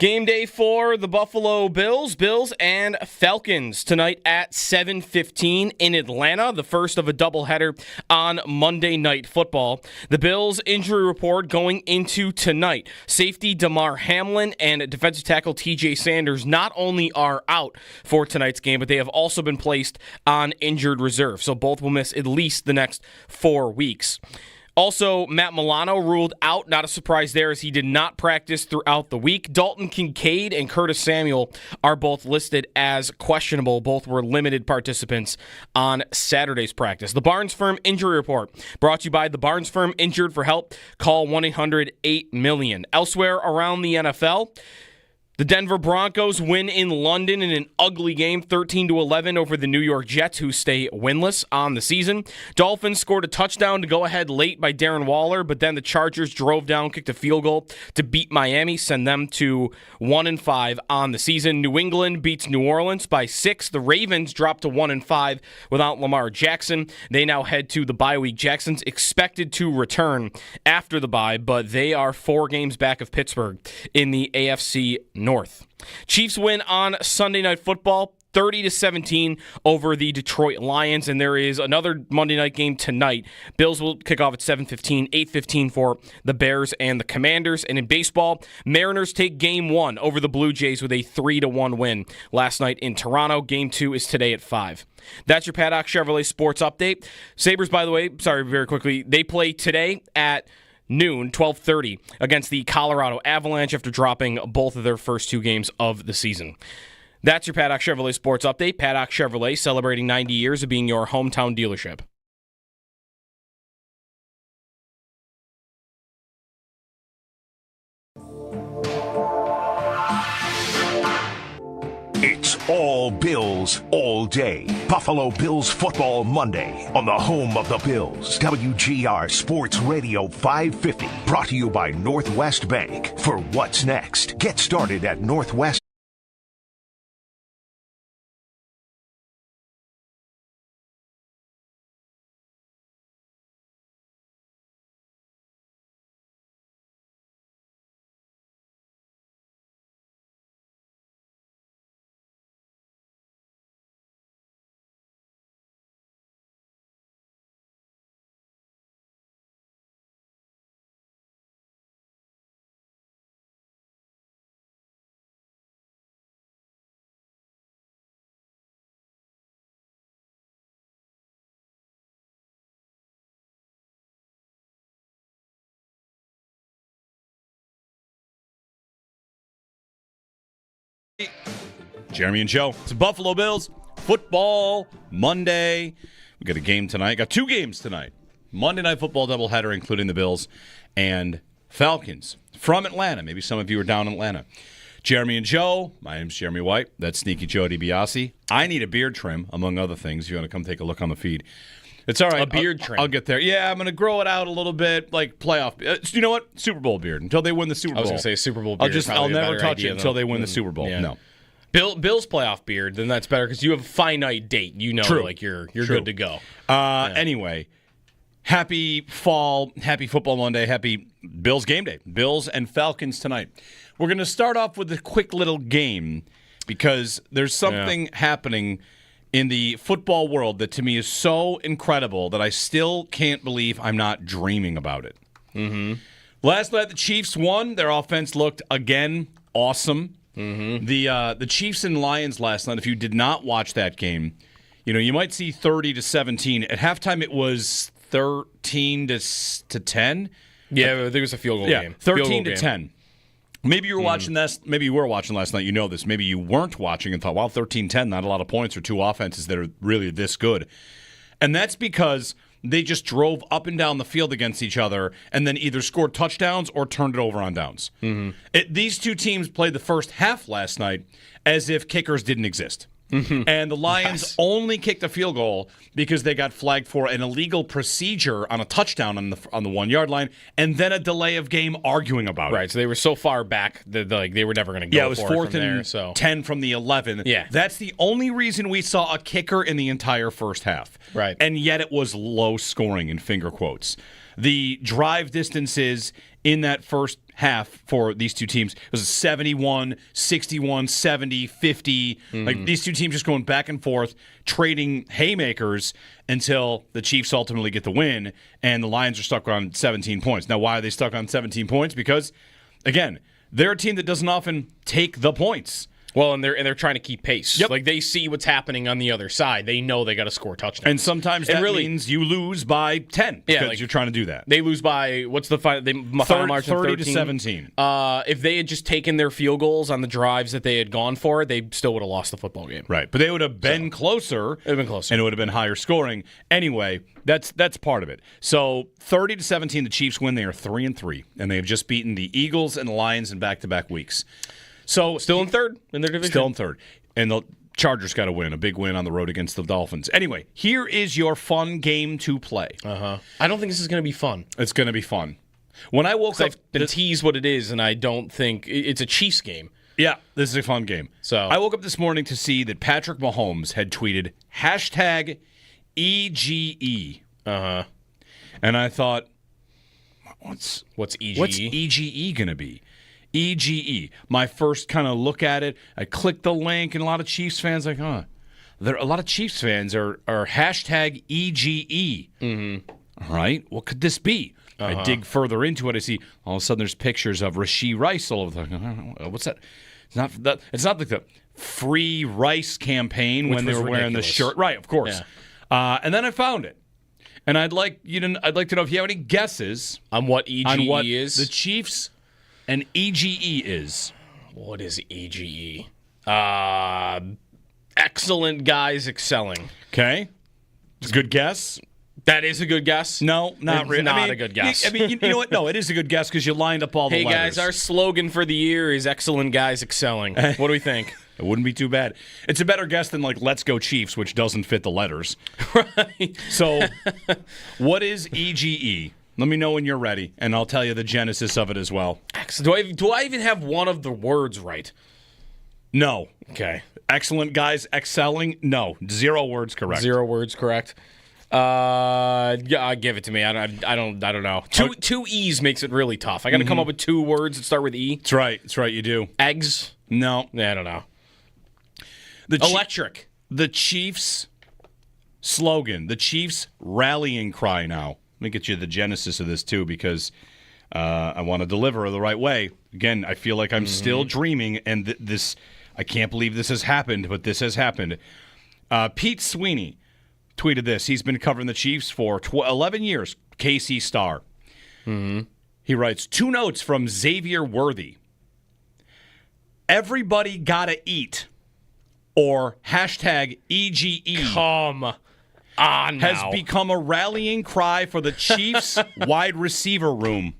Game day for the Buffalo Bills and Falcons tonight at 7:15 in Atlanta, the first of a doubleheader on Monday Night Football. The Bills injury report going into tonight. Safety Damar Hamlin and defensive tackle TJ Sanders not only are out for tonight's game, but they have also been placed on injured reserve, so both will miss at least the next 4 weeks. Also, Matt Milano ruled out, not a surprise there, as he did not practice throughout the week. Dalton Kincaid and Curtis Samuel are both listed as questionable. Both were limited participants on Saturday's practice. The Barnes Firm Injury Report, brought to you by the Barnes Firm. Injured for help, call 1-800-8-MILLION. Elsewhere around the NFL, the Denver Broncos win in London in an ugly game, 13-11 over the New York Jets, who stay winless on the season. Dolphins scored a touchdown to go ahead late by Darren Waller, but then the Chargers drove down, kicked a field goal to beat Miami, send them to 1-5 on the season. New England beats New Orleans by 6. The Ravens dropped to 1-5 without Lamar Jackson. They now head to the bye week. Jackson's expected to return after the bye, but they are 4 games back of Pittsburgh in the AFC North. Chiefs win on Sunday Night Football, 30-17 over the Detroit Lions, and there is another Monday night game tonight. Bills will kick off at 7:15, 8:15 for the Bears and the Commanders. And in baseball, Mariners take Game 1 over the Blue Jays with a 3-1 win last night in Toronto. Game 2 is today at 5. That's your Paddock Chevrolet Sports Update. Sabres, by the way, very quickly, they play today at noon, 12:30, against the Colorado Avalanche after dropping both of their first 2 games of the season. That's your Paddock Chevrolet Sports Update. Paddock Chevrolet, celebrating 90 years of being your hometown dealership. It's all Bills, all day. Buffalo Bills Football Monday on the home of the Bills. WGR Sports Radio 550. Brought to you by Northwest Bank. For what's next, get started at Northwest. Jeremy and Joe. It's Buffalo Bills Football Monday. We got a game tonight. Got 2 games tonight. Monday Night Football doubleheader, including the Bills and Falcons from Atlanta. Maybe some of you are down in Atlanta. Jeremy and Joe. My name's Jeremy White. That's Sneaky Joe DiBiase. I need a beard trim, among other things. If you want to come take a look on the feed. It's all right. A beard trim. I'll get there. Yeah, I'm going to grow it out a little bit, like playoff. You know what? Super Bowl beard until they win the Super Bowl. I was going to say Super Bowl beard. I'll never touch it until they win the Super Bowl. Yeah. No. Bill's playoff beard, then that's better because you have a finite date. You know, True. like you're True. good to go. Anyway, happy fall, happy Football Monday, happy Bills game day. Bills and Falcons tonight. We're going to start off with a quick little game because there's something happening in the football world that to me is so incredible that I still can't believe I'm not dreaming about it. Mm-hmm. Last night the Chiefs won. Their offense looked, again, awesome. Mm-hmm. The Chiefs and Lions last night, if you did not watch that game, you might see 30-17. At halftime it was 13-10. Yeah, I think it was a field goal game. 13-10. Maybe you were watching this. Maybe you were watching last night. You know this. Maybe you weren't watching and thought, well, 13-10, not a lot of points for 2 offenses that are really this good. And that's because they just drove up and down the field against each other and then either scored touchdowns or turned it over on downs. Mm-hmm. These 2 teams played the first half last night as if kickers didn't exist. Mm-hmm. And the Lions only kicked a field goal because they got flagged for an illegal procedure on a touchdown on the 1-yard line, and then a delay of game arguing about it. Right, so they were so far back that they were never going to go. Yeah, it was for 4th from and there, so 10 from the 11. Yeah, that's the only reason we saw a kicker in the entire first half. Right, and yet it was low scoring in finger quotes. The drive distances in that first half for these two teams. It was 71, 61, 70, 50. Like these two teams just going back and forth, trading haymakers until the Chiefs ultimately get the win, and the Lions are stuck on 17 points. Now, why are they stuck on 17 points? Because, again, they're a team that doesn't often take the points. Well, and they're trying to keep pace. Yep. Like, they see what's happening on the other side. They know they got to score touchdowns. And sometimes that means you lose by 10 because you're trying to do that. They lose by, what's the final margin? 30 to 17. If they had just taken their field goals on the drives that they had gone for, they still would have lost the football game. Right, but they would have been closer. It would have been closer. And it would have been higher scoring. Anyway, that's part of it. So 30 to 17, the Chiefs win. They are 3-3, and they have just beaten the Eagles and the Lions in back-to-back weeks. So still in third in their division. Still in third. And the Chargers got to win, a big win on the road against the Dolphins. Anyway, here is your fun game to play. I don't think this is going to be fun. It's going to be fun. When I woke up... I've been teased what it is, and I don't think... It's a Chiefs game. Yeah, this is a fun game. So I woke up this morning to see that Patrick Mahomes had tweeted hashtag EGE. Uh-huh. And I thought, what's EGE? What's EGE going to be? EGE. My first kind of look at it, I clicked the link, and a lot of Chiefs fans a lot of Chiefs fans are hashtag EGE. Mm-hmm. All right, what could this be? I dig further into it. I see all of a sudden there's pictures of Rashee Rice all over the. What's that? It's not like the free rice campaign when they were wearing the shirt. Right, of course. Yeah. And then I found it. And I'd like to know if you have any guesses on what EGE is. The Chiefs and EGE is. What is EGE? Excellent guys excelling. Okay. It's a good guess. That is a good guess. No, not really. Not a good guess. You know what? No, it is a good guess because you lined up all the letters. Hey, guys, our slogan for the year is excellent guys excelling. What do we think? It wouldn't be too bad. It's a better guess than like Let's Go Chiefs, which doesn't fit the letters. Right. So, what is EGE? Let me know when you're ready, and I'll tell you the genesis of it as well. Do I even have one of the words right? No. Okay. Excellent guys excelling? No. 0 words correct. 0 words correct. Yeah, give it to me. I don't know. Two E's makes it really tough. I got to come up with 2 words that start with E. That's right. That's right. You do. Eggs? No. I don't know. Electric. The Chiefs slogan. The Chiefs rallying cry now. Let me get you the genesis of this, too, because I want to deliver the right way. Again, I feel like I'm still dreaming, and this, I can't believe this has happened, but this has happened. Pete Sweeney tweeted this. He's been covering the Chiefs for 11 years, KC Star. Mm-hmm. He writes, 2 notes from Xavier Worthy. Everybody gotta eat, or hashtag EGE. Come on now. Has become a rallying cry for the Chiefs wide receiver room.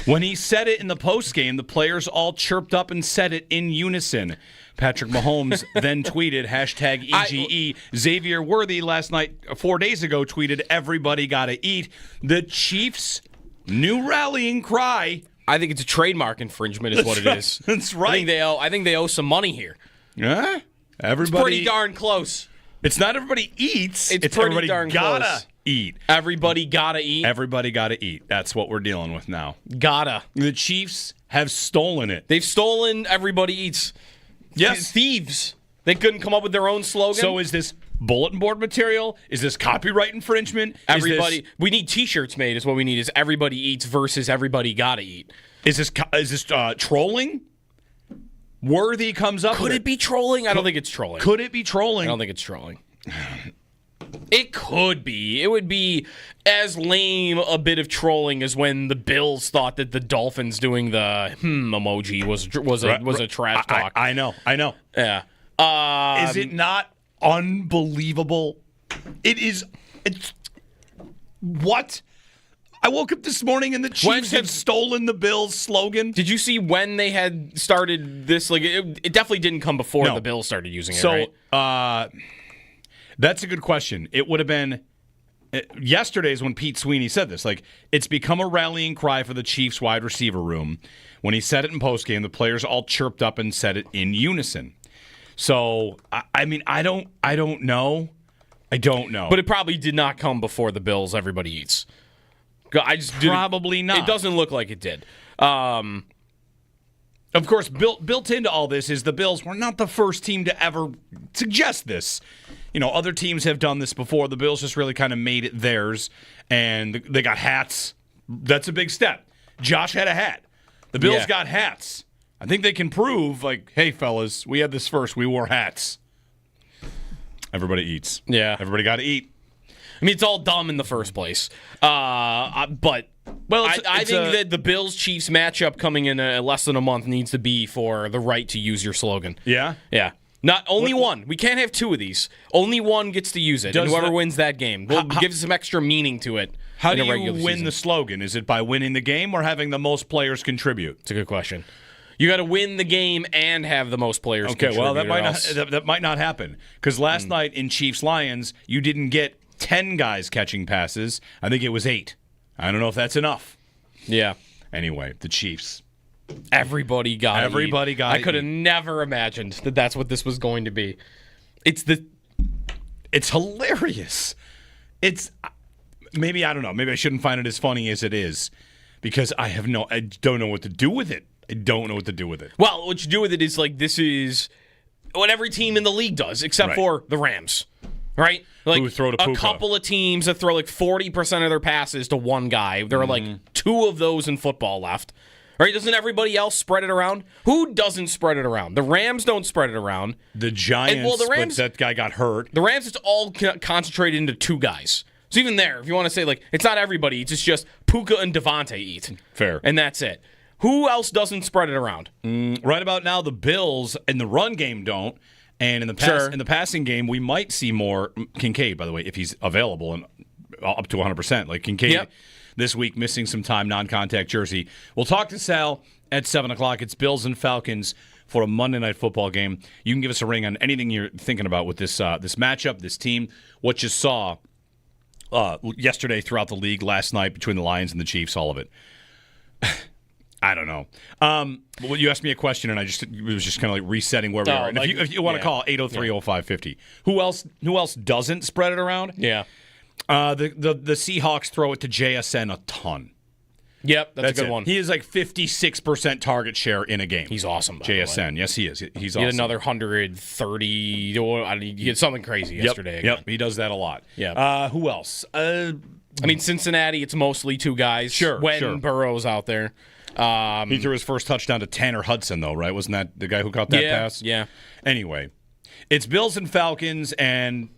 When he said it in the postgame, the players all chirped up and said it in unison. Patrick Mahomes then tweeted hashtag EGE. Xavier Worthy last night, 4 days ago, tweeted everybody gotta eat. The Chiefs' new rallying cry. I think it's a trademark infringement is what it is. That's right. I think they owe some money here. Yeah? It's pretty darn close. It's not everybody eats. It's pretty everybody darn gotta close. Eat. Everybody gotta eat. Everybody gotta eat. That's what we're dealing with now. Gotta. The Chiefs have stolen it. They've stolen everybody eats. Yes. Thieves. They couldn't come up with their own slogan. So is this bulletin board material? Is this copyright infringement? We need T-shirts made. Is what we need. Is everybody eats versus everybody gotta eat. Is this trolling? Worthy comes up. Could it be trolling? I don't think it's trolling. Could it be trolling? I don't think it's trolling. It could be. It would be as lame a bit of trolling as when the Bills thought that the Dolphins doing the emoji was a trash talk. I know. Yeah. Is it not unbelievable? It is. What? I woke up this morning and the Chiefs have stolen the Bills slogan. Did you see when they had started this? Like, it definitely didn't come before the Bills started using it, right? So, that's a good question. It would have been yesterday's when Pete Sweeney said this. Like, it's become a rallying cry for the Chiefs wide receiver room. When he said it in postgame, the players all chirped up and said it in unison. So, I mean, I don't know. I don't know. But it probably did not come before the Bills everybody eats. Probably not. It doesn't look like it did. Of course, built into all this is the Bills were not the first team to ever suggest this. Other teams have done this before. The Bills just really kind of made it theirs, and they got hats. That's a big step. Josh had a hat. The Bills got hats. I think they can prove, hey, fellas, we had this first. We wore hats. Everybody eats. Yeah. Everybody got to eat. I mean, it's all dumb in the first place. But I think that the Bills-Chiefs matchup coming in less than a month needs to be for the right to use your slogan. Yeah? Yeah. Only one. We can't have two of these. Only one gets to use it, and whoever wins that game. We'll give some extra meaning to it. How do you win the slogan? Is it by winning the game or having the most players contribute? It's a good question. You got to win the game and have the most players contribute. Okay, well, that might not happen. Because last night in Chiefs-Lions, you didn't get 10 guys catching passes. I think it was 8. I don't know if that's enough. Yeah. Anyway, the Chiefs. Everybody got it. I could have never imagined that that's what this was going to be. It's hilarious. Maybe, I don't know. Maybe I shouldn't find it as funny as it is because I don't know what to do with it. I don't know what to do with it. Well, what you do with it is this is what every team in the league does, except for the Rams. Right? Who throw to Puka. A couple of teams that throw 40% of their passes to one guy. There are 2 of those in football left. Right? Doesn't everybody else spread it around? Who doesn't spread it around? The Rams don't spread it around. The Giants, the Rams, but that guy got hurt. The Rams, it's all concentrated into 2 guys. So even there, if you want to say, it's not everybody, it's just Puka and Devontae eat. Fair. And that's it. Who else doesn't spread it around? Right about now, the Bills in the run game don't. And in the passing game, we might see more Kincaid, by the way, if he's available and up to 100%. Kincaid this week missing some time, non-contact jersey. We'll talk to Sal at 7 o'clock. It's Bills and Falcons for a Monday night football game. You can give us a ring on anything you're thinking about with this matchup, this team, what you saw yesterday throughout the league, last night between the Lions and the Chiefs, all of it. I don't know. Well, you asked me a question, and it was just kind of resetting where we are. And if you want to call 803-0550, who else doesn't spread it around? Yeah. The Seahawks throw it to JSN a ton. Yep, that's a good one. He is 56% target share in a game. He's awesome. JSN, yes, he is. He's awesome. He had another 130. He had something crazy yesterday. Yep, he does that a lot. Yeah. Who else? Cincinnati, it's mostly 2 guys. Sure. Burrow's out there. He threw his first touchdown to Tanner Hudson, though, right? Wasn't that the guy who caught that pass? Yeah. Anyway, it's Bills and Falcons, and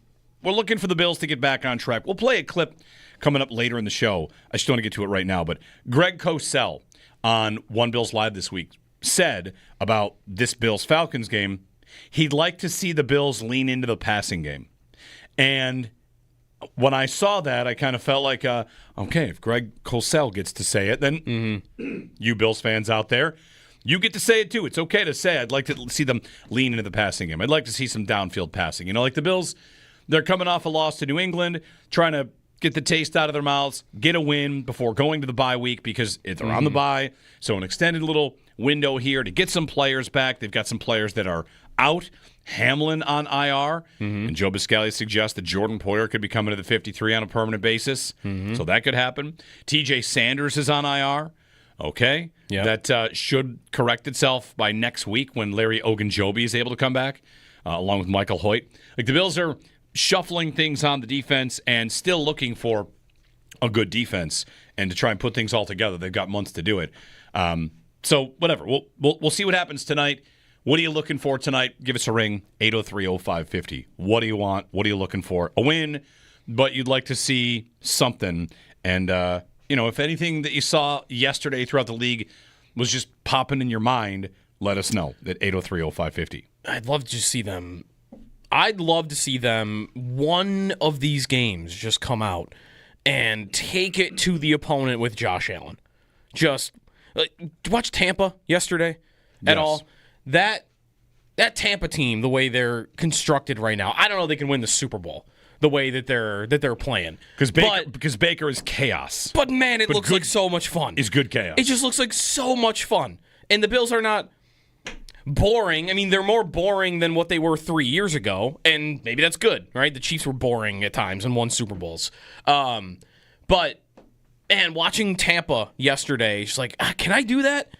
we're looking for the Bills to get back on track. We'll play a clip coming up later in the show. I just don't want to get to it right now, but Greg Cosell on One Bills Live this week said about this Bills-Falcons game, he'd like to see the Bills lean into the passing game. And when I saw that, I kind of felt like, okay, if Greg Cosell gets to say it, then you Bills fans out there, you get to say it too. It's okay to say I'd like to see them lean into the passing game. I'd like to see some downfield passing. The Bills, they're coming off a loss to New England, trying to get the taste out of their mouths, get a win before going to the bye week because they're on the bye. So an extended little window here to get some players back. They've got some players that are out. Hamlin on IR, and Joe Biscaglia suggests that Jordan Poyer could be coming to the 53 on a permanent basis, so that could happen. TJ Sanders is on IR. Okay, that should correct itself by next week when Larry Ogunjobi is able to come back, along with Michael Hoyt. The Bills are shuffling things on the defense and still looking for a good defense and to try and put things all together. They've got months to do it. So whatever, we'll see what happens tonight. What are you looking for tonight? Give us a ring, 803-0550. What do you want? What are you looking for? A win, but you'd like to see something. And, if anything that you saw yesterday throughout the league was just popping in your mind, let us know at 803-0550. I'd love to see them. One of these games just come out and take it to the opponent with Josh Allen. Just watch Tampa yesterday at all. That Tampa team, the way they're constructed right now, I don't know if they can win the Super Bowl the way that they're playing. Because Baker is chaos. But man, it looks like so much fun. It's good chaos. It just looks like so much fun. And the Bills are not boring. I mean, they're more boring than what they were 3 years ago, and maybe that's good, right? The Chiefs were boring at times and won Super Bowls. But And watching Tampa yesterday, she's like, can I do that?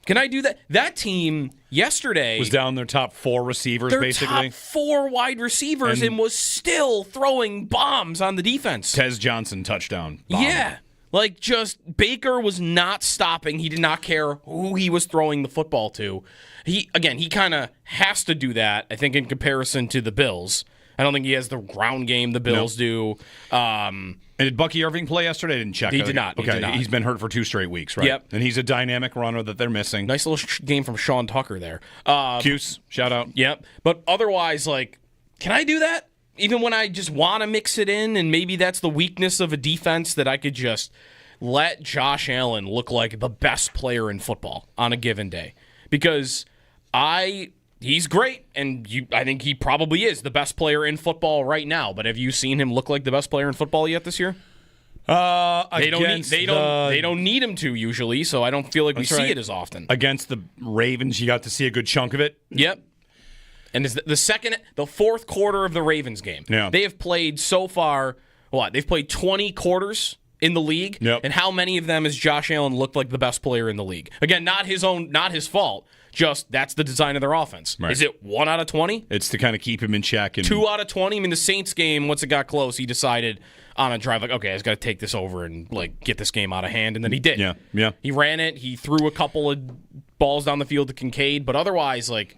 Can I do that? That team yesterday was down their top 4 receivers, their basically. Top 4 wide receivers and was still throwing bombs on the defense. Tez Johnson touchdown. Bomb. Yeah. Like, just Baker was not stopping. He did not care who he was throwing the football to. He kind of has to do that, I think, in comparison to the Bills. I don't think he has the ground game the Bills do. And did Bucky Irving play yesterday? I didn't check. He did not. Okay, He did not. He's been hurt for 2 straight weeks, right? Yep. And he's a dynamic runner that they're missing. Nice little game from Sean Tucker there. Cuse, shout out. Yep. But otherwise, like, can I do that? Even when I just want to mix it in, and maybe that's the weakness of a defense, that I could just let Josh Allen look like the best player in football on a given day. Because he's great, and I think he probably is the best player in football right now. But have you seen him look like the best player in football yet this year? They don't need him to usually, so I don't feel like we see it as often. Against the Ravens, you got to see a good chunk of it. Yep. And it's the fourth quarter of the Ravens game. Yeah. They have played so far, they've played 20 quarters in the league, and how many of them has Josh Allen looked like the best player in the league? Again, not his fault. Just that's the design of their offense. Right. Is it 1 out of 20? It's to kind of keep him in check. And 2 out of 20? I mean, the Saints game, once it got close, he decided on a drive, like, okay, I just got to take this over and like get this game out of hand, and then he did. Yeah. He ran it. He threw a couple of balls down the field to Kincaid, but otherwise, like,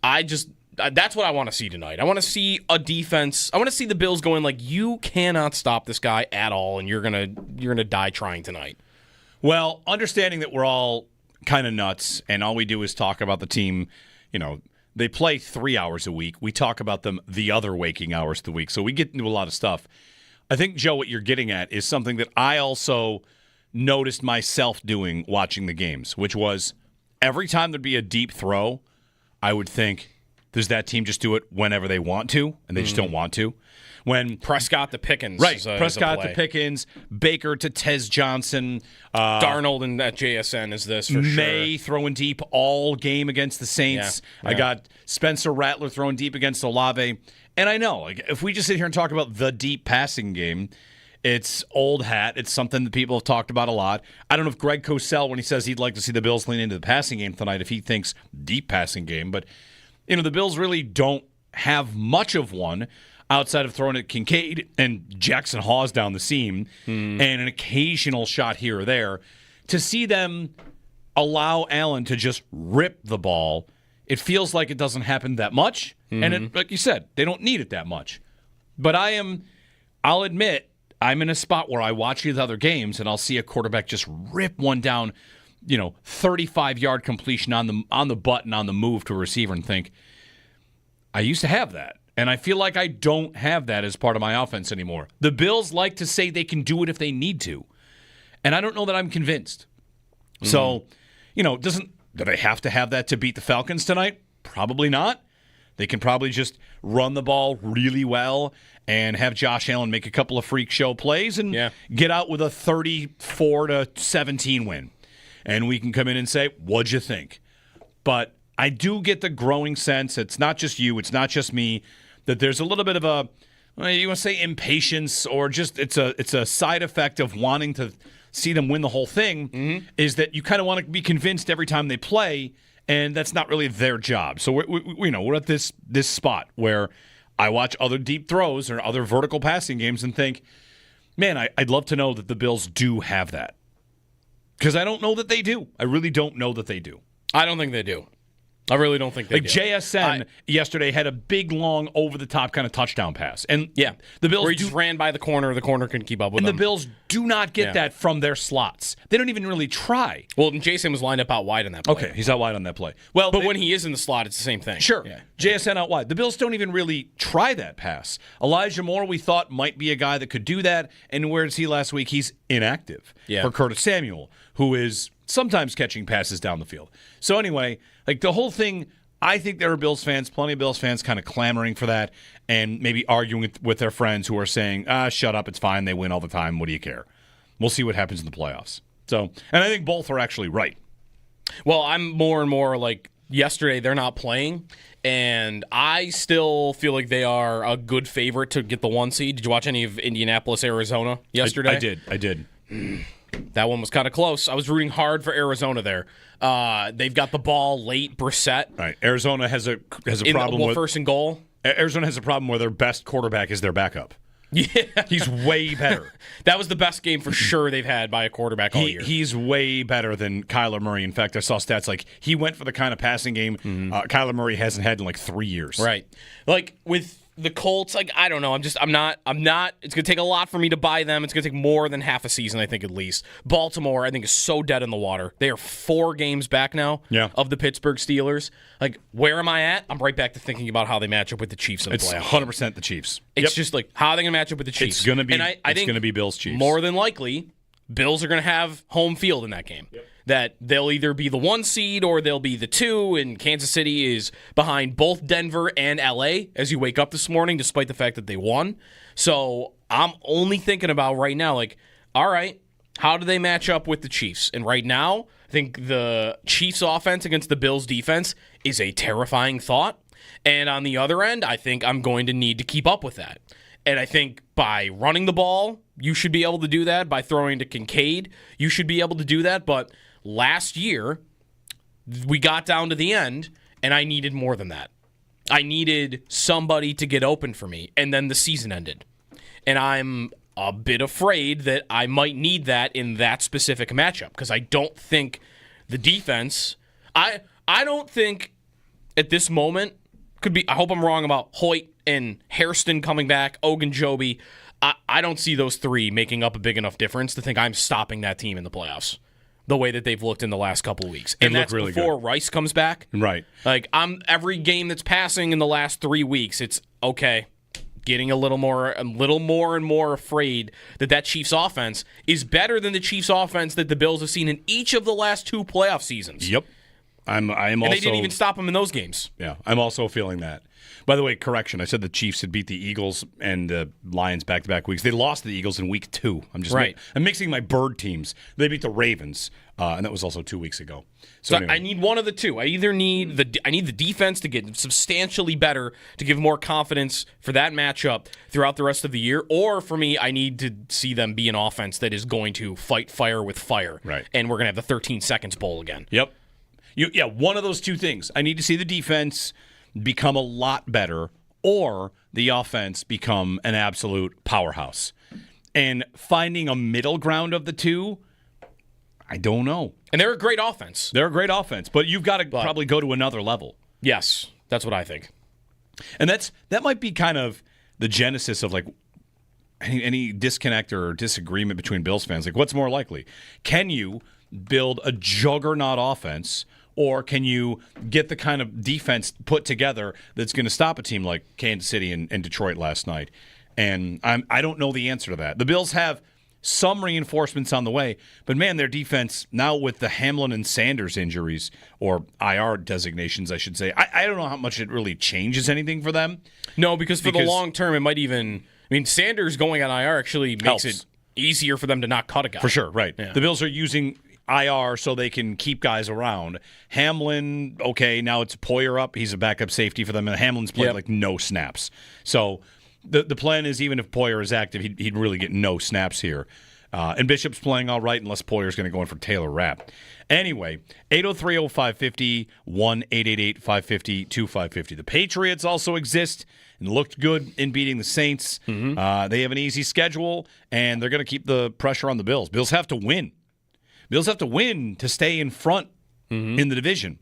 that's what I want to see tonight. I want to see a defense. I want to see the Bills going like, you cannot stop this guy at all, and you're gonna die trying tonight. Well, understanding that we're all kind of nuts, and all we do is talk about the team. They play 3 hours a week. We talk about them the other waking hours of the week, so we get into a lot of stuff. I think, Joe, what you're getting at is something that I also noticed myself doing watching the games, which was every time there'd be a deep throw, I would think, does that team just do it whenever they want to, and they just don't want to? When Prescott to Pickens. Right, Prescott to Pickens, Baker to Tez Johnson. Darnold and that JSN is this for Maye sure. throwing deep all game against the Saints. Yeah. I got Spencer Rattler throwing deep against Olave. And I know, like, if we just sit here and talk about the deep passing game, it's old hat. It's something that people have talked about a lot. I don't know if Greg Cosell, when he says he'd like to see the Bills lean into the passing game tonight, if he thinks deep passing game. But, the Bills really don't have much of one outside of throwing at Kincaid and Jackson Hawes down the seam and an occasional shot here or there. To see them allow Allen to just rip the ball, it feels like it doesn't happen that much. And like you said, they don't need it that much. But I'll admit, I'm in a spot where I watch these other games and I'll see a quarterback just rip one down, 35-yard completion on the button on the move to a receiver and think, I used to have that. And I feel like I don't have that as part of my offense anymore. The Bills like to say they can do it if they need to. And I don't know that I'm convinced. So, do they have to have that to beat the Falcons tonight? Probably not. They can probably just run the ball really well and have Josh Allen make a couple of freak show plays and get out with a 34-17 win. And we can come in and say, what'd you think? But I do get the growing sense, it's not just you, it's not just me, that there's a little bit of a, you want to say impatience, or just it's a side effect of wanting to see them win the whole thing, is that you kind of want to be convinced every time they play, and that's not really their job. So we're at this spot where I watch other deep throws or other vertical passing games and think, man, I'd love to know that the Bills do have that. Because I don't know that they do. I really don't know that they do. I don't think they do. I really don't think they do. JSN yesterday had a big, long, over-the-top kind of touchdown pass. And the Bills where he just ran by the corner couldn't keep up with him. And the Bills do not get that from their slots. They don't even really try. Well, and Jason was lined up out wide on that play. Okay, he's out wide on that play. Well, but when he is in the slot, it's the same thing. Sure. Yeah. JSN out wide. The Bills don't even really try that pass. Elijah Moore, we thought, might be a guy that could do that. And where is he last week? He's inactive for Curtis Samuel, who is sometimes catching passes down the field. So anyway, like the whole thing, I think there are Bills fans, plenty of Bills fans kind of clamoring for that and maybe arguing with their friends who are saying, shut up, it's fine, they win all the time, what do you care? We'll see what happens in the playoffs. So, and I think both are actually right. Well, I'm more and more like yesterday they're not playing, and I still feel like they are a good favorite to get the 1 seed. Did you watch any of Indianapolis, Arizona yesterday? I did. That one was kind of close. I was rooting hard for Arizona there. They've got the ball late, Brissett. Right. Arizona has a problem with first and goal. Arizona has a problem where their best quarterback is their backup. Yeah. He's way better. That was the best game for sure they've had by a quarterback all year. He's way better than Kyler Murray. In fact, I saw stats like he went for the kind of passing game Kyler Murray hasn't had in like 3 years. Right. Like with the Colts, like I don't know. I'm not. It's gonna take a lot for me to buy them. It's gonna take more than half a season, I think, at least. Baltimore, I think, is so dead in the water. They are 4 games back now of the Pittsburgh Steelers. Like, where am I at? I'm right back to thinking about how they match up with the Chiefs in the playoffs. It's 100% the Chiefs. It's just like how are they gonna match up with the Chiefs? It's gonna be. I think gonna be Bills Chiefs. More than likely, Bills are gonna have home field in that game. Yep. That they'll either be the 1 seed or they'll be the 2, and Kansas City is behind both Denver and LA as you wake up this morning, despite the fact that they won. So I'm only thinking about right now, like, all right, how do they match up with the Chiefs? And right now, I think the Chiefs offense against the Bills defense is a terrifying thought. And on the other end, I think I'm going to need to keep up with that. And I think by running the ball, you should be able to do that. By throwing to Kincaid, you should be able to do that. But last year, we got down to the end, and I needed more than that. I needed somebody to get open for me, and then the season ended. And I'm a bit afraid that I might need that in that specific matchup because I don't think the defense, I don't think at this moment, could be. I hope I'm wrong about Hoyt and Hairston coming back, Ogunjobi. I don't see those 3 making up a big enough difference to think I'm stopping that team in the playoffs the way that they've looked in the last couple of weeks. And that's really before Rice comes back. Right. Like, every game that's passing in the last 3 weeks, it's okay. Getting a little more and more afraid that Chiefs offense is better than the Chiefs offense that the Bills have seen in each of the last 2 playoff seasons. Yep. I am also. And they didn't even stop them in those games. Yeah, I'm also feeling that. By the way, correction. I said the Chiefs had beat the Eagles and the Lions back-to-back weeks. They lost to the Eagles in week 2. I'm mixing my bird teams. They beat the Ravens, and that was also 2 weeks ago. So anyway. I need one of the two. I either need the defense to get substantially better to give more confidence for that matchup throughout the rest of the year, or for me, I need to see them be an offense that is going to fight fire with fire. Right. And we're going to have the 13 seconds bowl again. Yep. One of those 2 things. I need to see the defense become a lot better, or the offense become an absolute powerhouse. And finding a middle ground of the 2, I don't know. And they're a great offense. But you've got to probably go to another level. Yes, that's what I think. And that might be kind of the genesis of like any disconnect or disagreement between Bills fans. Like, what's more likely? Can you build a juggernaut offense, or can you get the kind of defense put together that's going to stop a team like Kansas City and Detroit last night? And I don't know the answer to that. The Bills have some reinforcements on the way, but man, their defense now with the Hamlin and Sanders injuries, or IR designations, I should say, I don't know how much it really changes anything for them. No, because the long term, it might even. I mean, Sanders going on IR actually makes it easier for them to not cut a guy. For sure, right. Yeah. The Bills are using IR so they can keep guys around. Hamlin, okay, now it's Poyer up. He's a backup safety for them, and Hamlin's played like no snaps. So the plan is even if Poyer is active, he'd really get no snaps here. And Bishop's playing all right unless Poyer's going to go in for Taylor Rapp. Anyway, 803-0550, 1-888-550-2550. The Patriots also exist and looked good in beating the Saints. Mm-hmm. They have an easy schedule, and they're going to keep the pressure on the Bills. Bills have to win. Bills have to win to stay in front in the division.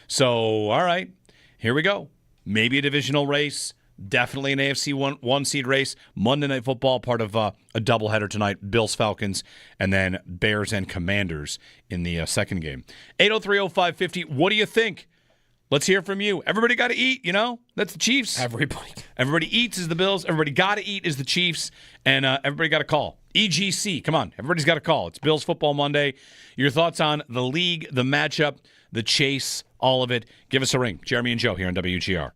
So, all right, here we go. Maybe a divisional race. Definitely an AFC one seed race. Monday Night Football, part of a doubleheader tonight. Bills-Falcons, and then Bears and Commanders in the second game. 803-0550, what do you think? Let's hear from you. Everybody got to eat, That's the Chiefs. Everybody eats is the Bills. Everybody got to eat is the Chiefs. And everybody got a call. EGC, come on. Everybody's got a call. It's Bills Football Monday. Your thoughts on the league, the matchup, the chase, all of it. Give us a ring. Jeremy and Joe here on WGR.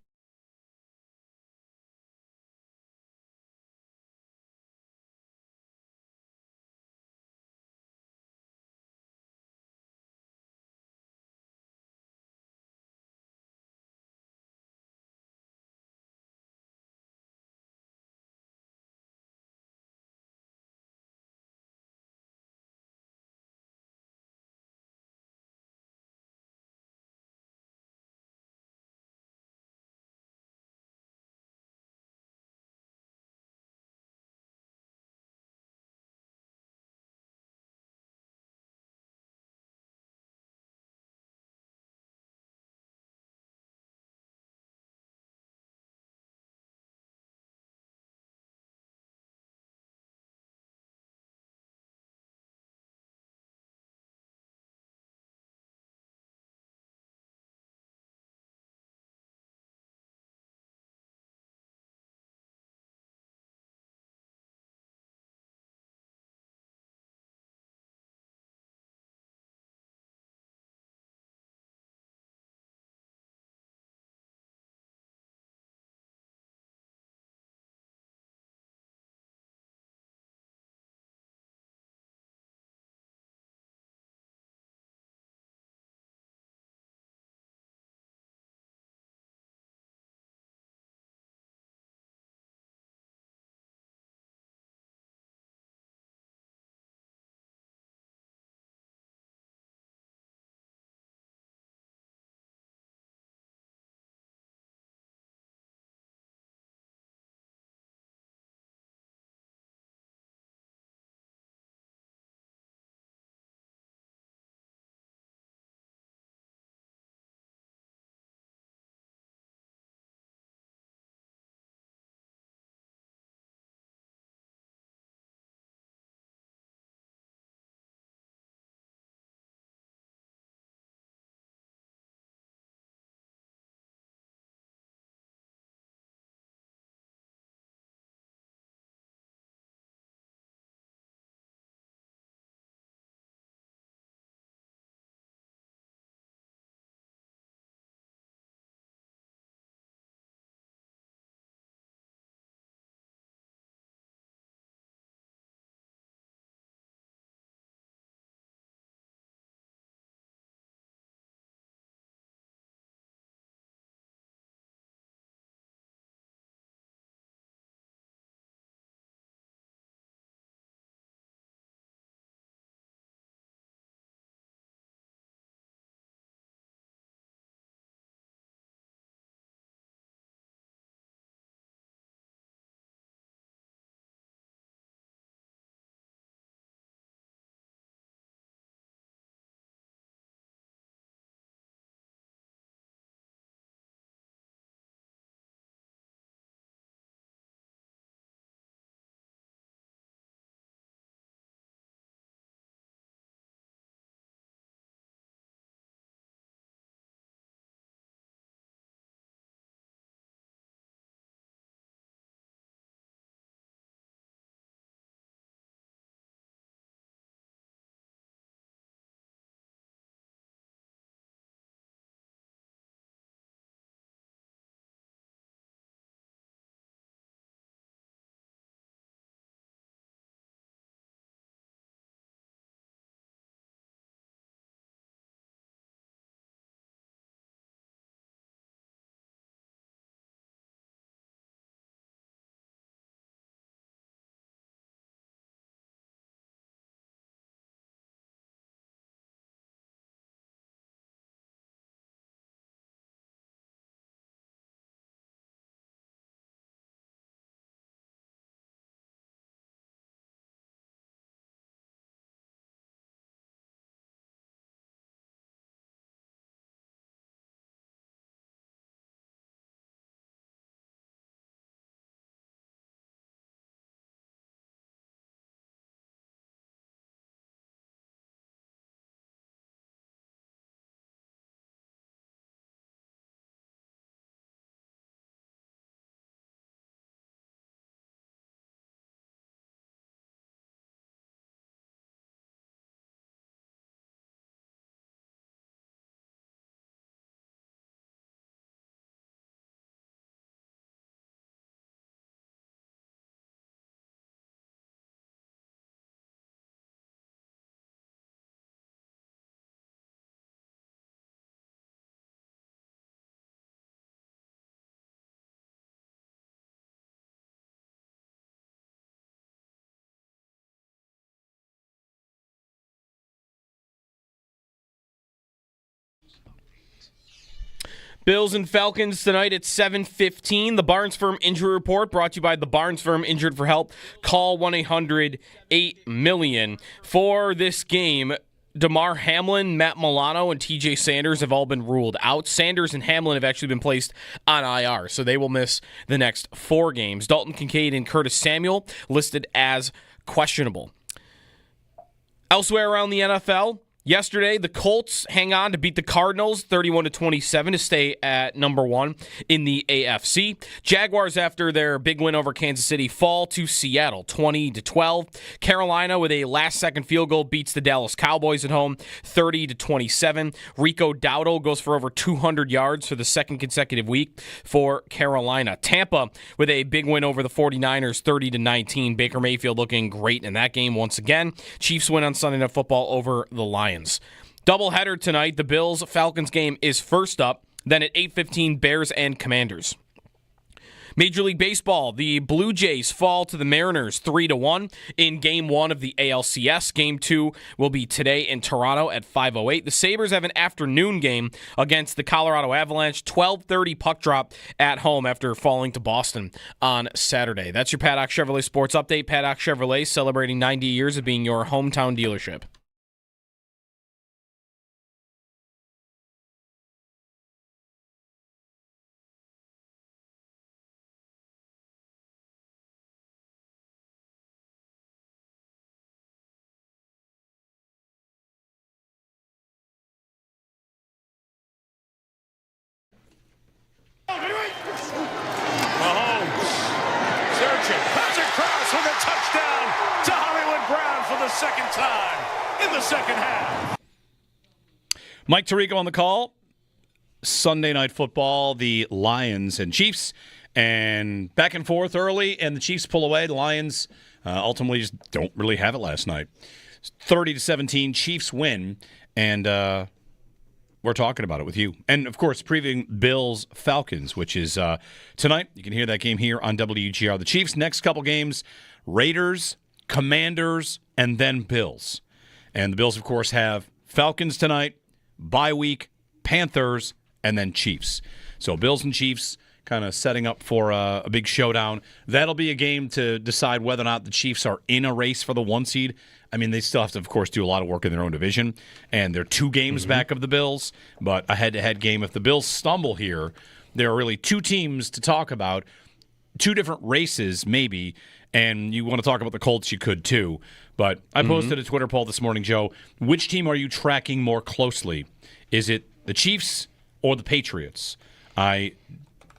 Bills and Falcons tonight at 7:15. The Barnes Firm Injury Report brought to you by the Barnes Firm. Injured for help? Call 1-800-8-MILLION. For this game, Damar Hamlin, Matt Milano, and TJ Sanders have all been ruled out. Sanders and Hamlin have actually been placed on IR, so they will miss the next 4 games. Dalton Kincaid and Curtis Samuel listed as questionable. Elsewhere around the NFL, yesterday, the Colts hang on to beat the Cardinals 31-27 to stay at number 1 in the AFC. Jaguars, after their big win over Kansas City, fall to Seattle 20-12. Carolina, with a last-second field goal, beats the Dallas Cowboys at home 30-27. Rico Dowdle goes for over 200 yards for the second consecutive week for Carolina. Tampa, with a big win over the 49ers 30-19. Baker Mayfield looking great in that game once again. Chiefs win on Sunday Night Football over the Lions. Doubleheader tonight. The Bills-Falcons game is first up. Then at 8:15, Bears and Commanders. Major League Baseball, the Blue Jays fall to the Mariners 3-1 in Game 1 of the ALCS. Game 2 will be today in Toronto at 5:08. The Sabres have an afternoon game against the Colorado Avalanche, 12:30 puck drop at home after falling to Boston on Saturday. That's your Paddock Chevrolet Sports Update. Paddock Chevrolet celebrating 90 years of being your hometown dealership. Second time in the second half. Mike Tirico on the call. Sunday Night Football, the Lions and Chiefs, and back and forth early, and the Chiefs pull away. The Lions ultimately just don't really have it last night. 30-17, Chiefs win, and we're talking about it with you. And, of course, previewing Bills-Falcons, which is tonight. You can hear that game here on WGR. The Chiefs' next couple games, Raiders, Commanders, and then Bills. And the Bills, of course, have Falcons tonight, bye week, Panthers, and then Chiefs. So Bills and Chiefs kind of setting up for a big showdown. That'll be a game to decide whether or not the Chiefs are in a race for the 1 seed. I mean, they still have to, of course, do a lot of work in their own division, and they're 2 games back of the Bills, but a head-to-head game. If the Bills stumble here, there are really 2 teams to talk about, 2 different races maybe, and you want to talk about the Colts, you could too. But I posted a Twitter poll this morning, Joe. Which team are you tracking more closely? Is it the Chiefs or the Patriots? I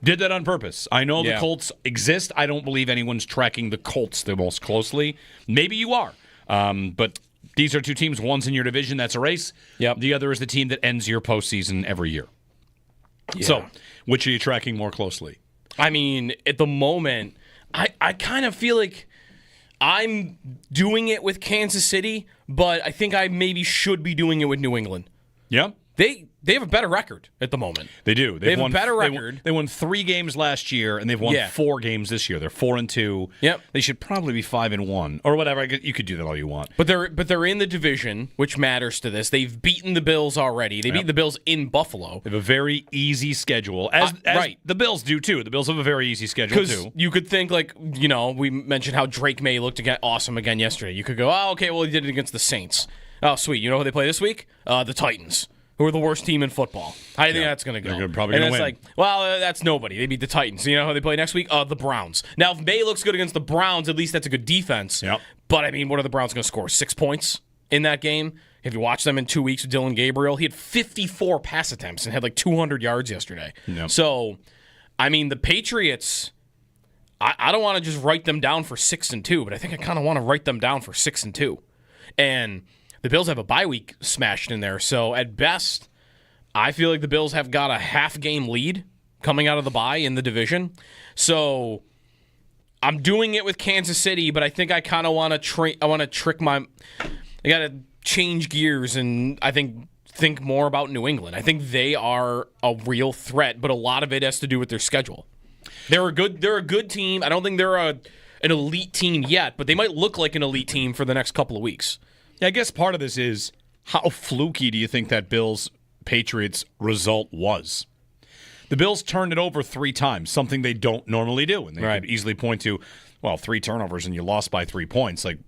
did that on purpose. I know the Colts exist. I don't believe anyone's tracking the Colts the most closely. Maybe you are. But these are 2 teams. One's in your division. That's a race. Yep. The other is the team that ends your postseason every year. Yeah. So which are you tracking more closely? I mean, at the moment, I kind of feel like I'm doing it with Kansas City, but I think I maybe should be doing it with New England. Yeah. They have a better record at the moment. They do. They have a better record. They won 3 games last year, and they've won 4 games this year. They're 4-2. Yep. They should probably be 5-1 or whatever. You could do that all you want. But they're in the division, which matters to this. They've beaten the Bills already. They beat the Bills in Buffalo. They have a very easy schedule, as the Bills do too. The Bills have a very easy schedule too. You could think we mentioned how Drake Maye looked awesome again yesterday. You could go, oh, okay, well he did it against the Saints. Oh, sweet. You know who they play this week? The Titans, who are the worst team in football. How do you think that's going to go? They're probably going to win. It's like, well, that's nobody. They beat the Titans. You know who they play next week? The Browns. Now, if May looks good against the Browns, at least that's a good defense. Yep. But, I mean, what are the Browns going to score? 6 points in that game? If you watch them in 2 weeks with Dylan Gabriel, he had 54 pass attempts and had like 200 yards yesterday. Yep. So, I mean, the Patriots, I don't want to just write them down for 6-2, but I think I kind of want to write them down for 6-2. And the Bills have a bye week smashed in there. So, at best, I feel like the Bills have got a half-game lead coming out of the bye in the division. So I'm doing it with Kansas City, but I think I kind of want to trick my. I got to change gears and I think more about New England. I think they are a real threat, but a lot of it has to do with their schedule. They're a good team. I don't think they're an elite team yet, but they might look like an elite team for the next couple of weeks. Yeah, I guess part of this is how fluky do you think that Bills Patriots result was. The Bills turned it over 3 times, something they don't normally do. And they could easily point to, 3 turnovers and you lost by 3 points. Like,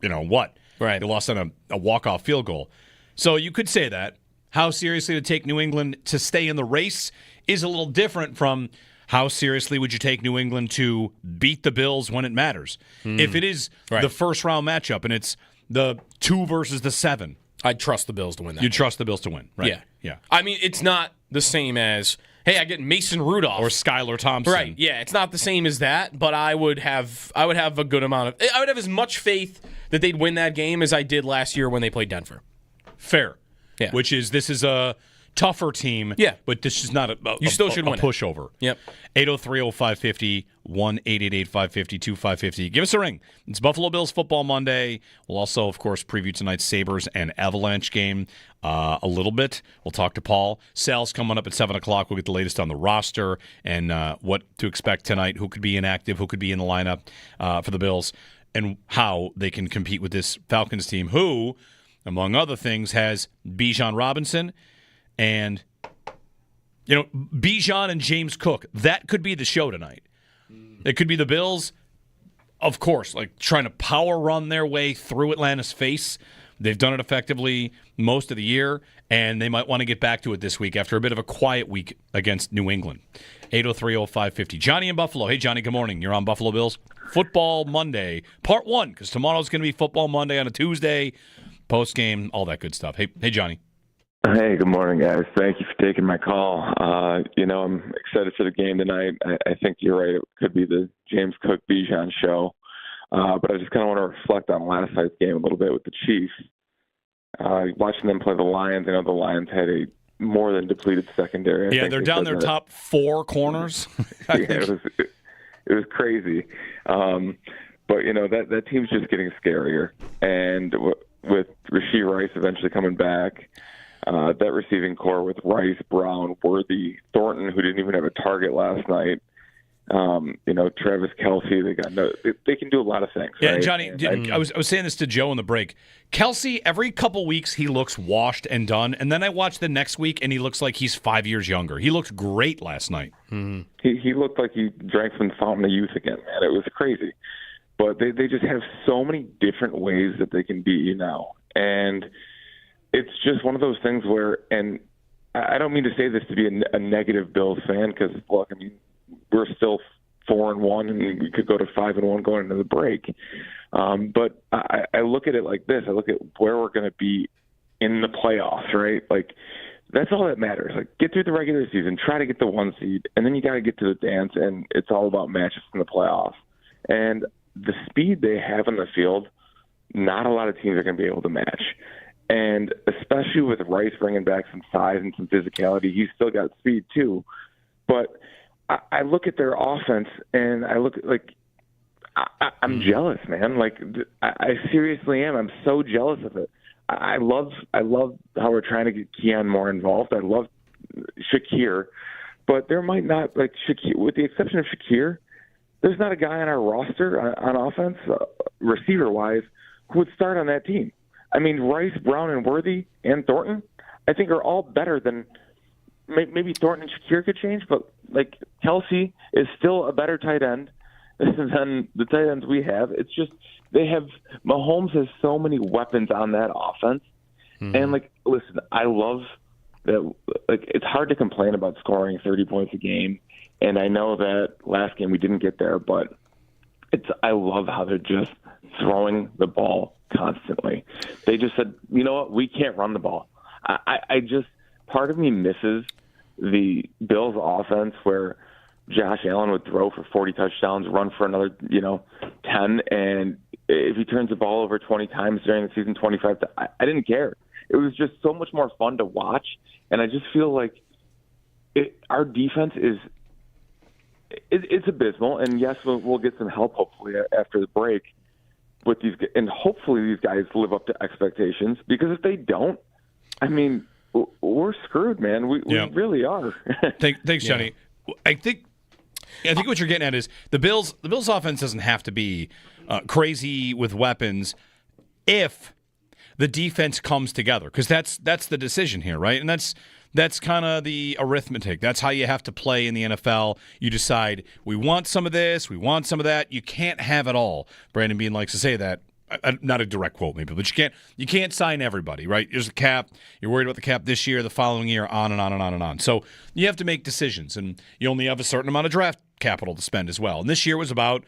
what? Right. They lost on a walk-off field goal. So you could say that. How seriously to take New England to stay in the race is a little different from how seriously would you take New England to beat the Bills when it matters. If it is the first-round matchup and it's the 2 versus the 7. I'd trust the Bills to win that. You'd trust the Bills to win, right? Yeah. I mean, it's not the same as, hey, I get Mason Rudolph. Or Skylar Thompson. Right, yeah. It's not the same as that, but I would have a good amount of... I would have as much faith that they'd win that game as I did last year when they played Denver. Fair. Yeah. This is a tougher team. Yeah. But this is not a win pushover. Yep. 803-0550, 1-888-550-2550. Give us a ring. It's Buffalo Bills Football Monday. We'll also, of course, preview tonight's Sabres and Avalanche game a little bit. We'll talk to Paul. Sal's coming up at 7 o'clock. We'll get the latest on the roster and what to expect tonight, who could be inactive, who could be in the lineup for the Bills, and how they can compete with this Falcons team, who, among other things, has Bijan Robinson and, Bijan and James Cook. That could be the show tonight. It could be the Bills, of course, like trying to power run their way through Atlanta's face. They've done it effectively most of the year, and they might want to get back to it this week after a bit of a quiet week against New England. 803-0550. Johnny in Buffalo. Hey, Johnny, good morning. You're on Buffalo Bills Football Monday, Part 1, because tomorrow's going to be Football Monday on a Tuesday, post-game, all that good stuff. Hey, Johnny. Hey, good morning, guys. Thank you for taking my call. I'm excited for the game tonight. I think you're right. It could be the James Cook-Bijan show. But I just kind of want to reflect on last night's game a little bit with the Chiefs. Watching them play the Lions, I know the Lions had a more than depleted secondary. Yeah, they're down their top 4 corners. It was crazy. But, that team's just getting scarier. And with Rashee Rice eventually coming back, that receiving core with Rice, Brown, Worthy, Thornton, who didn't even have a target last night. Travis Kelce, they can do a lot of things. Yeah, right? Johnny, I was saying this to Joe in the break. Kelce, every couple weeks he looks washed and done, and then I watch the next week and he looks like he's 5 years younger. He looked great last night. Mm-hmm. He looked like he drank from the fountain of youth again, man. It was crazy. But they just have so many different ways that they can beat you now. And it's just one of those things where, and I don't mean to say this to be a negative Bills fan, because, look, I mean, we're still 4-1, and we could go to 5-1 going into the break. But I look at it like this. I look at where we're going to be in the playoffs, right? Like, that's all that matters. Like, get through the regular season, try to get the 1 seed, and then you got to get to the dance, and it's all about matches in the playoffs. And the speed they have on the field, not a lot of teams are going to be able to match. And especially with Rice bringing back some size and some physicality, he's still got speed too. But I look at their offense and I look like I'm jealous, man. Like I seriously am. I'm so jealous of it. I love how we're trying to get Keon more involved. I love Shakir, but there might not, like Shakir, with the exception of Shakir, there's not a guy on our roster on offense, receiver-wise, who would start on that team. I mean, Rice, Brown, and Worthy, and Thornton, I think are all better than maybe Thornton and Shakir could change, but like Kelce is still a better tight end than the tight ends we have. It's just Mahomes has so many weapons on that offense. Mm-hmm. And like, listen, I love that. Like, it's hard to complain about scoring 30 points a game. And I know that last game we didn't get there, but I love how they're just throwing the ball constantly. They just said, you know what, we can't run the ball. I just, part of me misses the Bills offense where Josh Allen would throw for 40 touchdowns, run for another, 10, and if he turns the ball over 20 times during the season, 25, I didn't care. It was just so much more fun to watch, and I just feel like our defense is it's abysmal, and yes, we'll get some help hopefully after the break with these, and hopefully these guys live up to expectations, because if they don't, I mean, we're screwed, man. We really are. Thanks, Johnny. Yeah. I think what you're getting at is the Bills offense doesn't have to be crazy with weapons if the defense comes together, because that's the decision here, right? And that's kind of the arithmetic. That's how you have to play in the NFL. You decide, we want some of this, we want some of that. You can't have it all. Brandon Bean likes to say that. Not a direct quote, maybe, but you can't sign everybody, right? There's a cap. You're worried about the cap this year, the following year, on and on and on and on. So you have to make decisions, and you only have a certain amount of draft capital to spend as well. And this year was about,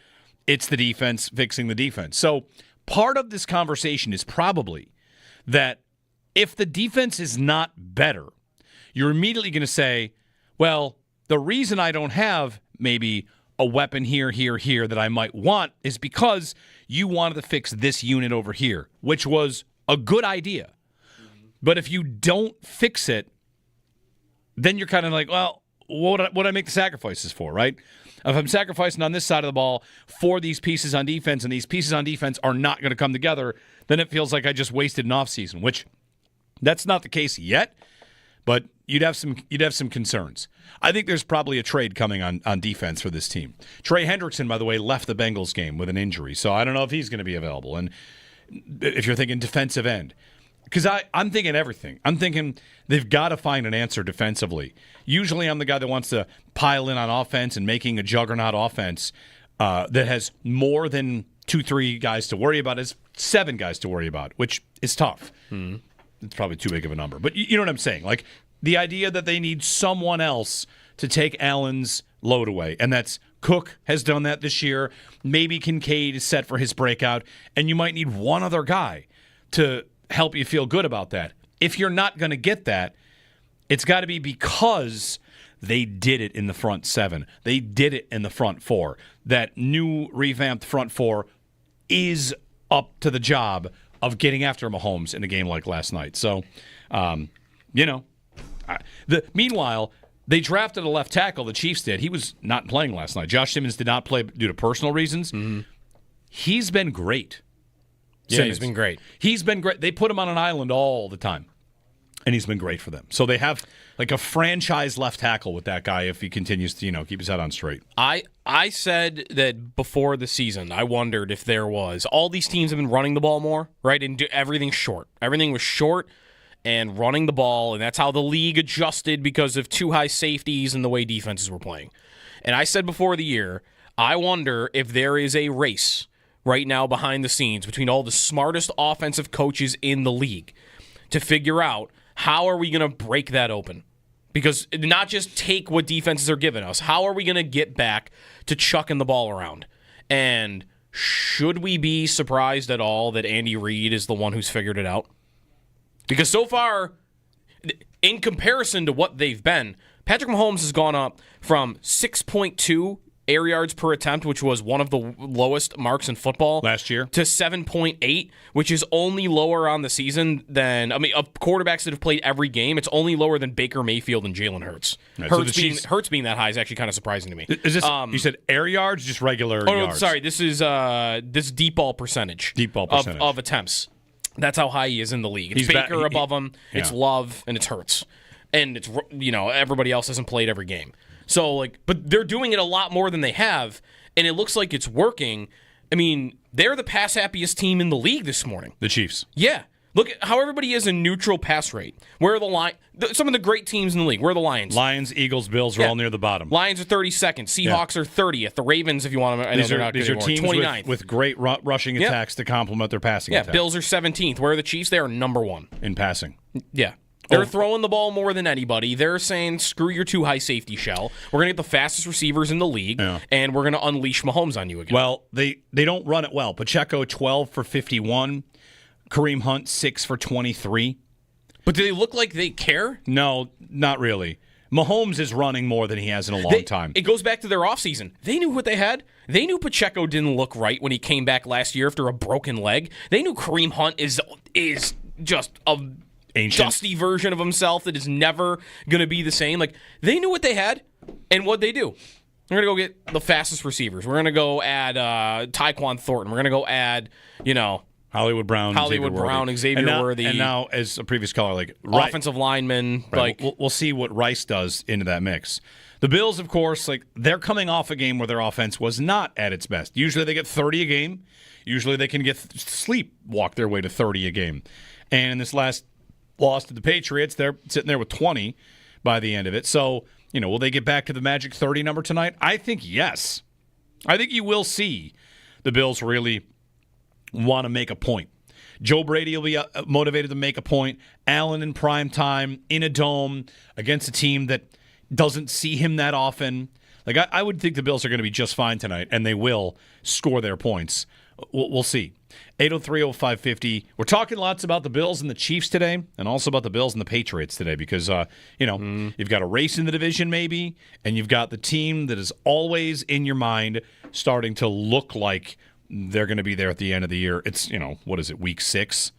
it's the defense fixing the defense. So part of this conversation is probably that if the defense is not better, you're immediately going to say, well, the reason I don't have maybe a weapon here that I might want is because you wanted to fix this unit over here, which was a good idea. But if you don't fix it, then you're kind of like, well, what would I make the sacrifices for, right? If I'm sacrificing on this side of the ball for these pieces on defense, and these pieces on defense are not going to come together, then it feels like I just wasted an offseason, which that's not the case yet, but you'd have some concerns. I think there's probably a trade coming on defense for this team. Trey Hendrickson, by the way, left the Bengals game with an injury, so I don't know if he's going to be available. And if you're thinking defensive end, because I'm thinking everything. I'm thinking they've got to find an answer defensively. Usually I'm the guy that wants to pile in on offense and making a juggernaut offense that has more than 2-3 guys to worry about, is 7 guys to worry about, which is tough. It's probably too big of a number. But you know what I'm saying? Like, the idea that they need someone else to take Allen's load away, and that's Cook has done that this year. Maybe Kincaid is set for his breakout, and you might need one other guy to help you feel good about that. If you're not going to get that, it's got to be because they did it in the front 7. They did it in the front 4. That new revamped front 4 is up to the job of getting after Mahomes in a game like last night. So, meanwhile, they drafted a left tackle, the Chiefs did. He was not playing last night. Josh Simmons did not play due to personal reasons. Mm-hmm. He's been great. Yeah, he's been great. He's been great. They put him on an island all the time, and he's been great for them. So they have like a franchise left tackle with that guy if he continues to, keep his head on straight. I said that before the season, I wondered if there was. All these teams have been running the ball more, right? And everything's short. Everything was short and running the ball, and that's how the league adjusted because of too high safeties and the way defenses were playing. And I said before the year, I wonder if there is a race right now behind the scenes between all the smartest offensive coaches in the league to figure out how are we going to break that open. Because not just take what defenses are giving us, how are we going to get back to chucking the ball around? And should we be surprised at all that Andy Reid is the one who's figured it out? Because so far, in comparison to what they've been, Patrick Mahomes has gone up from 6.2 air yards per attempt, which was one of the lowest marks in football last year, to 7.8, which is only lower on the season than, of quarterbacks that have played every game, it's only lower than Baker Mayfield and Jalen Hurts. Right, Hurts being that high is actually kind of surprising to me. Is this, you said air yards, just regular yards? Sorry, this is this deep ball percentage. Of attempts. That's how high he is in the league. It's Baker above him, it's Love, and it's Hurts. And it's, everybody else hasn't played every game. So, but they're doing it a lot more than they have, and it looks like it's working. I mean, they're the pass-happiest team in the league this morning. The Chiefs. Yeah. Look at how everybody has a neutral pass rate. Where are some of the great teams in the league? Where are the Lions? Lions, Eagles, Bills are all near the bottom. Lions are 32nd. Seahawks are 30th. The Ravens, if you want to, these are teams 29th. With great rushing attacks to complement their passing attack. Bills are 17th. Where are the Chiefs? They are number 1 in passing. Yeah. They're throwing the ball more than anybody. They're saying, screw your too high safety shell. We're going to get the fastest receivers in the league, and we're going to unleash Mahomes on you again. Well, they don't run it well. Pacheco, 12 for 51. Kareem Hunt, 6 for 23. But do they look like they care? No, not really. Mahomes is running more than he has in a long time. It goes back to their offseason. They knew what they had. They knew Pacheco didn't look right when he came back last year after a broken leg. They knew Kareem Hunt is just a ancient, dusty version of himself that is never going to be the same. They knew what they had, and what'd they do? We're going to go get the fastest receivers. We're going to go add Tyquan Thornton. We're going to go add, Hollywood Brown, Xavier Worthy. And now, as a previous caller, offensive linemen. Right. We'll see what Rice does into that mix. The Bills, of course, they're coming off a game where their offense was not at its best. Usually they get 30 a game. Usually they can get sleepwalk their way to 30 a game. And in this last loss to the Patriots, they're sitting there with 20 by the end of it. So, will they get back to the magic 30 number tonight? I think yes. I think you will see the Bills really want to make a point. Joe Brady will be motivated to make a point. Allen in prime time, in a dome, against a team that doesn't see him that often. Like, I would think the Bills are going to be just fine tonight, and they will score their points. We'll see. 803-0550. We're talking lots about the Bills and the Chiefs today, and also about the Bills and the Patriots today, because, you've got a race in the division maybe, and you've got the team that is always in your mind starting to look like they're going to be there at the end of the year. It's, what is it, week 6?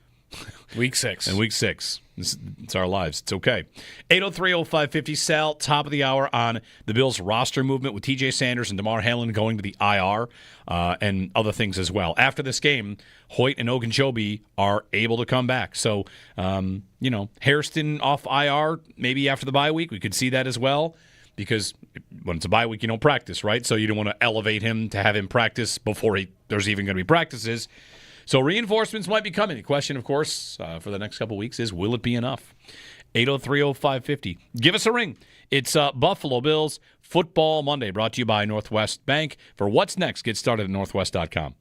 Week 6. And week 6. It's our lives. It's okay. 803-0550. Sal, top of the hour on the Bills roster movement with TJ Sanders and DeMar Hamlin going to the IR and other things as well. After this game, Hoyt and Ogunjobi are able to come back. So, Hairston off IR maybe after the bye week. We could see that as well, because when it's a bye week, you don't practice, right? So you don't want to elevate him to have him practice before there's even going to be practices. So reinforcements might be coming. The question, of course, for the next couple weeks is, will it be enough? 803-0550. Give us a ring. It's Buffalo Bills Football Monday, brought to you by Northwest Bank. For what's next, get started at northwest.com.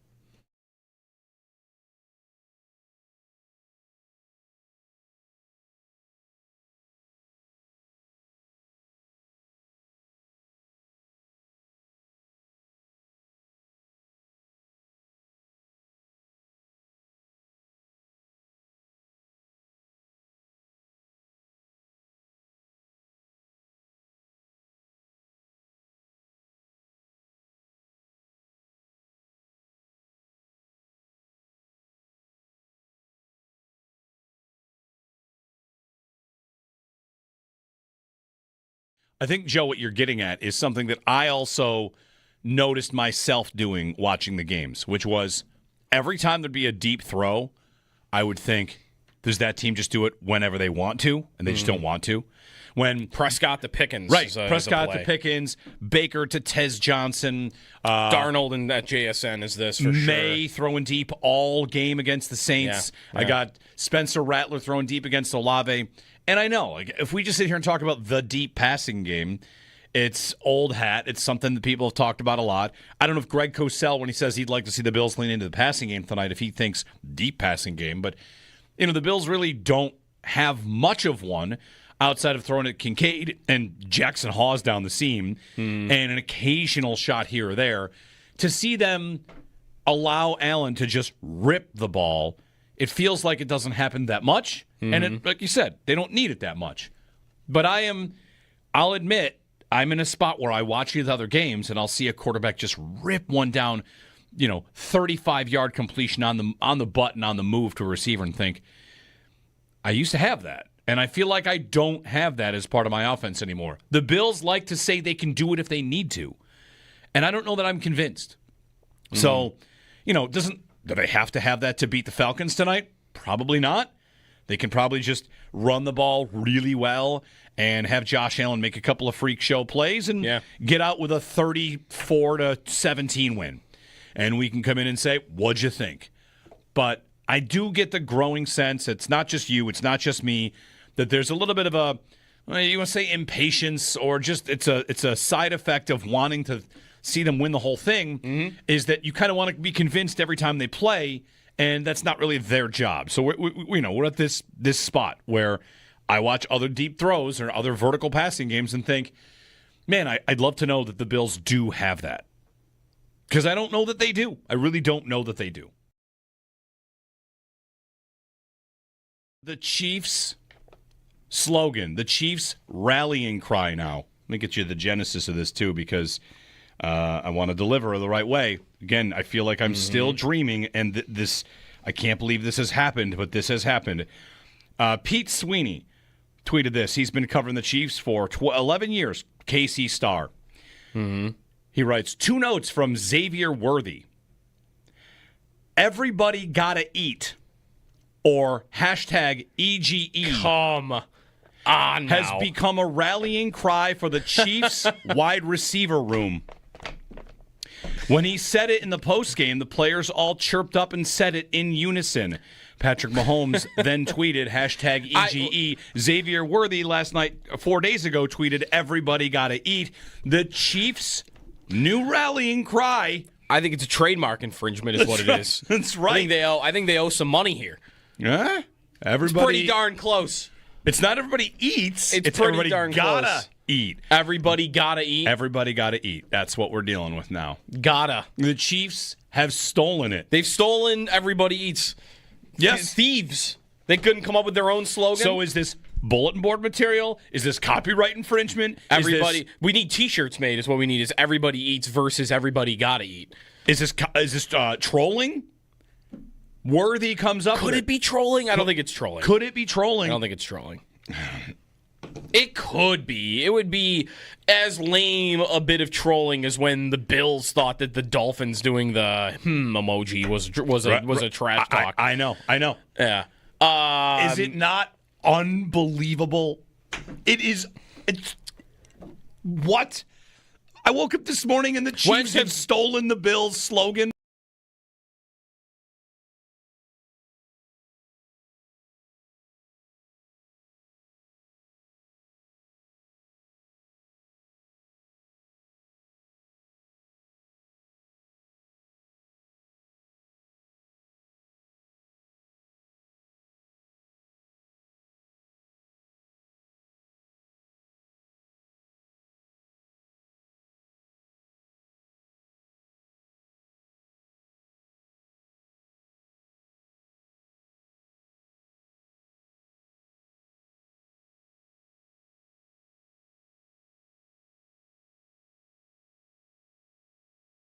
I think, Joe, what you're getting at is something that I also noticed myself doing watching the games, which was every time there'd be a deep throw, I would think, does that team just do it whenever they want to, and they just don't want to? When Prescott to Pickens. Right, is a Prescott play. to Pickens, Baker to Tez Johnson. Darnold and that JSN is this for sure. Maye throwing deep all game against the Saints. Yeah. I got Spencer Rattler throwing deep against Olave. And I know, if we just sit here and talk about the deep passing game, it's old hat. It's something that people have talked about a lot. I don't know if Greg Cosell, when he says he'd like to see the Bills lean into the passing game tonight, if he thinks deep passing game. But, the Bills really don't have much of one outside of throwing at Kincaid and Jackson Hawes down the seam and an occasional shot here or there. To see them allow Allen to just rip the ball, it feels like it doesn't happen that much. And like you said, they don't need it that much. But I'll admit, I'm in a spot where I watch these other games and I'll see a quarterback just rip one down, 35-yard completion on the button on the move to a receiver and think, I used to have that. And I feel like I don't have that as part of my offense anymore. The Bills like to say they can do it if they need to. And I don't know that I'm convinced. So, do they have to have that to beat the Falcons tonight? Probably not. They can probably just run the ball really well and have Josh Allen make a couple of freak show plays and get out with a 34-17 win. And we can come in and say, what'd you think? But I do get the growing sense, it's not just you, it's not just me, that there's a little bit of a, you want to say impatience, or just it's a side effect of wanting to see them win the whole thing, is that you kind of want to be convinced every time they play, and that's not really their job. So we're at this spot where I watch other deep throws or other vertical passing games and think, man, I'd love to know that the Bills do have that. Because I don't know that they do. I really don't know that they do. The Chiefs slogan, the Chiefs rallying cry now. Let me get you the genesis of this, too, because I want to deliver the right way. Again, I feel like I'm still dreaming, and this, I can't believe this has happened, but this has happened. Pete Sweeney tweeted this. He's been covering the Chiefs for 11 years, KC Star. He writes, 2 notes from Xavier Worthy. Everybody gotta eat, or hashtag EGE. Come on now. Has become a rallying cry for the Chiefs wide receiver room. When he said it in the postgame, the players all chirped up and said it in unison. Patrick Mahomes then tweeted, #EGE. Xavier Worthy last night, 4 days ago, tweeted, "Everybody gotta eat." The Chiefs' new rallying cry. I think it's a trademark infringement is what it is. That's right. I think they owe some money here. Yeah? It's pretty darn close. It's not everybody eats. It's pretty everybody darn gotta close. eat. Everybody gotta eat. Everybody gotta eat. That's what we're dealing with now. Gotta. The Chiefs have stolen it. They've stolen everybody eats. Yes. Thieves. They couldn't come up with their own slogan. So is this bulletin board material? Is this copyright infringement? Everybody. We need T-shirts made. Is what we need. Is everybody eats versus everybody gotta eat. Is this trolling? Worthy comes up. Could it be trolling? I don't think it's trolling. Could it be trolling? I don't think it's trolling. It could be. It would be as lame a bit of trolling as when the Bills thought that the Dolphins doing the emoji was a trash talk. I know. Yeah. Is it not unbelievable? It is. It's what? I woke up this morning and the Chiefs have stolen the Bills slogan.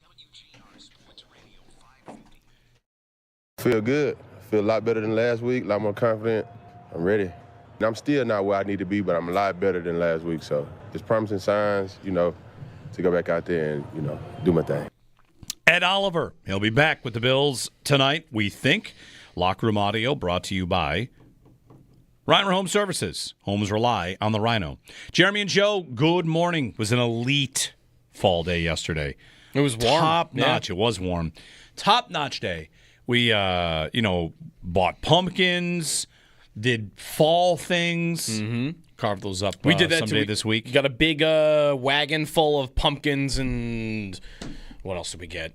WGR Sports Radio 550. Feel good. Feel a lot better than last week, a lot more confident. I'm ready. And I'm still not where I need to be, but I'm a lot better than last week. So it's promising signs, to go back out there and, do my thing. Ed Oliver, he'll be back with the Bills tonight, we think. Locker Room Audio brought to you by Rhino Home Services. Homes rely on the Rhino. Jeremy and Joe, good morning. It was an elite fall day yesterday. It was warm. Top notch. Yeah. It was warm. Top notch day. We, bought pumpkins, did fall things, carved those up. We did that someday this week. Got a big wagon full of pumpkins and what else did we get?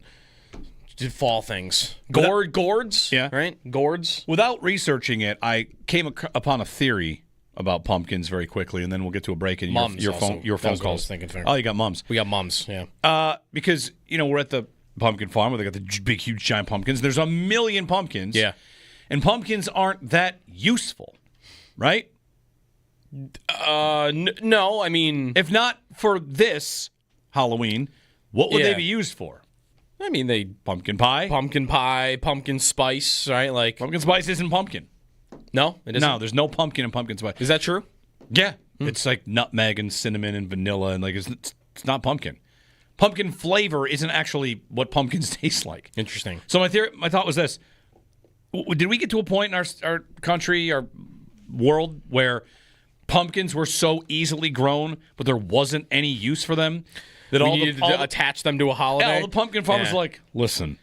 Did fall things. Gourds? Yeah. Right? Gourds. Without researching it, I came upon a theory about pumpkins very quickly, and then we'll get to a break and your phone calls. I was thinking. Oh, you got mums. We got mums, yeah. Because, we're at the pumpkin farm where they got the big, huge, giant pumpkins. There's 1 million pumpkins. Yeah. And pumpkins aren't that useful, right? No, I mean... If not for this Halloween, what would they be used for? I mean, Pumpkin pie, pumpkin spice, right? Like pumpkin spice isn't pumpkin. No, it isn't. No, there's no pumpkin in pumpkin spice. Is that true? Yeah, it's like nutmeg and cinnamon and vanilla, and it's not pumpkin. Pumpkin flavor isn't actually what pumpkins taste like. Interesting. So my thought was this: did we get to a point in our country, our world, where pumpkins were so easily grown, but there wasn't any use for them? That we needed to attach them to a holiday? Yeah, all the pumpkin farmers were like, listen,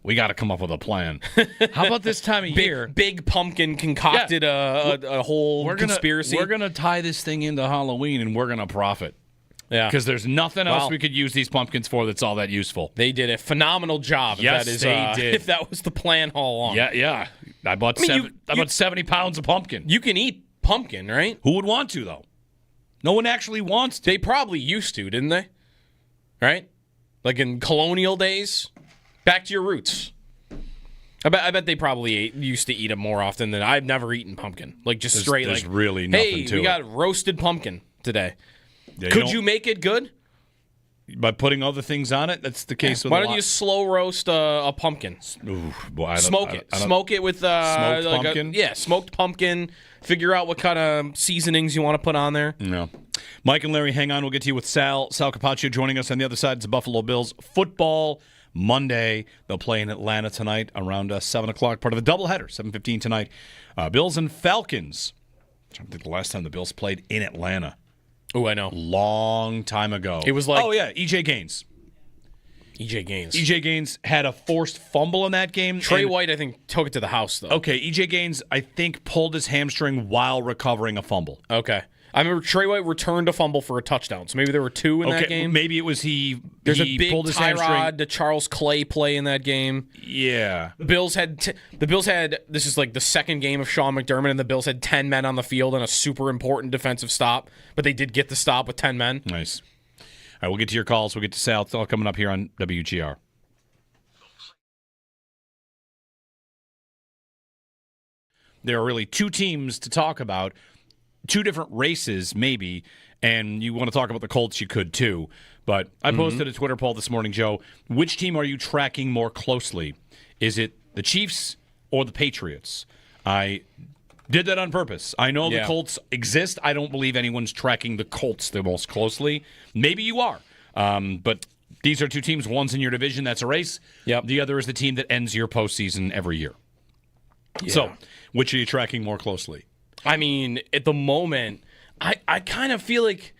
we got to come up with a plan. How about this time of year? Big pumpkin concocted a whole conspiracy. We're going to tie this thing into Halloween, and we're going to profit. Yeah. Because there's nothing else we could use these pumpkins for that's all that useful. They did a phenomenal job. Yes, they did. If that was the plan all along. Yeah. I bought 70 pounds of pumpkin. You can eat pumpkin, right? Who would want to, though? No one actually wants to. They probably used to, didn't they? Right? Like in colonial days? Back to your roots. I bet they probably used to eat them more often than I've never eaten pumpkin. Like just straight there's really nothing to it. We got roasted pumpkin today. Yeah, Could you make it good? By putting other things on it? That's the case with Why don't you slow roast a pumpkin? Smoke it. Smoke it with smoked pumpkin? Smoked pumpkin. Figure out what kind of seasonings you want to put on there. No. Mike and Larry, hang on. We'll get to you with Sal Capaccio joining us on the other side. It's the Buffalo Bills football Monday. They'll play in Atlanta tonight around 7 o'clock. Part of the doubleheader, 7:15 tonight. Bills and Falcons. I'm trying to think the last time the Bills played in Atlanta. Oh, I know. Long time ago. It was like... Oh, yeah, E.J. Gaines. EJ Gaines. EJ Gaines had a forced fumble in that game. Trey White, I think, took it to the house, though. Okay, EJ Gaines, I think, pulled his hamstring while recovering a fumble. Okay. I remember Trey White returned a fumble for a touchdown, so maybe there were 2 in that game. Maybe it was he. There's he a big pulled his hamstring. Tyrod to Charles Clay play in that game. Yeah. The Bills had this is like the second game of Sean McDermott, and the Bills had 10 men on the field and a super important defensive stop, but they did get the stop with 10 men. Nice. All right, we'll get to your calls. We'll get to Sal. It's all coming up here on WGR. There are really 2 teams to talk about, 2 different races maybe, and you want to talk about the Colts, you could too. But I posted a Twitter poll this morning, Joe. Which team are you tracking more closely? Is it the Chiefs or the Patriots? I did that on purpose. I know the Colts exist. I don't believe anyone's tracking the Colts the most closely. Maybe you are. But these are 2 teams. One's in your division. That's a race. Yep. The other is the team that ends your postseason every year. Yeah. So, which are you tracking more closely? I mean, at the moment, I kind of feel like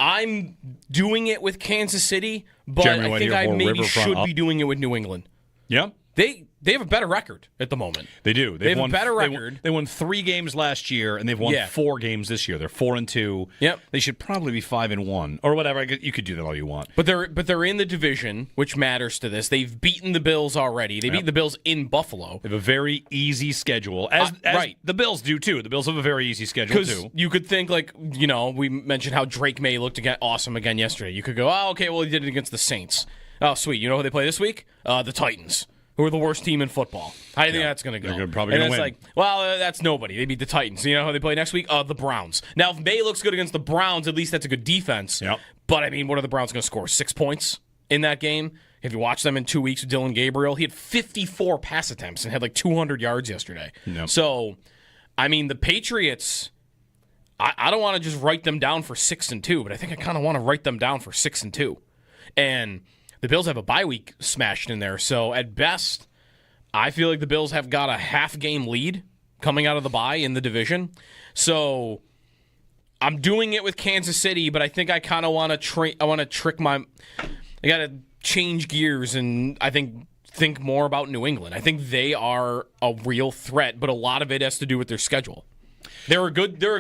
I'm doing it with Kansas City, but Jeremy, I think I maybe Riverfront should up. be doing it with New England. Yeah. They have a better record at the moment. They do. They have a better record. They won 3 games last year, and they've won 4 games this year. They're 4-2. Yep. They should probably be 5-1 or whatever. You could do that all you want. But they're in the division, which matters to this. They've beaten the Bills already. They beat the Bills in Buffalo. They have a very easy schedule, as right. the Bills do too. The Bills have a very easy schedule Because too. you could think, like, we mentioned how Drake Maye looked awesome again yesterday. You could go, oh, okay, well, he did it against the Saints. Oh, sweet. You know who they play this week? The Titans, who are the worst team in football. How do you think that's going to go? They're probably going to win. And it's like, well, that's nobody. They beat the Titans. You know who they play next week? The Browns. Now, if Maye looks good against the Browns, at least that's a good defense. Yep. But, I mean, what are the Browns going to score? 6 points in that game? If you watch them in 2 weeks with Dylan Gabriel, he had 54 pass attempts and had like 200 yards yesterday. Yep. So, I mean, the Patriots, I don't want to just write them down for 6-2, but I think I kind of want to write them down for 6-2. And the Bills have a bye week smashed in there. So, at best, I feel like the Bills have got a half-game lead coming out of the bye in the division. So, I'm doing it with Kansas City, but I think I kind of want to trick my... I got to change gears and I think more about New England. I think they are a real threat, but a lot of it has to do with their schedule. They're a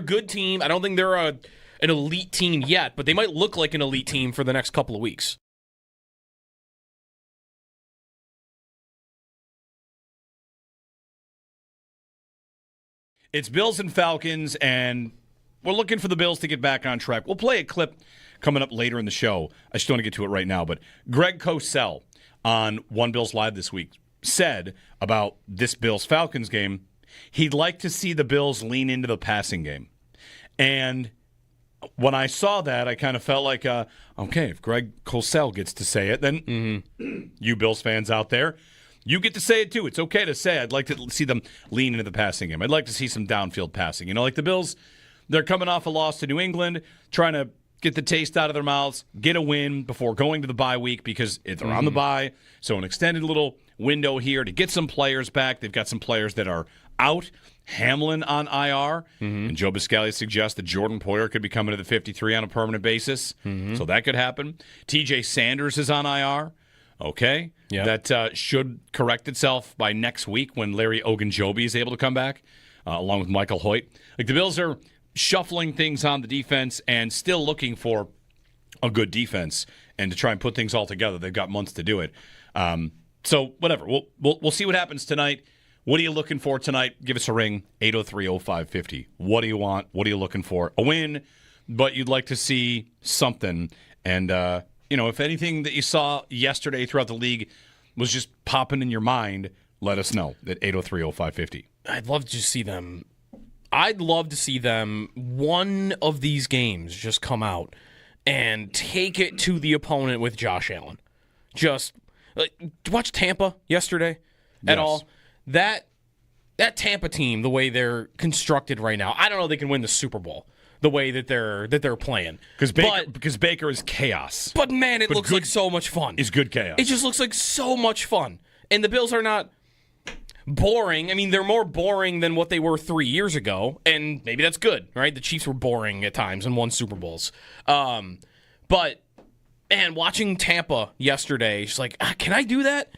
good team. I don't think they're an elite team yet, but they might look like an elite team for the next couple of weeks. It's Bills and Falcons, and we're looking for the Bills to get back on track. We'll play a clip coming up later in the show. I just don't want to get to it right now, but Greg Cosell on One Bills Live this week said about this Bills-Falcons game, he'd like to see the Bills lean into the passing game. And when I saw that, I kind of felt like, okay, if Greg Cosell gets to say it, then you Bills fans out there, you get to say it too. It's okay to say, I'd like to see them lean into the passing game. I'd like to see some downfield passing. You know, like the Bills, they're coming off a loss to New England, trying to get the taste out of their mouths, get a win before going to the bye week because they're on the bye. So an extended little window here to get some players back. They've got some players that are out. Hamlin on IR. And Joe Biscaglia suggests that Jordan Poyer could be coming to the 53 on a permanent basis. So that could happen. TJ Sanders is on IR. Okay. Yeah. That should correct itself by next week when Larry Ogunjobi is able to come back, along with Michael Hoyt. Like the Bills are shuffling things on the defense and still looking for a good defense and to try and put things all together. They've got months to do it. So whatever. We'll see what happens tonight. What are you looking for tonight? Give us a ring, 803-0550. What do you want? What are you looking for? A win, but you'd like to see something. And, if anything that you saw yesterday throughout the league was just popping in your mind, let us know at 803-0550. I'd love to see them. I'd love to see them, one of these games, just come out and take it to the opponent with Josh Allen. Just watch Tampa yesterday at all. That Tampa team, the way they're constructed right now, I don't know if they can win the Super Bowl the way that they're playing. Because Baker is chaos. But man, it looks like so much fun. It's good chaos. It just looks like so much fun. And the Bills are not boring. I mean, they're more boring than what they were 3 years ago, and maybe that's good, right? The Chiefs were boring at times and won Super Bowls. But Man, watching Tampa yesterday, she's like, can I do that?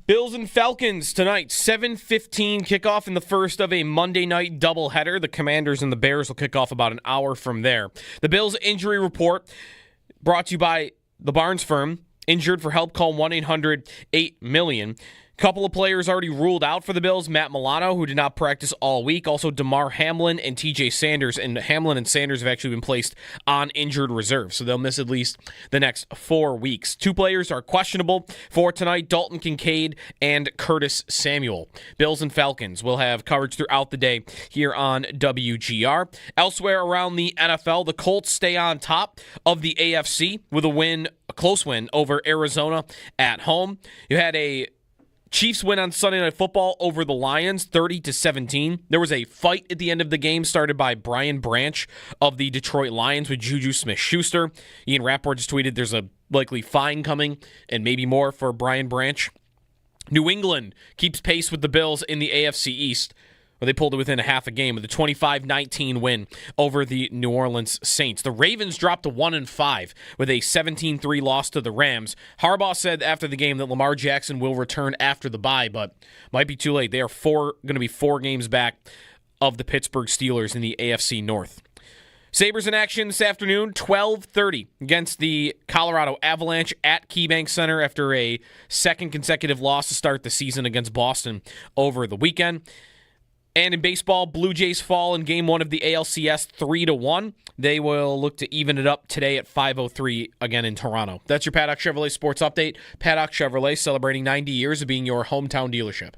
Bills and Falcons tonight, 7:15 kickoff in the first of a Monday night doubleheader. The Commanders and the Bears will kick off about an hour from there. The Bills injury report brought to you by the Barnes Firm. Injured for help, call 1-800-8-million. Couple of players already ruled out for the Bills. Matt Milano, who did not practice all week. Also, DeMar Hamlin and TJ Sanders. And Hamlin and Sanders have actually been placed on injured reserve, so they'll miss at least the next 4 weeks. 2 players are questionable for tonight, Dalton Kincaid and Curtis Samuel. Bills and Falcons will have coverage throughout the day here on WGR. Elsewhere around the NFL, the Colts stay on top of the AFC with a close win over Arizona at home. You had a Chiefs win on Sunday Night Football over the Lions, 30-17. There was a fight at the end of the game started by Brian Branch of the Detroit Lions with Juju Smith-Schuster. Ian Rappaport just tweeted there's a likely fine coming and maybe more for Brian Branch. New England keeps pace with the Bills in the AFC East, where they pulled it within a half a game with a 25-19 win over the New Orleans Saints. The Ravens dropped to 1-5 with a 17-3 loss to the Rams. Harbaugh said after the game that Lamar Jackson will return after the bye, but might be too late. They are going to be 4 games back of the Pittsburgh Steelers in the AFC North. Sabres in action this afternoon, 12:30 against the Colorado Avalanche at KeyBank Center after a second consecutive loss to start the season against Boston over the weekend. And in baseball, Blue Jays fall in Game 1 of the ALCS 3-1. They will look to even it up today at 5:03 again in Toronto. That's your Paddock Chevrolet Sports Update. Paddock Chevrolet celebrating 90 years of being your hometown dealership.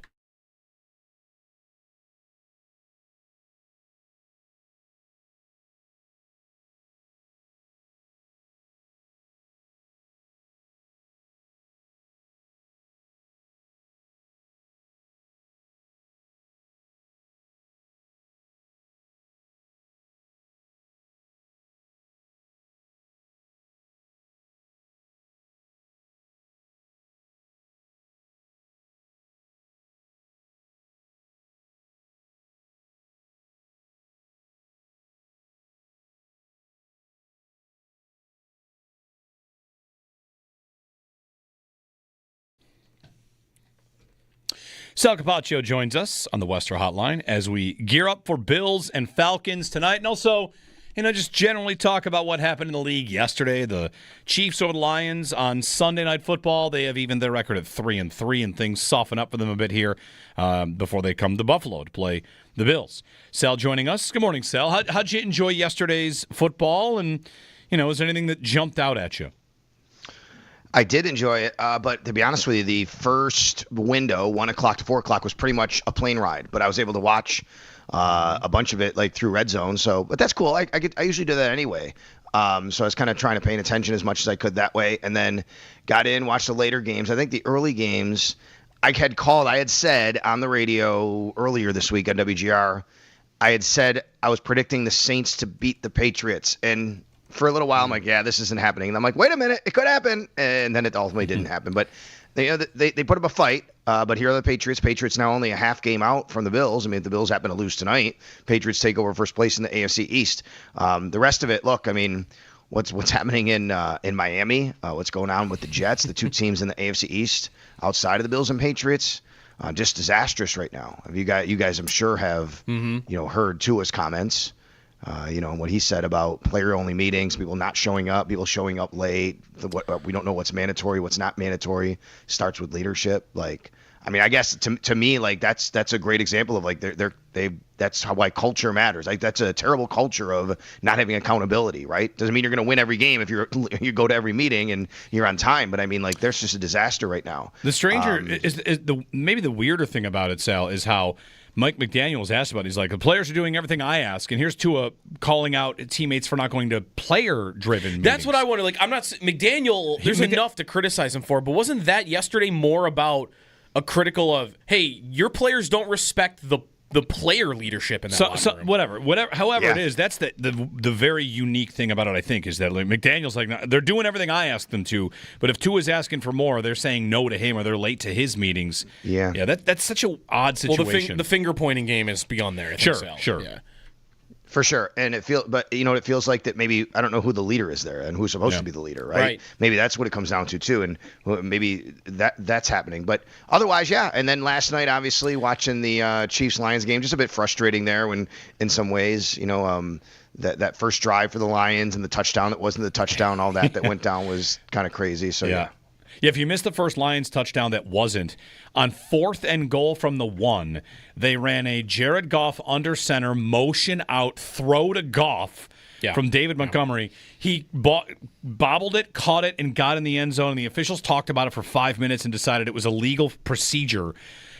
Sal Capaccio joins us on the Western Hotline as we gear up for Bills and Falcons tonight. And also, just generally talk about what happened in the league yesterday. The Chiefs over the Lions on Sunday Night Football. They have evened their record at 3-3, and things soften up for them a bit here before they come to Buffalo to play the Bills. Sal joining us. Good morning, Sal. How'd you enjoy yesterday's football? And, is there anything that jumped out at you? I did enjoy it, but to be honest with you, the first window, 1 o'clock to 4 o'clock, was pretty much a plane ride. But I was able to watch a bunch of it through Red Zone. So, but that's cool. I usually do that anyway. So I was kind of trying to pay attention as much as I could that way, and then got in, watched the later games. I think the early games I had said on the radio earlier this week on WGR, I had said I was predicting the Saints to beat the Patriots, and for a little while I'm like, yeah, this isn't happening. And I'm like, wait a minute, it could happen, and then it ultimately didn't happen. But they put up a fight. But here are the Patriots. Patriots now only a half game out from the Bills. I mean, if the Bills happen to lose tonight, Patriots take over first place in the AFC East. The rest of it, look, I mean, what's happening in Miami, what's going on with the Jets, the two teams in the AFC East outside of the Bills and Patriots, just disastrous right now. You guys, I'm sure have heard Tua's comments. What he said about player-only meetings, people not showing up, people showing up late. We don't know what's mandatory, what's not mandatory. Starts with leadership. I guess to me, that's a great example of that's why culture matters. That's a terrible culture of not having accountability, right? Doesn't mean you're going to win every game if you go to every meeting and you're on time. But I mean, there's just a disaster right now. The stranger is maybe the weirder thing about it, Sal, is how Mike McDaniel was asked about it. He's like, the players are doing everything I ask, and here's Tua calling out teammates for not going to player-driven meetings. That's what I wonder. I'm not McDaniel. There's enough to criticize him for, but wasn't that yesterday more about a critical of, hey, your players don't respect the player leadership in that locker room. However it is, that's the very unique thing about it, I think, is that McDaniel's they're doing everything I ask them to, but if Tua's asking for more, they're saying no to him or they're late to his meetings. Yeah, that's such an odd situation. Well, the finger-pointing game is beyond there, I think, Sal. Sure. Yeah. For sure, and it feels like that maybe I don't know who the leader is there and who's supposed to be the leader, right? Maybe that's what it comes down to too, and maybe that's happening. But otherwise, yeah. And then last night, obviously, watching the Chiefs-Lions game, just a bit frustrating there when, in some ways, that first drive for the Lions and the touchdown that wasn't the touchdown, all that went down was kind of crazy. So yeah. Yeah, if you missed the first Lions touchdown that wasn't, on 4th and goal from the 1, they ran a Jared Goff under center, motion out, throw to Goff from David Montgomery. He bobbled it, caught it, and got in the end zone, and the officials talked about it for 5 minutes and decided it was a legal procedure.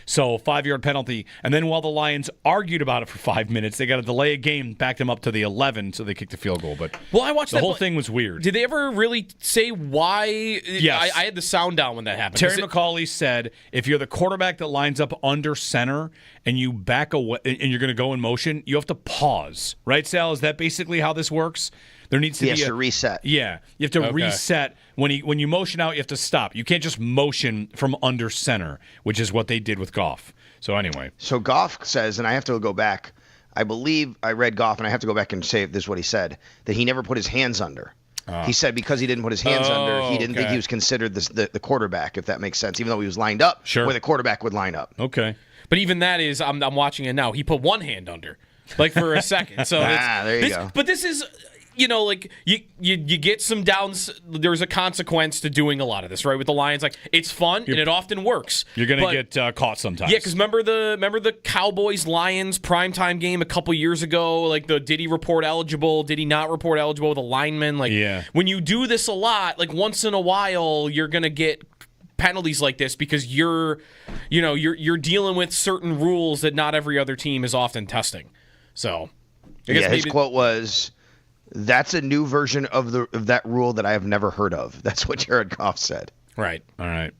So 5-yard penalty. And then while the Lions argued about it for 5 minutes, they got to delay a game, backed them up to the 11, so they kicked the field goal. But I watched the whole thing was weird. Did they ever really say why? Yes. I had the sound down when that happened. Terry McAuley said, if you're the quarterback that lines up under center and you back away and you're going to go in motion, you have to pause. Right, Sal? Is that basically how this works? There needs to be a reset. Yeah, you have to reset. When you motion out, you have to stop. You can't just motion from under center, which is what they did with Goff. So anyway. So Goff says, and I have to go back, I believe I read Goff, and I have to go back and say if this is what he said, that he never put his hands under. He said because he didn't put his hands under, he didn't think he was considered the quarterback, if that makes sense, even though he was lined up where the quarterback would line up. Okay. But even that is, I'm watching it now, he put one hand under, for a second. So there you go. But this is... you get some downs. There's a consequence to doing a lot of this, right? With the Lions, it's fun and it often works. You're going to get caught sometimes. Yeah, because remember the Cowboys Lions primetime game a couple years ago? Did he report eligible? Did he not report eligible with a lineman? When you do this a lot, once in a while, you're going to get penalties like this because you're dealing with certain rules that not every other team is often testing. So, I guess his quote was, "That's a new version of that rule that I have never heard of." That's what Jared Goff said. Right. All right.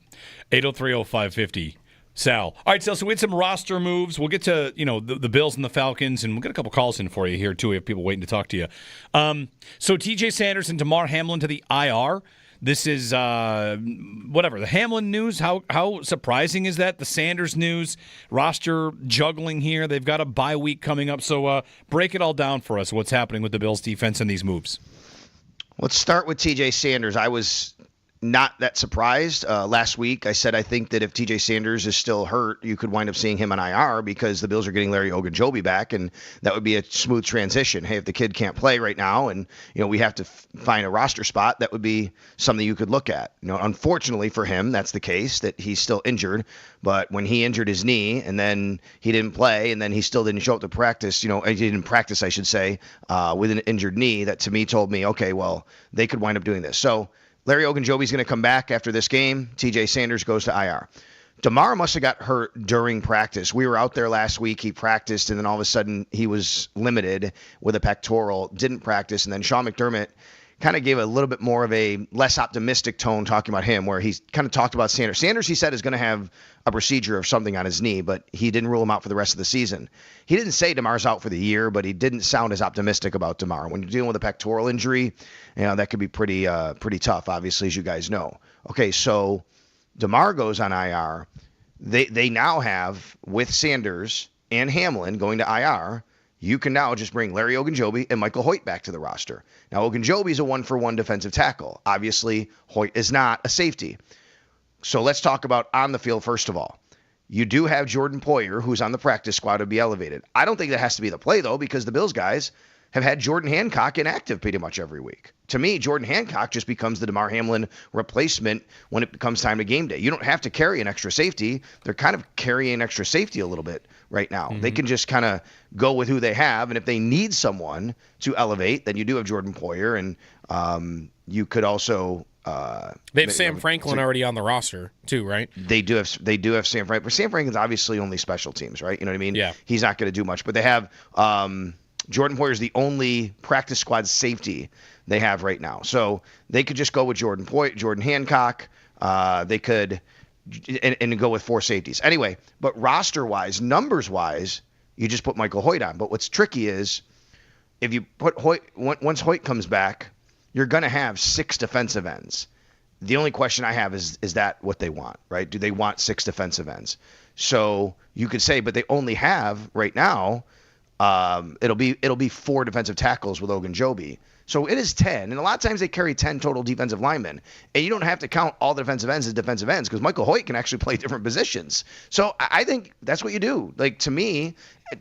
803-0550. Sal. All right, Sal, so we had some roster moves. We'll get to, the Bills and the Falcons, and we'll get a couple calls in for you here, too. We have people waiting to talk to you. So TJ Sanders and Damar Hamlin to the IR. This is, the Hamlin news. How surprising is that? The Sanders news, roster juggling here. They've got a bye week coming up. So break it all down for us, what's happening with the Bills defense and these moves. Let's start with TJ Sanders. I was not that surprised. Last week, I said I think that if TJ Sanders is still hurt, you could wind up seeing him on IR because the Bills are getting Larry Ogunjobi back, and that would be a smooth transition. Hey, if the kid can't play right now and we have to find a roster spot, that would be something you could look at. Unfortunately for him, that's the case, that he's still injured. But when he injured his knee and then he didn't play and then he still didn't show up to practice, he didn't practice, I should say, with an injured knee, that to me told me, okay, well, they could wind up doing this. So Larry Ogunjobi's going to come back after this game. TJ Sanders goes to IR. DeMar must have got hurt during practice. We were out there last week. He practiced, and then all of a sudden he was limited with a pectoral, didn't practice. And then Sean McDermott kind of gave a little bit more of a less optimistic tone talking about him, where he kind of talked about Sanders. Sanders, he said, is going to have a procedure or something on his knee, but he didn't rule him out for the rest of the season. He didn't say DeMar's out for the year, but he didn't sound as optimistic about DeMar. When you're dealing with a pectoral injury, that could be pretty tough, obviously, as you guys know. Okay, so DeMar goes on IR. They now have, with Sanders and Hamlin going to IR, you can now just bring Larry Ogunjobi and Michael Hoyt back to the roster. Now, Ogunjobi's a one-for-one defensive tackle. Obviously, Hoyt is not a safety. So let's talk about on the field first of all. You do have Jordan Poyer, who's on the practice squad, to be elevated. I don't think that has to be the play, though, because the Bills guys have had Jordan Hancock inactive pretty much every week. To me, Jordan Hancock just becomes the DeMar Hamlin replacement when it becomes time to game day. You don't have to carry an extra safety. They're kind of carrying an extra safety a little bit right now. Mm-hmm. They can just kind of go with who they have, and if they need someone to elevate, then you do have Jordan Poyer, and you could also they have Sam Franklin already on the roster too, right? They do have Sam Franklin. But Sam Franklin's obviously only special teams, right? You know what I mean? Yeah. He's not going to do much, but they have Jordan Poyer is the only practice squad safety they have right now. So they could just go with Jordan Hancock. They could and go with 4 safeties. Anyway, but roster-wise, numbers-wise, you just put Michael Hoyt on. But what's tricky is if you put Hoyt, once Hoyt comes back, you're going to have 6 defensive ends. The only question I have is that what they want, right? Do they want 6 defensive ends? So you could say, but they only have right now, it'll be 4 defensive tackles with Ogunjobi. So it is 10, and a lot of times they carry 10 total defensive linemen. And you don't have to count all the defensive ends as defensive ends because Michael Hoyt can actually play different positions. So I think that's what you do. Like, to me,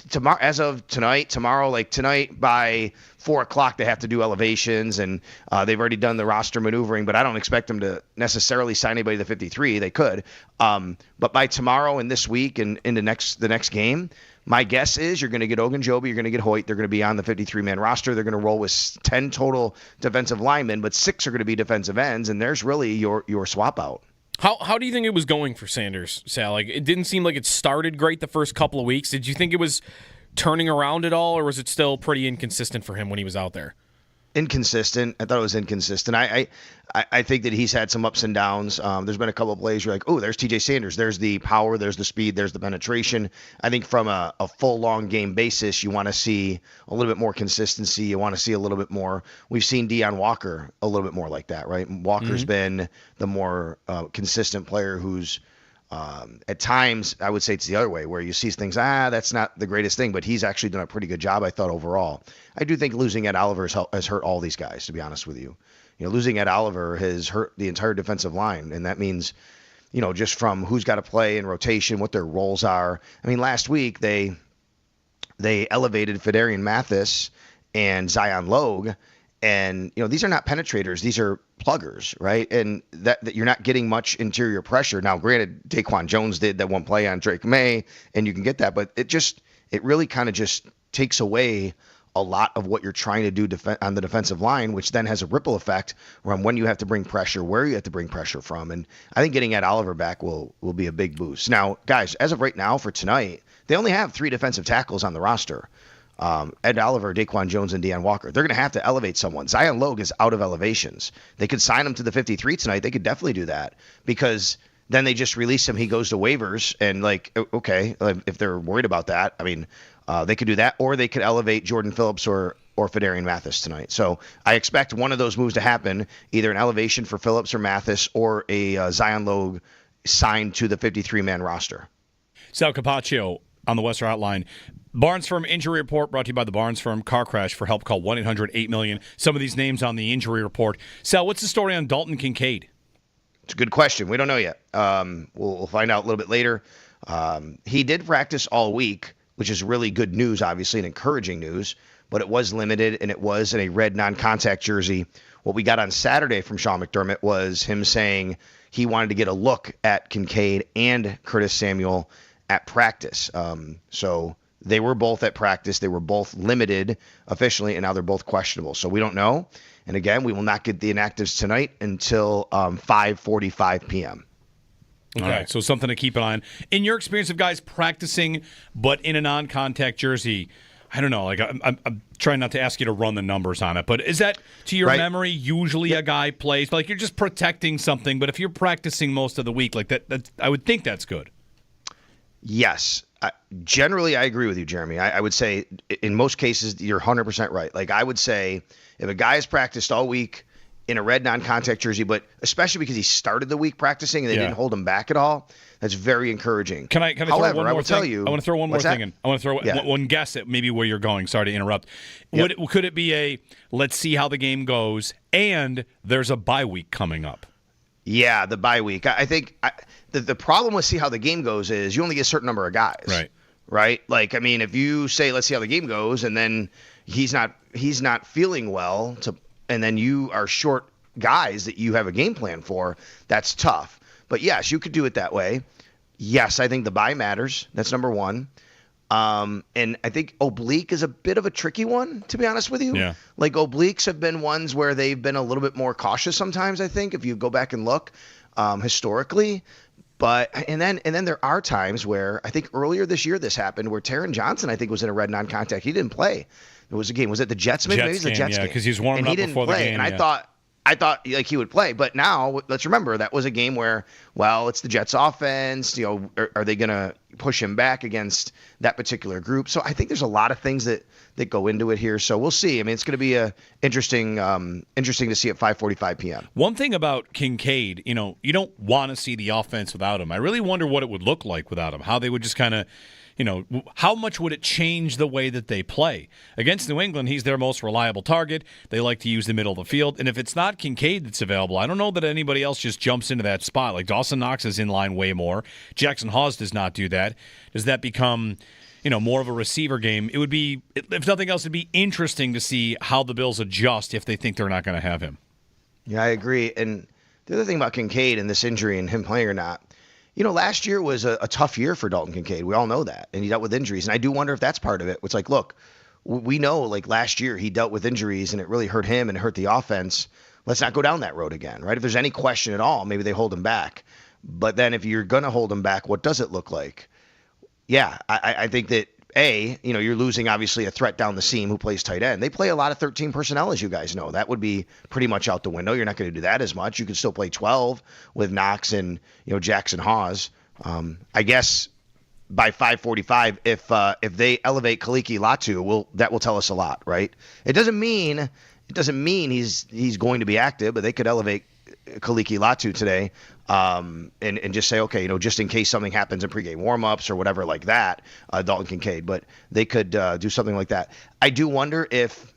tomorrow, as of tonight, tonight by 4 o'clock, they have to do elevations, and they've already done the roster maneuvering, but I don't expect them to necessarily sign anybody to the 53. They could. But by tomorrow and this week and into the next game, my guess is you're going to get Ogunjobi, you're going to get Hoyt. They're going to be on the 53-man roster. They're going to roll with 10 total defensive linemen, but 6 are going to be defensive ends, and there's really your swap out. How do you think it was going for Sanders, Sal? Like, it didn't seem like it started great the first couple of weeks. Did you think it was turning around at all, or was it still pretty inconsistent for him when he was out there? Inconsistent. I thought it was inconsistent. I think that he's had some ups and downs. There's been a couple of plays where you're like, oh, there's TJ Sanders. There's the power. There's the speed. There's the penetration. I think from a full long game basis, you want to see a little bit more consistency. You want to see a little bit more. We've seen Deion Walker a little bit more like that, right? Walker's been the more consistent player who's at times, I would say it's the other way, where you see things, that's not the greatest thing, but he's actually done a pretty good job, I thought, overall. I do think losing Ed Oliver has hurt all these guys, to be honest with you. Losing Ed Oliver has hurt the entire defensive line, and that means, just from who's got to play in rotation, what their roles are. I mean, last week they elevated Fedarian Mathis and Zion Logue, and these are not penetrators; these are pluggers, right? And that you're not getting much interior pressure. Now, granted, Daquan Jones did that one play on Drake Maye, and you can get that, but it really kind of just takes away a lot of what you're trying to do on the defensive line, which then has a ripple effect from when you have to bring pressure, where you have to bring pressure from. And I think getting Ed Oliver back will be a big boost. Now, guys, as of right now for tonight, they only have 3 defensive tackles on the roster. Ed Oliver, Daquan Jones, and Deion Walker. They're going to have to elevate someone. Zion Logue is out of elevations. They could sign him to the 53 tonight. They could definitely do that because then they just release him. He goes to waivers, and if they're worried about that, I mean, they could do that, or they could elevate Jordan Phillips or Fedarian Mathis tonight. So I expect one of those moves to happen, either an elevation for Phillips or Mathis, or a Zion Logue signed to the 53-man roster. Sal Capaccio on the Western Hotline. Barnes Firm Injury Report brought to you by the Barnes Firm Car Crash. For help, call 1-800-8-million. Some of these names on the injury report. Sal, what's the story on Dalton Kincaid? It's a good question. We don't know yet. We'll find out a little bit later. He did practice all week, which is really good news, obviously, and encouraging news, but it was limited, and it was in a red non-contact jersey. What we got on Saturday from Sean McDermott was him saying he wanted to get a look at Kincaid and Curtis Samuel at practice. So they were both at practice. They were both limited officially, and now they're both questionable. So we don't know. And again, we will not get the inactives tonight until 5:45 p.m. Okay. All right, so something to keep an eye on. In your experience of guys practicing, but in a non-contact jersey, I don't know. Like I'm trying not to ask you to run the numbers on it, but is that to your memory usually a guy plays? Like you're just protecting something, but if you're practicing most of the week, like that I would think that's good. Yes. Generally, I agree with you, Jeremy. I would say in most cases, you're 100% right. Like I would say if a guy has practiced all week in a red non-contact jersey, but especially because he started the week practicing and they didn't hold him back at all, that's very encouraging. Can I However, throw one more I will thing? tell you, I want to throw one more thing in. I want to throw one guess at maybe where you're going. Sorry to interrupt. Could it be a let's see how the game goes and there's a bye week coming up? Yeah, the bye week. I think the problem with see how the game goes is you only get a certain number of guys. Right? Like, I mean, if you say, let's see how the game goes, and then he's not feeling well, and then you are short guys that you have a game plan for, that's tough. But yes, you could do it that way. Yes, I think the bye matters. That's number one. And I think oblique is a bit of a tricky one, to be honest with you. Yeah. Like obliques have been ones where they've been a little bit more cautious sometimes, I think, if you go back and look historically. But and then there are times where I think earlier this year this happened where Taron Johnson, I think, was in a red non-contact. He didn't play. There was a game. Was it the Jets? Maybe it was the Jets game. Because he was warming up before the game. And I thought like he would play. But now let's remember that was a game where, well, it's the Jets offense. You know, are they going to push him back against that particular group? So I think there's a lot of things that go into it here. So we'll see. I mean, it's going to be interesting to see at 5:45 p.m. One thing about Kincaid, you don't want to see the offense without him. I really wonder what it would look like without him. How they would just kind of, how much would it change the way that they play? Against New England, he's their most reliable target. They like to use the middle of the field. And if it's not Kincaid that's available, I don't know that anybody else just jumps into that spot. Like Dawson Knox is in line way more. Jackson Hawes does not do that. Does that become more of a receiver game? It would be, if nothing else, it'd be interesting to see how the Bills adjust if they think they're not going to have him. Yeah, I agree. And the other thing about Kincaid and this injury and him playing or not, last year was a tough year for Dalton Kincaid. We all know that. And he dealt with injuries. And I do wonder if that's part of it. It's like, look, we know like last year he dealt with injuries and it really hurt him and hurt the offense. Let's not go down that road again, right? If there's any question at all, maybe they hold him back. But then if you're going to hold him back, what does it look like? Yeah, I think that, you're losing, obviously, a threat down the seam who plays tight end. They play a lot of 13 personnel, as you guys know. That would be pretty much out the window. You're not going to do that as much. You could still play 12 with Knox and, Jackson Hawes. I guess by 5:45, if they elevate Kaliki Latu, that will tell us a lot, right? It doesn't mean he's going to be active, but they could elevate Kaliki Latu today and just say, okay, just in case something happens in pregame warmups or whatever like that, Dalton Kincaid. But they could do something like that. I do wonder if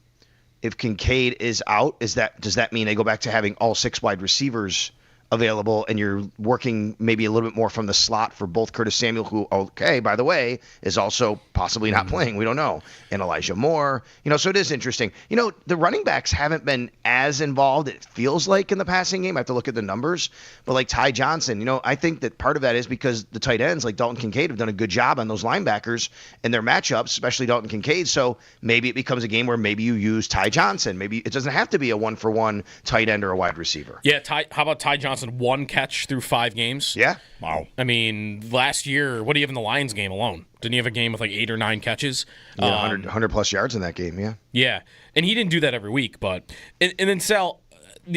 Kincaid is out, does that mean they go back to having all 6 wide receivers available and you're working maybe a little bit more from the slot for both Curtis Samuel, who, okay, by the way, is also possibly not playing. We don't know. And Elijah Moore, so it is interesting. The running backs haven't been as involved, it feels like, in the passing game. I have to look at the numbers. But like Ty Johnson, I think that part of that is because the tight ends like Dalton Kincaid have done a good job on those linebackers and their matchups, especially Dalton Kincaid. So maybe it becomes a game where maybe you use Ty Johnson. Maybe it doesn't have to be a 1-for-1 tight end or a wide receiver. Yeah, how about Ty Johnson? 1 catch through 5 games. Yeah. Wow. I mean, last year, what do you have in the Lions game alone? Didn't he have a game with like 8 or 9 catches? 100 plus yards in that game, yeah. Yeah, and he didn't do that every week. But and then, Sal,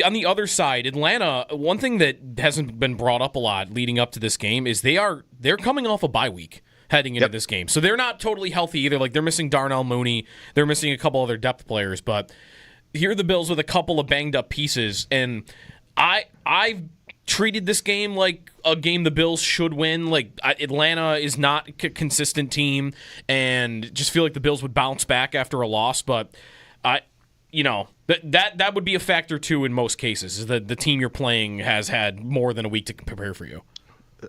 on the other side, Atlanta, one thing that hasn't been brought up a lot leading up to this game is they're coming off a bye week heading into this game. So they're not totally healthy either. Like, they're missing Darnell Mooney. They're missing a couple other depth players. But here are the Bills with a couple of banged-up pieces. And I've treated this game like a game the Bills should win. Like, Atlanta is not a consistent team, and just feel like the Bills would bounce back after a loss. But that would be a factor too in most cases. Is that the team you're playing has had more than a week to prepare for you.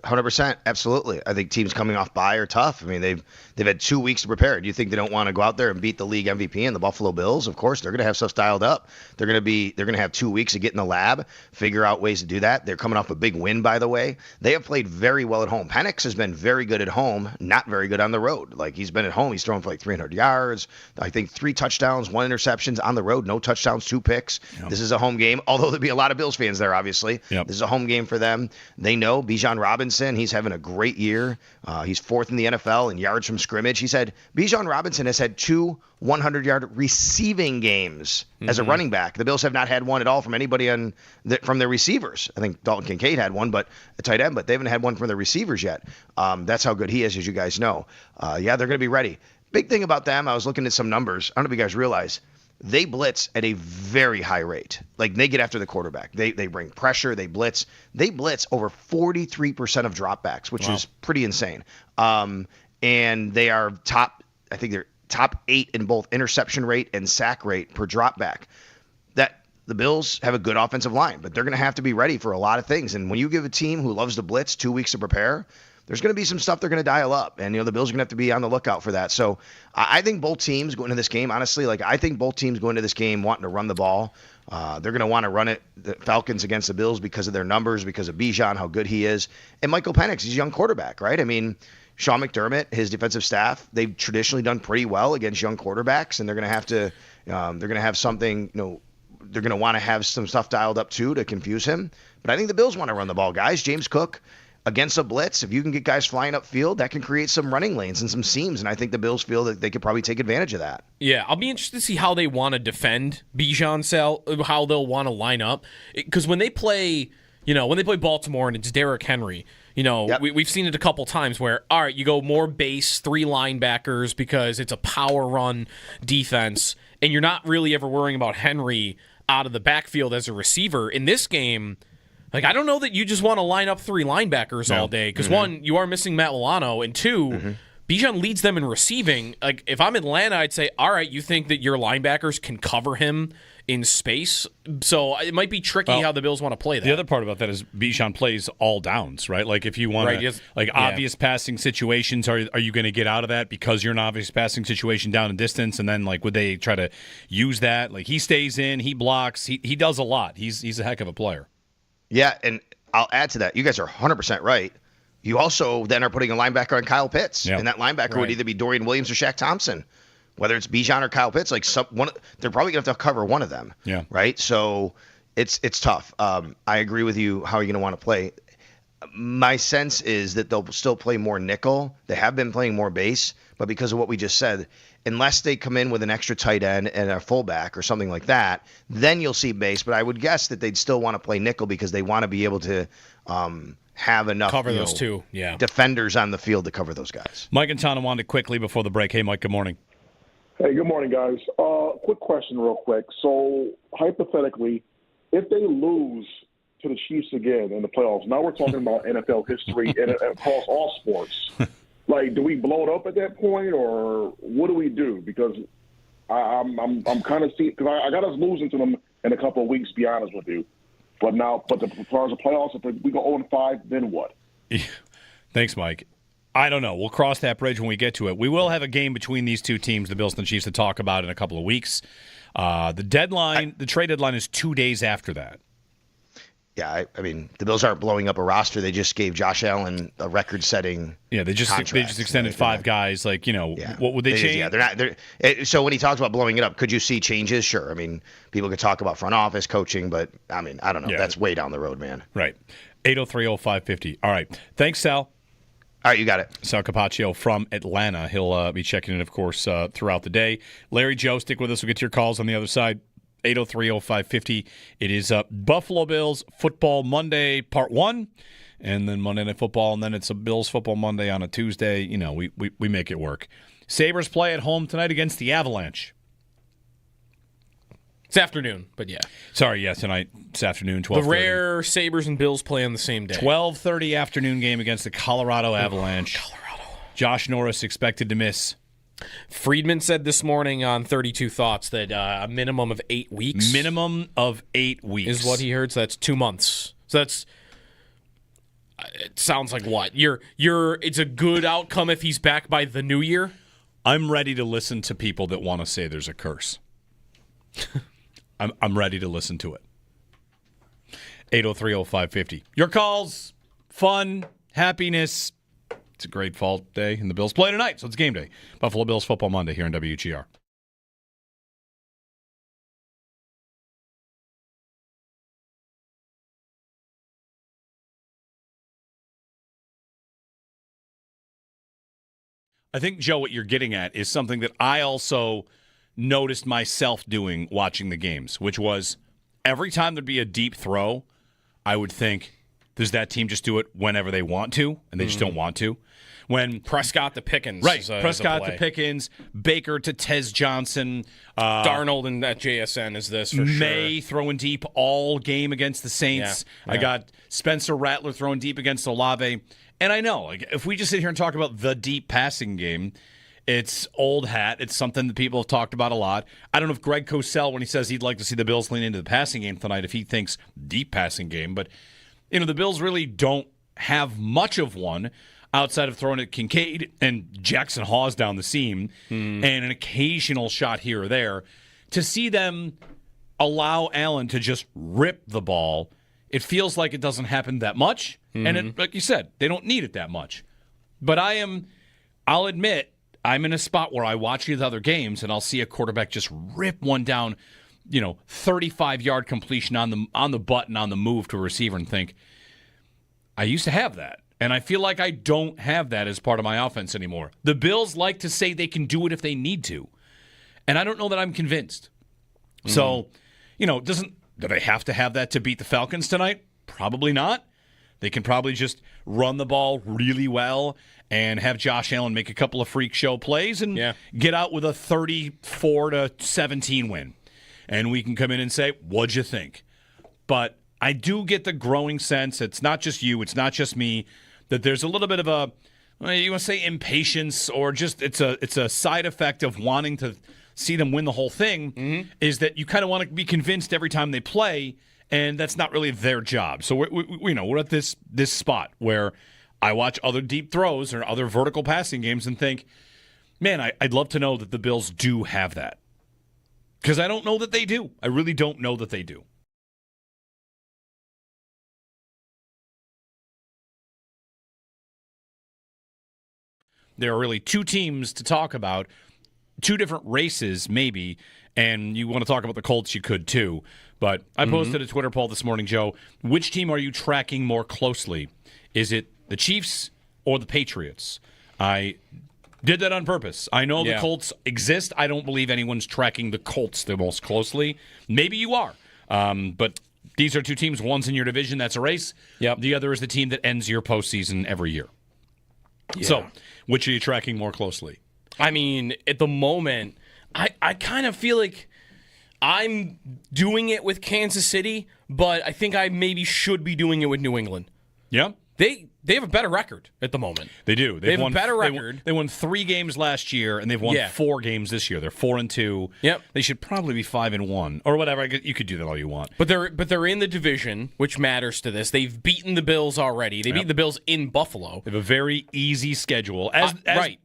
100%, absolutely. I think teams coming off bye are tough. I mean, they've had 2 weeks to prepare. Do you think they don't want to go out there and beat the league MVP and the Buffalo Bills? Of course, they're going to have stuff dialed up. They're going to have 2 weeks to get in the lab, figure out ways to do that. They're coming off a big win, by the way. They have played very well at home. Penix has been very good at home, not very good on the road. Like, he's been at home, he's thrown for like 300 yards. I think 3 touchdowns, 1 interception on the road, no touchdowns, 2 picks. Yep. This is a home game, although there'll be a lot of Bills fans there, obviously. Yep. This is a home game for them. They know Bijan Robinson, he's having a great year. He's 4th in the NFL in yards from scrimmage. He said Bijan Robinson has had 2 100-yard receiving games as a running back. The Bills have not had one at all from anybody from their receivers. I think Dalton Kincaid had one, but a tight end, but they haven't had one from their receivers yet. That's how good he is, as you guys know. They're going to be ready. Big thing about them, I was looking at some numbers. I don't know if you guys realize, they blitz at a very high rate. Like, they get after the quarterback. They bring pressure. They blitz. They blitz over 43% of dropbacks, which is pretty insane. And they are I think they're top 8 in both interception rate and sack rate per dropback. That the Bills have a good offensive line, but they're going to have to be ready for a lot of things. And when you give a team who loves to blitz 2 weeks to prepare, there's going to be some stuff they're going to dial up. And, the Bills are going to have to be on the lookout for that. So I think both teams go into this game, honestly, I think both teams go into this game wanting to run the ball. They're going to want to run it, the Falcons against the Bills, because of their numbers, because of Bijan, how good he is. And Michael Penix, he's a young quarterback, right? I mean, Sean McDermott, his defensive staff, they've traditionally done pretty well against young quarterbacks, and they're going to have to, they're going to have something, they're going to want to have some stuff dialed up too to confuse him. But I think the Bills want to run the ball, guys. James Cook, against a blitz, if you can get guys flying upfield, that can create some running lanes and some seams, and I think the Bills feel that they could probably take advantage of that. Yeah, I'll be interested to see how they want to defend Bijan, Sal, how they'll want to line up. Because when they play Baltimore and it's Derrick Henry, Yep. we've seen it a couple times where, all right, you go more base, 3 linebackers because it's a power run defense, and you're not really ever worrying about Henry out of the backfield as a receiver. In this game, I don't know that you just want to line up 3 linebackers all day because, one, you are missing Matt Milano, and 2, Bijan leads them in receiving. If I'm Atlanta, I'd say, all right, you think that your linebackers can cover him in space? So it might be tricky how the Bills want to play that. The other part about that is Bijan plays all downs, right? If you want obvious passing situations, are you going to get out of that because you're an obvious passing situation down in distance? And then, would they try to use that? He stays in, he blocks, he does a lot. He's a heck of a player. Yeah, and I'll add to that. You guys are 100% right. You also then are putting a linebacker on Kyle Pitts, and that linebacker would either be Dorian Williams or Shaq Thompson, whether it's Bijan or Kyle Pitts. They're probably going to have to cover one of them. Yeah. Right. So it's tough. I agree with you. How are you going to want to play? My sense is that they'll still play more nickel. They have been playing more base, but because of what we just said, unless they come in with an extra tight end and a fullback or something like that, then you'll see base. But I would guess that they'd still want to play nickel because they want to be able to have enough cover those 2 defenders on the field to cover those guys. Mike and Tonawanda quickly before the break. Hey, Mike, good morning. Hey, good morning, guys. Quick question real quick. So, hypothetically, if they lose to the Chiefs again in the playoffs, now we're talking about NFL history and across all sports. Do we blow it up at that point, or what do we do? Because I'm kind of seeing, because I got us losing to them in a couple of weeks, to be honest with you. But as far as the playoffs, if we go 0-5, then what? Thanks, Mike. I don't know. We'll cross that bridge when we get to it. We will have a game between these 2 teams, the Bills and the Chiefs, to talk about in a couple of weeks. The trade deadline is 2 days after that. Yeah, I mean, the Bills aren't blowing up a roster. They just gave Josh Allen a record-setting. Yeah, they just extended 5 guys. What would they change? So when he talks about blowing it up, could you see changes? Sure. I mean, people could talk about front office coaching, but I mean, I don't know. Yeah. That's way down the road, man. Right. 803-0550. All right. Thanks, Sal. All right, you got it. Sal Capaccio from Atlanta. He'll be checking in, of course, throughout the day. Larry, Joe, stick with us. We'll get to your calls on the other side. 803-0550. It is Buffalo Bills Football Monday, Part 1, and then Monday Night Football, and then it's a Bills Football Monday on a Tuesday. We make it work. Sabres play at home tonight against the Avalanche. It's afternoon, but yeah. Sorry, tonight. It's afternoon, 12:30. The rare Sabres and Bills play on the same day. 12:30 afternoon game against the Colorado Avalanche. Colorado. Josh Norris expected to miss Friedman said this morning on 32 Thoughts that a minimum of 8 weeks. Minimum of 8 weeks. Is what he heard, so that's 2 months. So that's... It sounds like what? It's a good outcome if he's back by the new year? I'm ready to listen to people that want to say there's a curse. I'm ready to listen to it. 803-0550. Your calls, fun, happiness. It's a great fall day, and the Bills play tonight, so it's game day. Buffalo Bills Football Monday here on WGR. I think, Joe, what you're getting at is something that I also noticed myself doing watching the games, which was every time there'd be a deep throw, I would think, does that team just do it whenever they want to, and they just don't want to? When Prescott to Pickens. Right, Prescott to Pickens, Baker to Tez Johnson. Darnold and that JSN is this for sure. Maye throwing deep all game against the Saints. Yeah. I got Spencer Rattler throwing deep against Olave. And I know, like, if we just sit here and talk about the deep passing game, it's old hat. It's something that people have talked about a lot. I don't know if Greg Cosell, when he says he'd like to see the Bills lean into the passing game tonight, if he thinks deep passing game. But, the Bills really don't have much of one outside of throwing at Kincaid and Jackson Hawes down the seam and an occasional shot here or there. To see them allow Allen to just rip the ball, it feels like it doesn't happen that much. And like you said, they don't need it that much. But I'll admit, I'm in a spot where I watch these other games and I'll see a quarterback just rip one down, 35-yard completion on the button, on the move to a receiver and think, I used to have that. And I feel like I don't have that as part of my offense anymore. The Bills like to say they can do it if they need to. And I don't know that I'm convinced. So, do they have to have that to beat the Falcons tonight? Probably not. They can probably just run the ball really well and have Josh Allen make a couple of freak show plays and get out with a 34-17 win. And we can come in and say, what'd you think? But I do get the growing sense, it's not just you, it's not just me, that there's a little bit of a, you want to say impatience, or just it's a side effect of wanting to see them win the whole thing, is that you kind of want to be convinced every time they play, and that's not really their job. So we're at this spot where I watch other deep throws or other vertical passing games and think, man, I'd love to know that the Bills do have that. Because I don't know that they do. I really don't know that they do. There are really two teams to talk about, two different races maybe, and you want to talk about the Colts, you could too. But I posted a Twitter poll this morning, Joe. Which team are you tracking more closely? Is it the Chiefs or the Patriots? I did that on purpose. I know the Colts exist. I don't believe anyone's tracking the Colts the most closely. Maybe you are. But these are two teams. One's in your division. That's a race. Yep. The other is the team that ends your postseason every year. Yeah. So, which are you tracking more closely? I mean, at the moment, I kind of feel like I'm doing it with Kansas City, but I think I maybe should be doing it with New England. Yeah? They have a better record at the moment. They do. They have a better record. They won 3 games last year, and they've won 4 games this year. They're 4-2. Yep. They should probably be 5-1 or whatever. You could do that all you want. But they're in the division, which matters to this. They've beaten the Bills already. They beat the Bills in Buffalo. They have a very easy schedule, as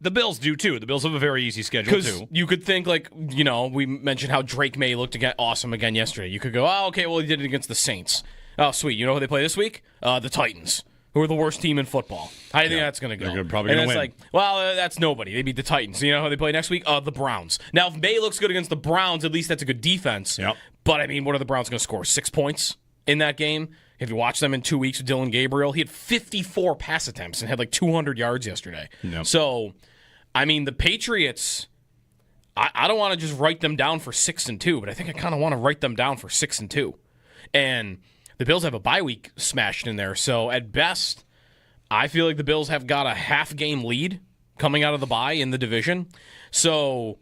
the Bills do too. The Bills have a very easy schedule too. You could think we mentioned how Drake Maye looked awesome again yesterday. You could go, oh, okay, well he did it against the Saints. Oh, sweet. You know who they play this week? The Titans, who are the worst team in football. How do you think that's going to go? They're probably going to win. It's like, that's nobody. They beat the Titans. You know who they play next week? The Browns. Now, if Maye looks good against the Browns, at least that's a good defense. Yep. But, I mean, what are the Browns going to score? 6 points in that game? If you watch them in 2 weeks with Dylan Gabriel, he had 54 pass attempts and had 200 yards yesterday. Yep. So, I mean, the Patriots, I don't want to just write them down for 6-2, but I think I kind of want to write them down for 6-2. And the Bills have a bye week smashed in there. So, at best, I feel like the Bills have got a half-game lead coming out of the bye in the division. So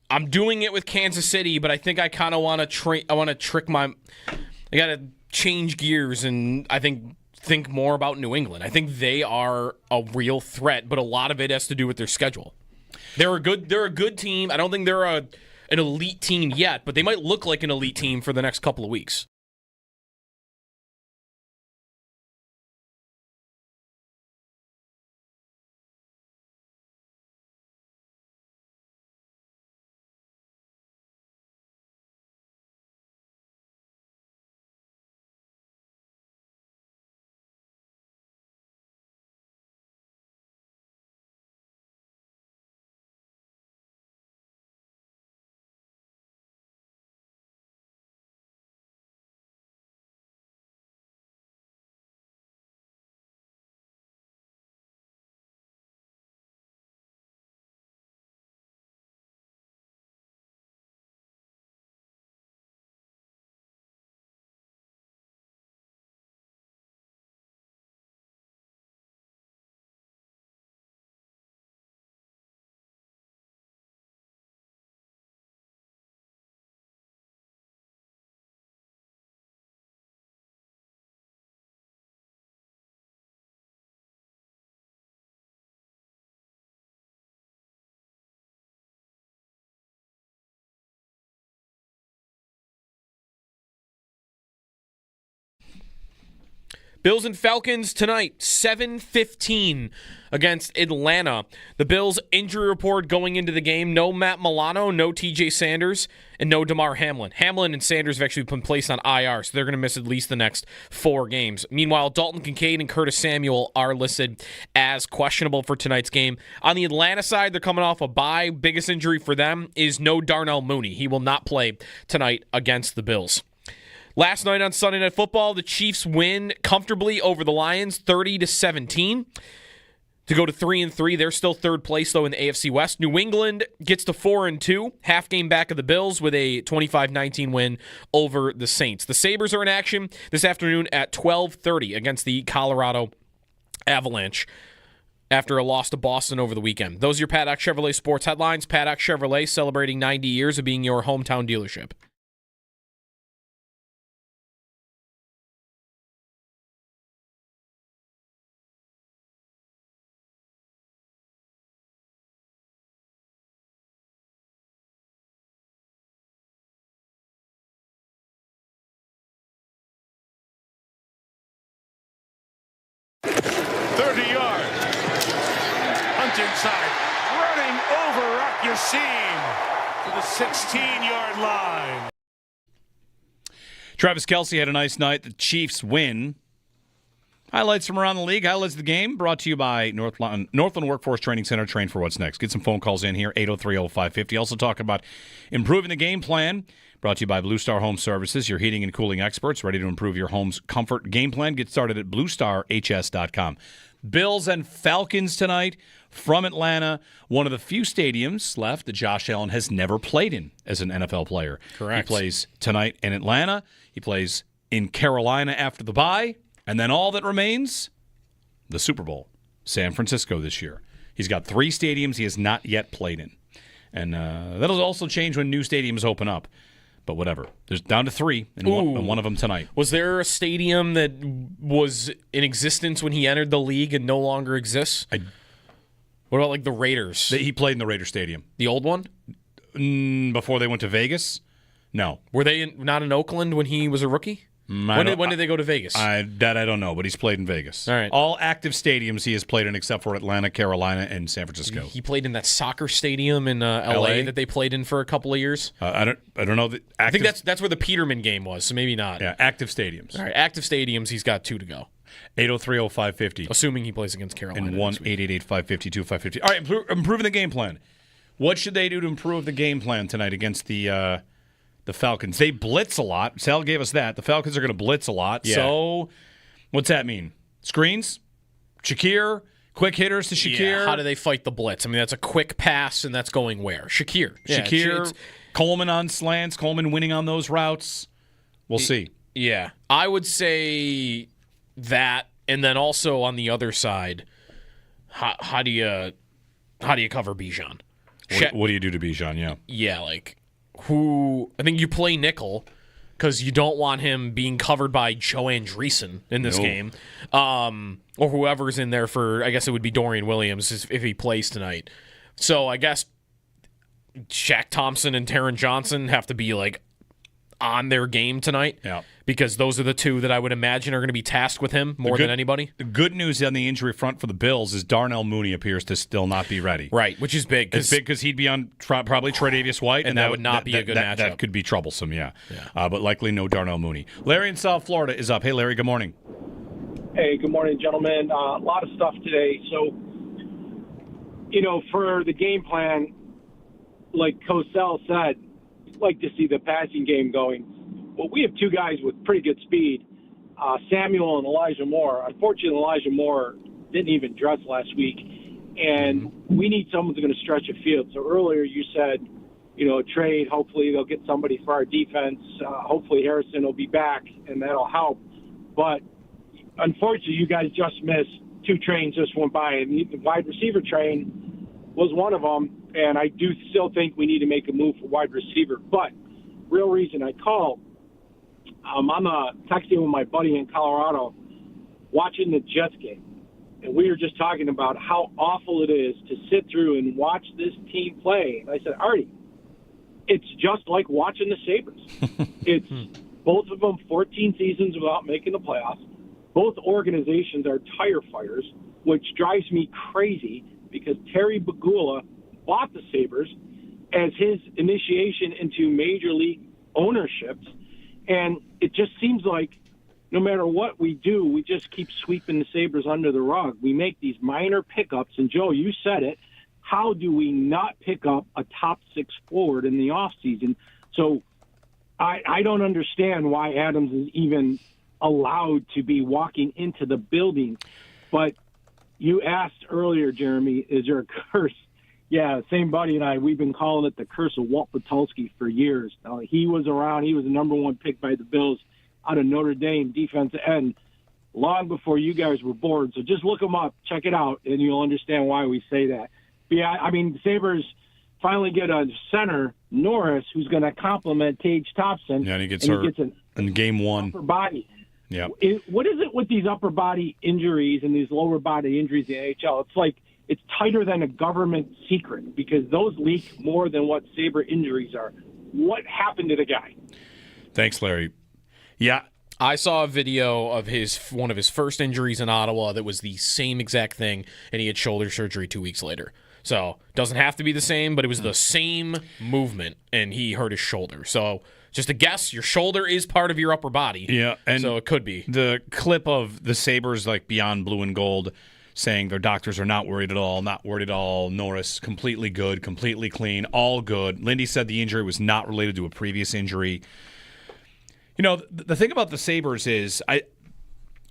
I'm doing it with Kansas City, but I think I kind of want to I got to change gears and I think more about New England. I think they are a real threat, but a lot of it has to do with their schedule. They're a good team. I don't think they're an elite team yet, but they might look like an elite team for the next couple of weeks. Bills and Falcons tonight, 7:15 against Atlanta. The Bills injury report going into the game, no Matt Milano, no TJ Sanders, and no DeMar Hamlin. Hamlin and Sanders have actually been placed on IR, so they're going to miss at least the next 4 games. Meanwhile, Dalton Kincaid and Curtis Samuel are listed as questionable for tonight's game. On the Atlanta side, they're coming off a bye. Biggest injury for them is no Darnell Mooney. He will not play tonight against the Bills. Last night on Sunday Night Football, the Chiefs win comfortably over the Lions, 30-17, to go to 3-3. They're still third place, though, in the AFC West. New England gets to 4-2, half game back of the Bills with a 25-19 win over the Saints. The Sabres are in action this afternoon at 12:30 against the Colorado Avalanche after a loss to Boston over the weekend. Those are your Paddock Chevrolet sports headlines. Paddock Chevrolet celebrating 90 years of being your hometown dealership. Inside, running over Rock Yassin to the 16-yard line. Travis Kelce had a nice night. The Chiefs win. Highlights from around the league. Highlights of the game brought to you by Northland Workforce Training Center. Train for what's next. Get some phone calls in here, 803-0550. Also talk about improving the game plan. Brought to you by Blue Star Home Services, your heating and cooling experts, ready to improve your home's comfort. Game plan. Get started at bluestarhs.com. Bills and Falcons tonight from Atlanta, one of the few stadiums left that Josh Allen has never played in as an NFL player. Correct. He plays tonight in Atlanta. He plays in Carolina after the bye. And then all that remains, the Super Bowl, San Francisco this year. He's got 3 stadiums he has not yet played in. And that'll also change when new stadiums open up. But whatever. There's down to 3, and one of them tonight. Was there a stadium that was in existence when he entered the league and no longer exists? What about like the Raiders? He played in the Raider Stadium. The old one? Before they went to Vegas? No. Were they not in Oakland when he was a rookie? When did they go to Vegas? I don't know, but he's played in Vegas. All right. All active stadiums he has played in except for Atlanta, Carolina, and San Francisco. He played in that soccer stadium in LA that they played in for a couple of years. I don't know. I think that's where the Peterman game was, so maybe not. Yeah, active stadiums. All right, active stadiums, he's got 2 to go. 803-0550. Assuming he plays against Carolina. And 1-888-552-550. All right, improving the game plan. What should they do to improve the game plan tonight against the Falcons? They blitz a lot. Sal gave us that. The Falcons are going to blitz a lot. Yeah. So what's that mean? Screens? Shakir? Quick hitters to Shakir? Yeah, how do they fight the blitz? I mean, that's a quick pass, and that's going where? Shakir. Yeah, Shakir, Coleman on slants, Coleman winning on those routes. We'll see. Yeah. I would say that, and then also on the other side, how do you cover Bijan? What do you do to Bijan? Yeah. Yeah, like I think you play nickel because you don't want him being covered by Joe Andreessen in this game, or whoever's in there for. I guess it would be Dorian Williams if he plays tonight. So I guess Shaq Thompson and Taron Johnson have to be like on their game tonight. Yeah. Because those are the two that I would imagine are going to be tasked with him more than anybody. The good news on the injury front for the Bills is Darnell Mooney appears to still not be ready. Right, which is big. It's big because he'd be on probably Tre'Davious White. And that would not be a good matchup. That could be troublesome, yeah. But likely no Darnell Mooney. Larry in South Florida is up. Hey, Larry, good morning. Hey, good morning, gentlemen. A lot of stuff today. So, for the game plan, like Cosell said, I'd like to see the passing game going. Well, we have two guys with pretty good speed, Samuel and Elijah Moore. Unfortunately, Elijah Moore didn't even dress last week, and we need someone who's going to stretch a field. So earlier you said, a trade, hopefully they'll get somebody for our defense. Hopefully Harrison will be back, and that'll help. But unfortunately, you guys just missed two trains just went by, and the wide receiver train was one of them, and I do still think we need to make a move for wide receiver. But real reason I called, I'm texting with my buddy in Colorado watching the Jets game, and we were just talking about how awful it is to sit through and watch this team play. And I said, Artie, it's just like watching the Sabres. It's both of them 14 seasons without making the playoffs. Both organizations are tire fires, which drives me crazy because Terry Bagula bought the Sabres as his initiation into major league ownerships. And it just seems like no matter what we do, we just keep sweeping the Sabres under the rug. We make these minor pickups. And, Joe, you said it. How do we not pick up a top six forward in the offseason? So I don't understand why Adams is even allowed to be walking into the building. But you asked earlier, Jeremy, is there a curse? Yeah, same buddy and I, we've been calling it the curse of Walt Patulski for years. He was around. He was the number one pick by the Bills out of Notre Dame, defensive end, long before you guys were born. So just look him up, check it out, and you'll understand why we say that. But yeah, I mean, the Sabres finally get a center, Norris, who's going to complement Tage Thompson. Yeah, and he gets hurt in game one. Upper body. Yeah. What is it with these upper body injuries and these lower body injuries in the NHL? It's like it's tighter than a government secret because those leak more than what Sabre injuries are. What happened to the guy? Thanks, Larry. Yeah. I saw a video of one of his first injuries in Ottawa that was the same exact thing, and he had shoulder surgery 2 weeks later. So doesn't have to be the same, but it was the same movement, and he hurt his shoulder. So just a guess, your shoulder is part of your upper body. Yeah, and so it could be. The clip of the Sabres, like Beyond Blue and Gold, saying their doctors are not worried at all, Norris, completely good, completely clean, all good. Lindy said the injury was not related to a previous injury. The thing about the Sabres is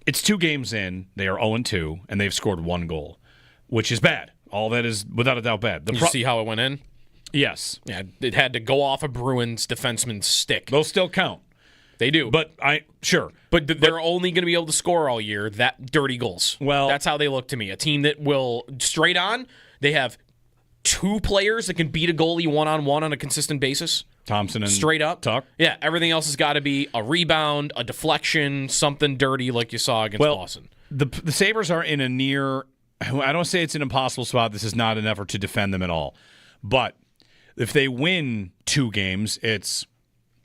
it's 2 games in, they are 0-2, and they've scored 1 goal, which is bad. All that is, without a doubt, bad. Did you see how it went in? Yes. Yeah, it had to go off a Bruins defenseman's stick. Those still count. They do. But they're only going to be able to score all year that dirty goals. Well, that's how they look to me. A team that will straight on, they have 2 players that can beat a goalie one-on-one on a consistent basis. Thompson and straight up. Tuck. Yeah, everything else has got to be a rebound, a deflection, something dirty like you saw against Boston. The Sabres are in a near, I don't say it's an impossible spot. This is not an effort to defend them at all. But if they win 2 games, it's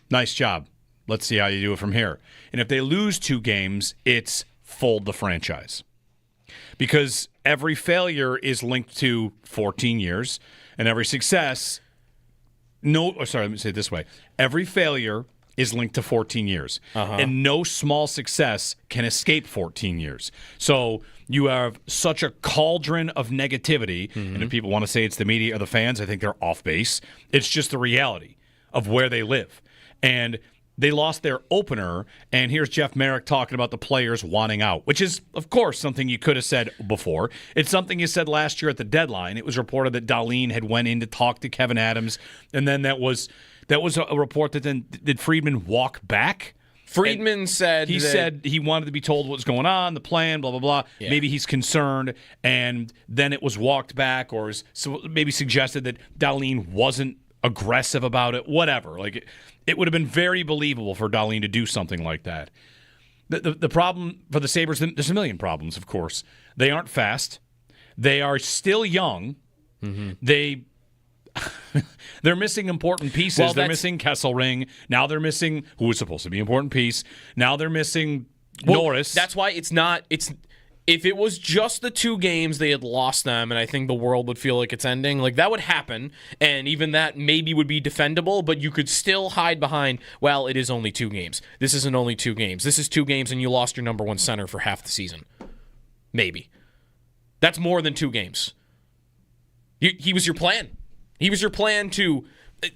nice job. Let's see how you do it from here. And if they lose 2 games, it's fold the franchise. Because every failure is linked to 14 years, and every success... let me say it this way. Every failure is linked to 14 years. And no small success can escape 14 years. So you have such a cauldron of negativity, and if people want to say it's the media or the fans, I think they're off base. It's just the reality of where they live. And they lost their opener, and here's Jeff Merrick talking about the players wanting out, which is, of course, something you could have said before. It's something you said last year at the deadline. It was reported that Dahlin had went in to talk to Kevin Adams, and then that was a report that then did Friedman walk back? Friedman said he wanted to be told what was going on, the plan, blah, blah, blah. Yeah. Maybe he's concerned, and then it was walked back or maybe suggested that Dahlin wasn't aggressive about it, whatever. Like it would have been very believable for Dahlin to do something like that. The problem for the Sabres, there's a million problems, of course. They aren't fast. They are still young. They're missing important pieces. Well, they're missing Kesselring. Now they're missing who was supposed to be an important piece. Now they're missing Norris. That's why it's not. If it was just the 2 games, they had lost them, and I think the world would feel like it's ending. Like, that would happen, and even that maybe would be defendable, but you could still hide behind, well, it is only 2 games. This isn't only 2 games. This is 2 games, and you lost your number 1 center for half the season. Maybe. That's more than 2 games. He was your plan. He was your plan to...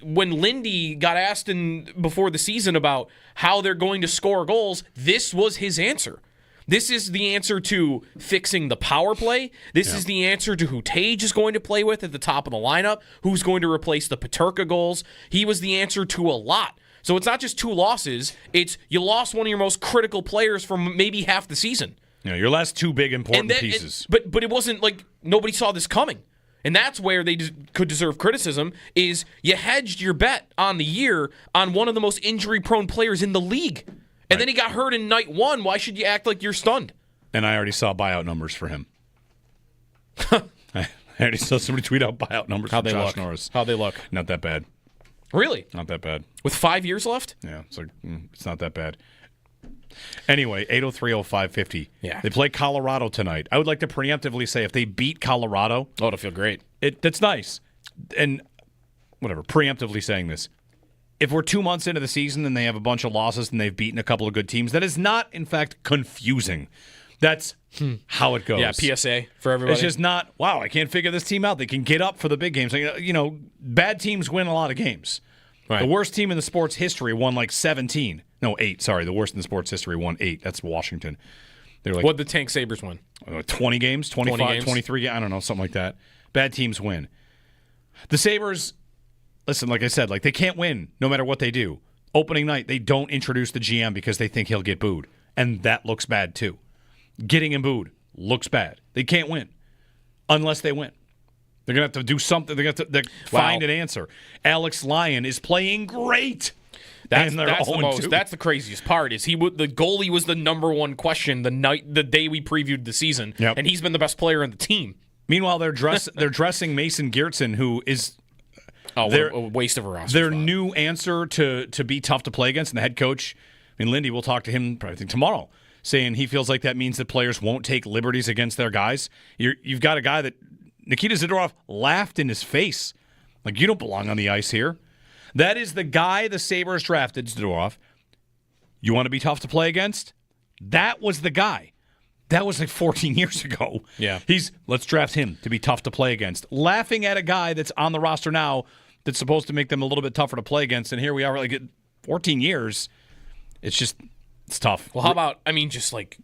When Lindy got asked before the season about how they're going to score goals, this was his answer. This is the answer to fixing the power play. This is the answer to who Tage is going to play with at the top of the lineup, who's going to replace the Peterka goals. He was the answer to a lot. So it's not just 2 losses. It's you lost one of your most critical players for maybe half the season. Your last 2 big important pieces. But it wasn't like nobody saw this coming. And that's where they could deserve criticism, is you hedged your bet on the year on one of the most injury-prone players in the league. And then he got hurt in night 1. Why should you act like you're stunned? And I already saw buyout numbers for him. I already saw somebody tweet out buyout numbers for Josh Norris. How'd they look? Not that bad. Really? Not that bad. With 5 years left? Yeah, it's like it's not that bad. Anyway, 803-0550. Yeah. They play Colorado tonight. I would like to preemptively say if they beat Colorado... Oh, it'll feel great. That's nice. And whatever, preemptively saying this. If we're 2 months into the season and they have a bunch of losses and they've beaten a couple of good teams, that is not, in fact, confusing. That's how it goes. Yeah, PSA for everybody. It's just not, wow, I can't figure this team out. They can get up for the big games. Bad teams win a lot of games. Right. The worst team in the sports history won like 17. No, 8. Sorry, the worst in the sports history won 8. That's Washington. They were like, what did the Tank Sabres win? 20 games, 25, 20 games? 23, I don't know, something like that. Bad teams win. The Sabres, listen, like I said, like they can't win no matter what they do. Opening night, they don't introduce the GM because they think he'll get booed. And that looks bad too. Getting him booed looks bad. They can't win unless they win. They're going to have to do something. They're going to have to find an answer. Alex Lyon is playing great. That's the craziest part. Is the goalie was the number 1 question the day we previewed the season, and he's been the best player on the team. Meanwhile, they're dressing Mason Geertsen, who is a waste of a roster. Their new answer to be tough to play against, and the head coach. I mean, Lindy will talk to him probably tomorrow, saying he feels like that means that players won't take liberties against their guys. You've got a guy that Nikita Zadorov laughed in his face, like you don't belong on the ice here. That is the guy the Sabres drafted, Zadorov. You want to be tough to play against? That was the guy. That was like 14 years ago. Yeah. Let's draft him to be tough to play against. Laughing at a guy that's on the roster now that's supposed to make them a little bit tougher to play against, and here we are, like 14 years. It's tough. Well, how about, just like,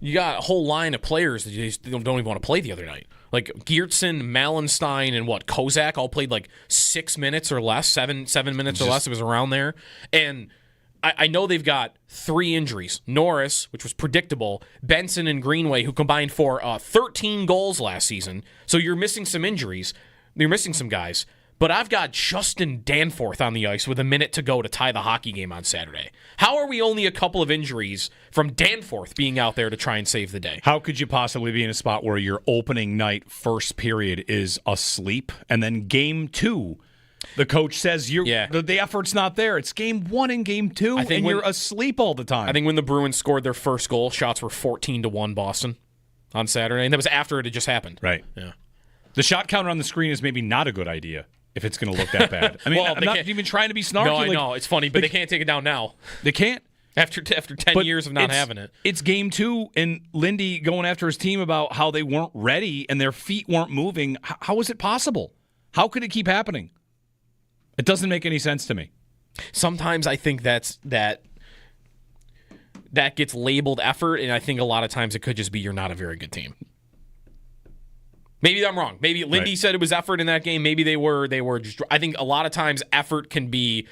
you got a whole line of players that you just don't even want to play the other night. Like Geertsen, Malenstein, and Kozak all played like 6 minutes or less, seven minutes or less. It was around there. And I know they've got 3 injuries. Norris, which was predictable, Benson and Greenway, who combined for 13 goals last season. So you're missing some injuries. You're missing some guys. But I've got Justin Danforth on the ice with a minute to go to tie the hockey game on Saturday. How are we only a couple of injuries from Danforth being out there to try and save the day? How could you possibly be in a spot where your opening night first period is asleep, and then game 2, the coach says the effort's not there. It's game 1 and game 2, and you're asleep all the time. I think when the Bruins scored their first goal, shots were 14-1 Boston on Saturday, and that was after it had just happened. Right. Yeah. The shot counter on the screen is maybe not a good idea if it's going to look that bad. I mean, I'm not even trying to be snarky. No, I know. It's funny, but they can't take it down now. They can't. After 10 years of not having it. It's game 2, and Lindy going after his team about how they weren't ready and their feet weren't moving. How is it possible? How could it keep happening? It doesn't make any sense to me. Sometimes I think that gets labeled effort, and I think a lot of times it could just be you're not a very good team. Maybe I'm wrong. Maybe Lindy said it was effort in that game. Maybe they were just, I think a lot of times effort can be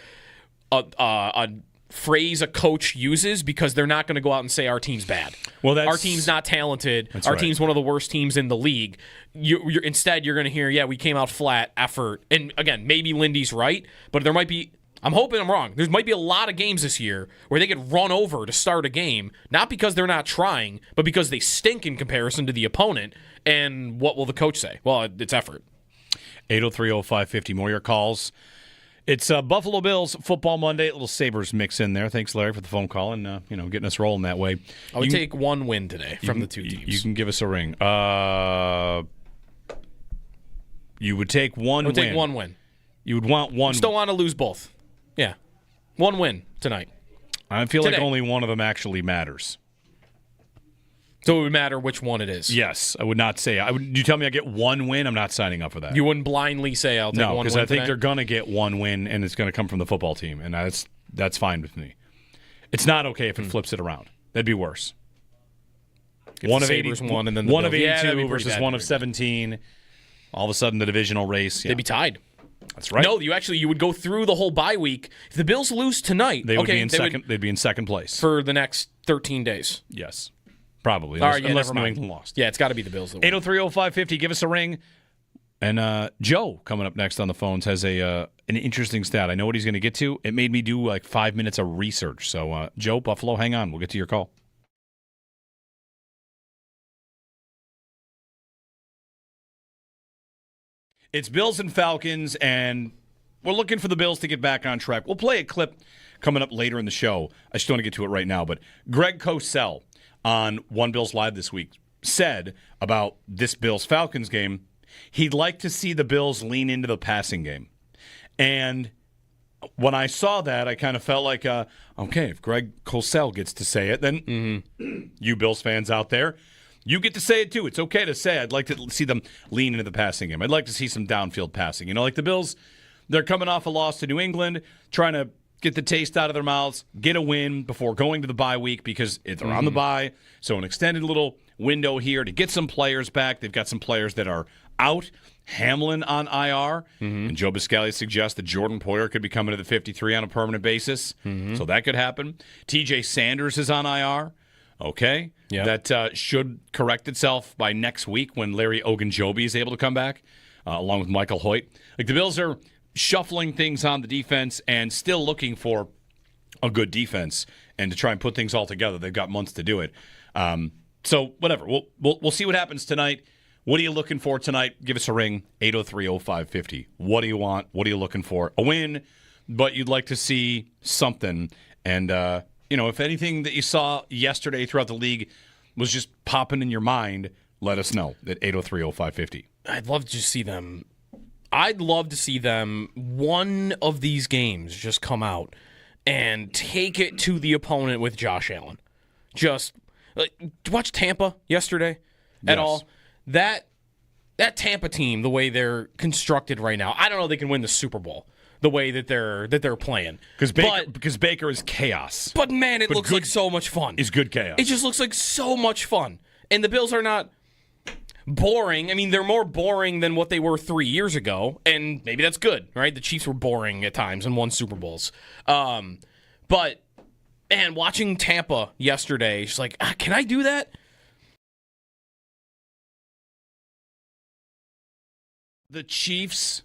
a phrase a coach uses because they're not going to go out and say our team's bad. Well, our team's not talented. Our team's one of the worst teams in the league. Instead, you're going to hear, we came out flat, effort. And again, maybe Lindy's right, but there might be, I'm hoping I'm wrong. There might be a lot of games this year where they get run over to start a game, not because they're not trying, but because they stink in comparison to the opponent. And what will the coach say? Well, it's effort. 803-0550. More your calls. It's Buffalo Bills Football Monday. A little Sabres mix in there. Thanks, Larry, for the phone call and getting us rolling that way. I would take one win today from the two teams. You can give us a ring. You would take one win. I would take one win. You would want one. Just don't want to lose both. Yeah. One win tonight. I feel like only one of them actually matters. So it would matter which one it is. Yes. I would not say. You tell me I get one win, I'm not signing up for that. You wouldn't blindly say I'll take one win. No, because I think tonight? they're going to get one win, and it's going to come from the football team, and that's fine with me. It's not okay if it flips it around. That'd be worse. One of 82 and then the one of Bills. 82 versus one of 17. All of a sudden, the divisional race. Yeah. They'd be tied. That's right. No, you would go through the whole bye week. If the Bills lose tonight, they would be in second. They'd be in second place for the next 13 days. Yes, probably. Unless New England lost. Yeah, it's got to be the Bills. 803-0550. Give us a ring. And Joe, coming up next on the phones, has an interesting stat. I know what he's going to get to. It made me do like 5 minutes of research. So, Joe, Buffalo, hang on. We'll get to your call. It's Bills and Falcons, and we're looking for the Bills to get back on track. We'll play a clip coming up later in the show. I just don't want to get to it right now, but Greg Cosell on One Bills Live this week said about this Bills-Falcons game, he'd like to see the Bills lean into the passing game. And when I saw that, I kind of felt like, okay, if Greg Cosell gets to say it, then you Bills fans out there, you get to say it too. It's okay to say, I'd like to see them lean into the passing game. I'd like to see some downfield passing. Like the Bills, they're coming off a loss to New England, trying to get the taste out of their mouths, get a win before going to the bye week because they're on the bye. So an extended little window here to get some players back. They've got some players that are out. Hamlin on IR. And Joe Biscaglia suggests that Jordan Poyer could be coming to the 53 on a permanent basis. So that could happen. TJ Sanders is on IR. Okay. Yeah. That should correct itself by next week when Larry Ogunjobi is able to come back, along with Michael Hoyt. Like the Bills are shuffling things on the defense and still looking for a good defense and to try and put things all together. They've got months to do it. So whatever. We'll see what happens tonight. What are you looking for tonight? Give us a ring, 803-0550. What do you want? What are you looking for? A win, but you'd like to see something. And, if anything that you saw yesterday throughout the league was just popping in your mind, let us know at 803-0550. I'd love to see them. I'd love to see them, one of these games, just come out and take it to the opponent with Josh Allen. Just watch Tampa yesterday at all. That Tampa team, the way they're constructed right now, I don't know if they can win the Super Bowl the way that they're playing. Because Baker is chaos. But man, it looks like so much fun. It's good chaos. It just looks like so much fun. And the Bills are not boring. I mean, they're more boring than what they were 3 years ago, and maybe that's good, right? The Chiefs were boring at times and won Super Bowls. But man, watching Tampa yesterday, just like, can I do that? The Chiefs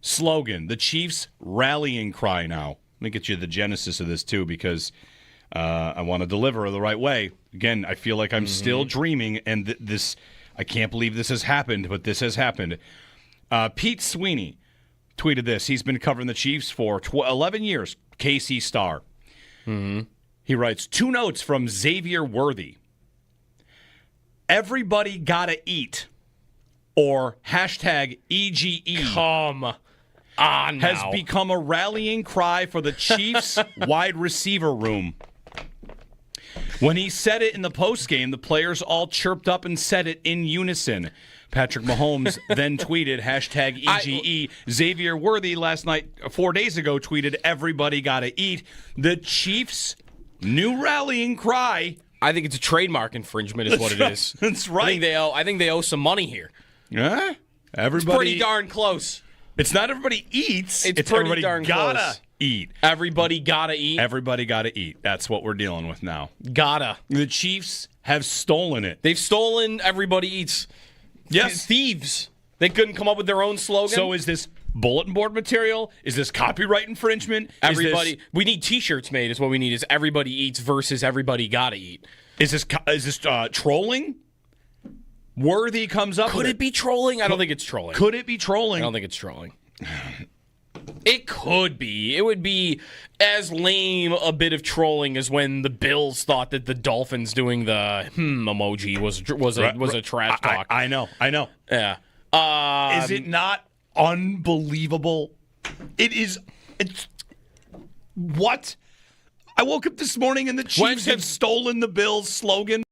slogan, the Chiefs rallying cry now. Let me get you the genesis of this, too, because I want to deliver the right way. Again, I feel like I'm still dreaming, and this, I can't believe this has happened, but this has happened. Pete Sweeney tweeted this. He's been covering the Chiefs for 11 years, KC Star. He writes, 2 notes from Xavier Worthy. Everybody gotta eat. Or hashtag EGE Come on has become a rallying cry for the Chiefs wide receiver room. When he said it in the postgame, the players all chirped up and said it in unison. Patrick Mahomes then tweeted hashtag EGE. Xavier Worthy last night, 4 days ago, tweeted everybody gotta eat. The Chiefs' new rallying cry. I think it's a trademark infringement is what it is. That's right. I think they owe some money here. Yeah, everybody. It's pretty darn close. It's not everybody eats. It's pretty everybody darn gotta close. Eat. Everybody gotta eat. Everybody gotta eat. That's what we're dealing with now. Gotta. The Chiefs have stolen it. They've stolen everybody eats. Yes. Thieves. They couldn't come up with their own slogan. So is this bulletin board material? Is this copyright infringement? Everybody. We need T-shirts made. Is what we need. Is everybody eats versus everybody gotta eat. Is this trolling? Worthy comes up. Could it be trolling? I don't think it's trolling. Could it be trolling? I don't think it's trolling. It could be. It would be as lame a bit of trolling as when the Bills thought that the Dolphins doing the emoji was a trash talk. I know. Yeah. Is it not unbelievable? It is. It's what? I woke up this morning and the Chiefs have stolen the Bills slogan.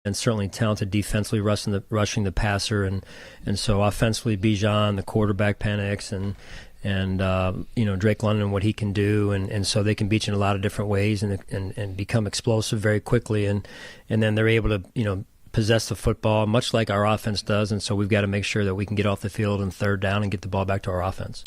And certainly talented defensively rushing the passer, and so offensively Bijan, the quarterback, Penix, and Drake London, what he can do, and so they can beat you in a lot of different ways and become explosive very quickly, and then they're able to possess the football much like our offense does, and so we've got to make sure that we can get off the field in third down and get the ball back to our offense.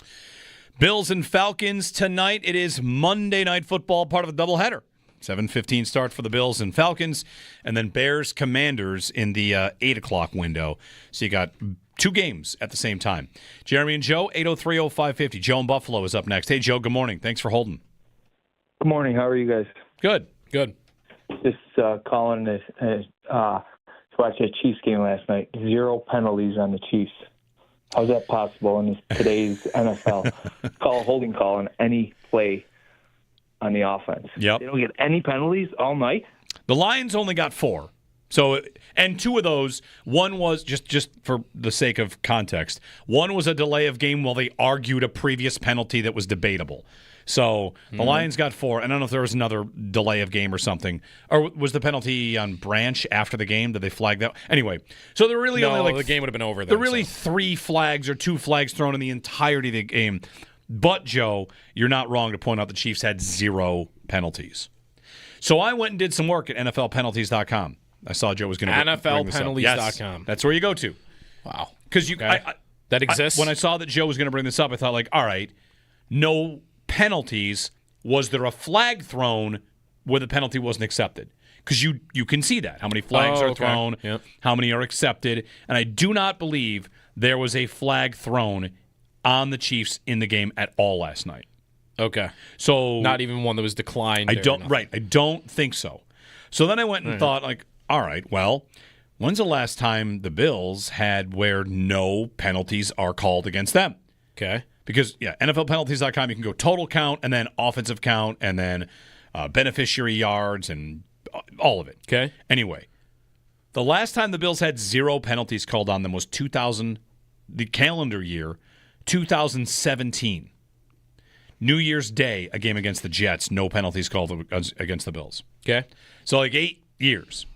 Bills and Falcons tonight. It is Monday Night Football, part of a doubleheader. 7:15 start for the Bills and Falcons, and then Bears Commanders in the 8 o'clock window. So you got two games at the same time. Jeremy and Joe, 803-0550. Joe in Buffalo is up next. Hey, Joe, good morning. Thanks for holding. Good morning. How are you guys? Good. Just calling to watch that Chiefs game last night. 0 penalties on the Chiefs. How's that possible in today's NFL? Call a holding call on any play on the offense. Yep. They don't get any penalties all night? The Lions only got 4. So, and 2 of those, one was, just for the sake of context, one was a delay of game while they argued a previous penalty that was debatable. So the Lions got 4, and I don't know if there was another delay of game or something. Or was the penalty on Branch after the game? Did they flag that? Anyway, so there really only the game would have been over then. There were really 3 flags or 2 flags thrown in the entirety of the game. But, Joe, you're not wrong to point out the Chiefs had 0 penalties. So I went and did some work at NFLpenalties.com. I saw Joe was going to NFLpenalties.com. Yes, that's where you go to. Wow. Because that exists? When I saw that Joe was going to bring this up, I thought, all right, no penalties. Was there a flag thrown where the penalty wasn't accepted? Because you can see that. How many flags are thrown, how many are accepted. And I do not believe there was a flag thrown on the Chiefs in the game at all last night. Okay. So not even one that was declined. I don't think so. So then I went and thought, all right, well, when's the last time the Bills had where no penalties are called against them? Okay. Because, NFLpenalties.com, you can go total count and then offensive count and then beneficiary yards and all of it. Okay. Anyway, the last time the Bills had 0 penalties called on them was the calendar year 2017. New Year's Day, a game against the Jets, no penalties called against the Bills. Okay. So 8 years.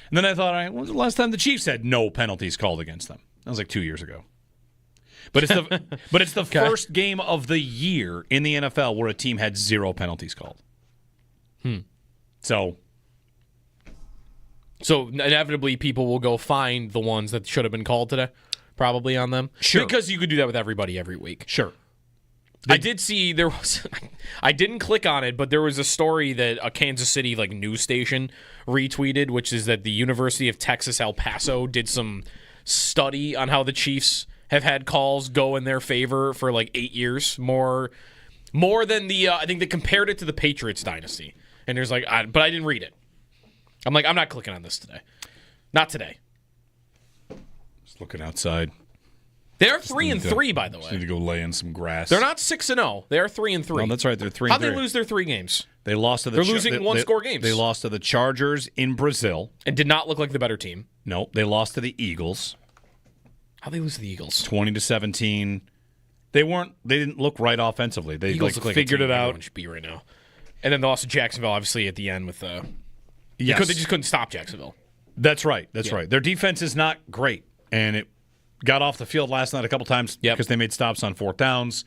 And then I thought, all right, when was the last time the Chiefs had no penalties called against them? That was 2 years ago. But it's the first game of the year in the NFL where a team had 0 penalties called. So inevitably people will go find the ones that should have been called today, probably on them. Sure. Because you could do that with everybody every week. Sure. I did see there was I didn't click on it, but there was a story that a Kansas City news station retweeted, which is that the University of Texas El Paso did some study on how the Chiefs have had calls go in their favor for 8 years, more than the I think they compared it to the Patriots dynasty. And there's but I didn't read it. I'm I'm not clicking on this today. Not today. Just looking outside. They're 3-3, by the way. Just need to go lay in some grass. They're not 6-0. They are 3-3. No, that's right. They're 3-3. How'd they lose their 3 games? They lost to the. They're losing one-score games. They lost to the Chargers in Brazil and did not look like the better team. No, they lost to the Eagles. How'd they lose to the Eagles? 20-17. They didn't look right offensively. They Eagles look like figured it out. Should be right now. And then they lost to Jacksonville, obviously at the end with the. Yes. They just couldn't stop Jacksonville. That's right. That's right. Their defense is not great, and it got off the field last night a couple times because they made stops on 4th downs.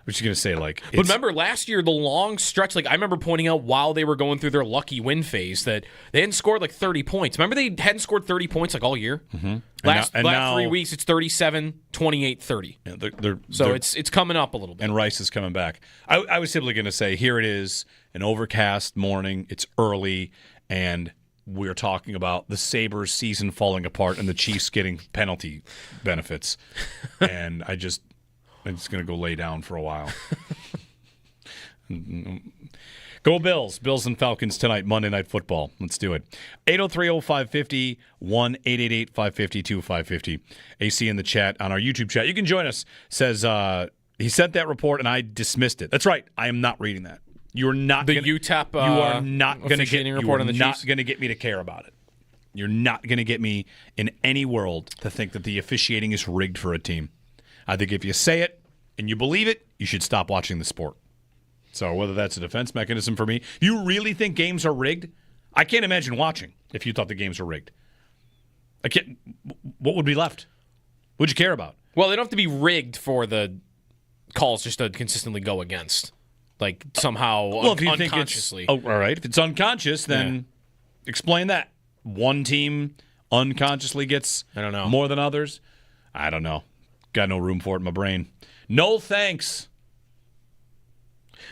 I'm just going to say, but remember last year, the long stretch, I remember pointing out while they were going through their lucky win phase that they hadn't scored 30 points. Remember they hadn't scored 30 points all year? Mm-hmm. Last 3 weeks, it's 37, 28, 30. Yeah, it's coming up a little bit. And Rice is coming back. I was simply going to say, here it is, an overcast morning. It's early, and we're talking about the Sabres season falling apart and the Chiefs getting penalty benefits. And I'm just going to go lay down for a while. Go Bills. Bills and Falcons tonight, Monday Night Football. Let's do it. 803-0550, 1-888-552-550. AC in the chat, on our YouTube chat. You can join us. Says, he sent that report and I dismissed it. That's right. I am not reading that. You're not the UTEP. You are not going to get report on the not Chiefs. going to get me to care about it. You're not going to get me in any world to think that the officiating is rigged for a team. I think if you say it and you believe it, you should stop watching the sport. So whether that's a defense mechanism for me, you really think games are rigged? I can't imagine watching if you thought the games were rigged. What would be left? What'd you care about? Well, they don't have to be rigged for the calls just to consistently go against. Somehow unconsciously. All right. If it's unconscious, then explain that. One team unconsciously gets more than others? I don't know. Got no room for it in my brain. No thanks.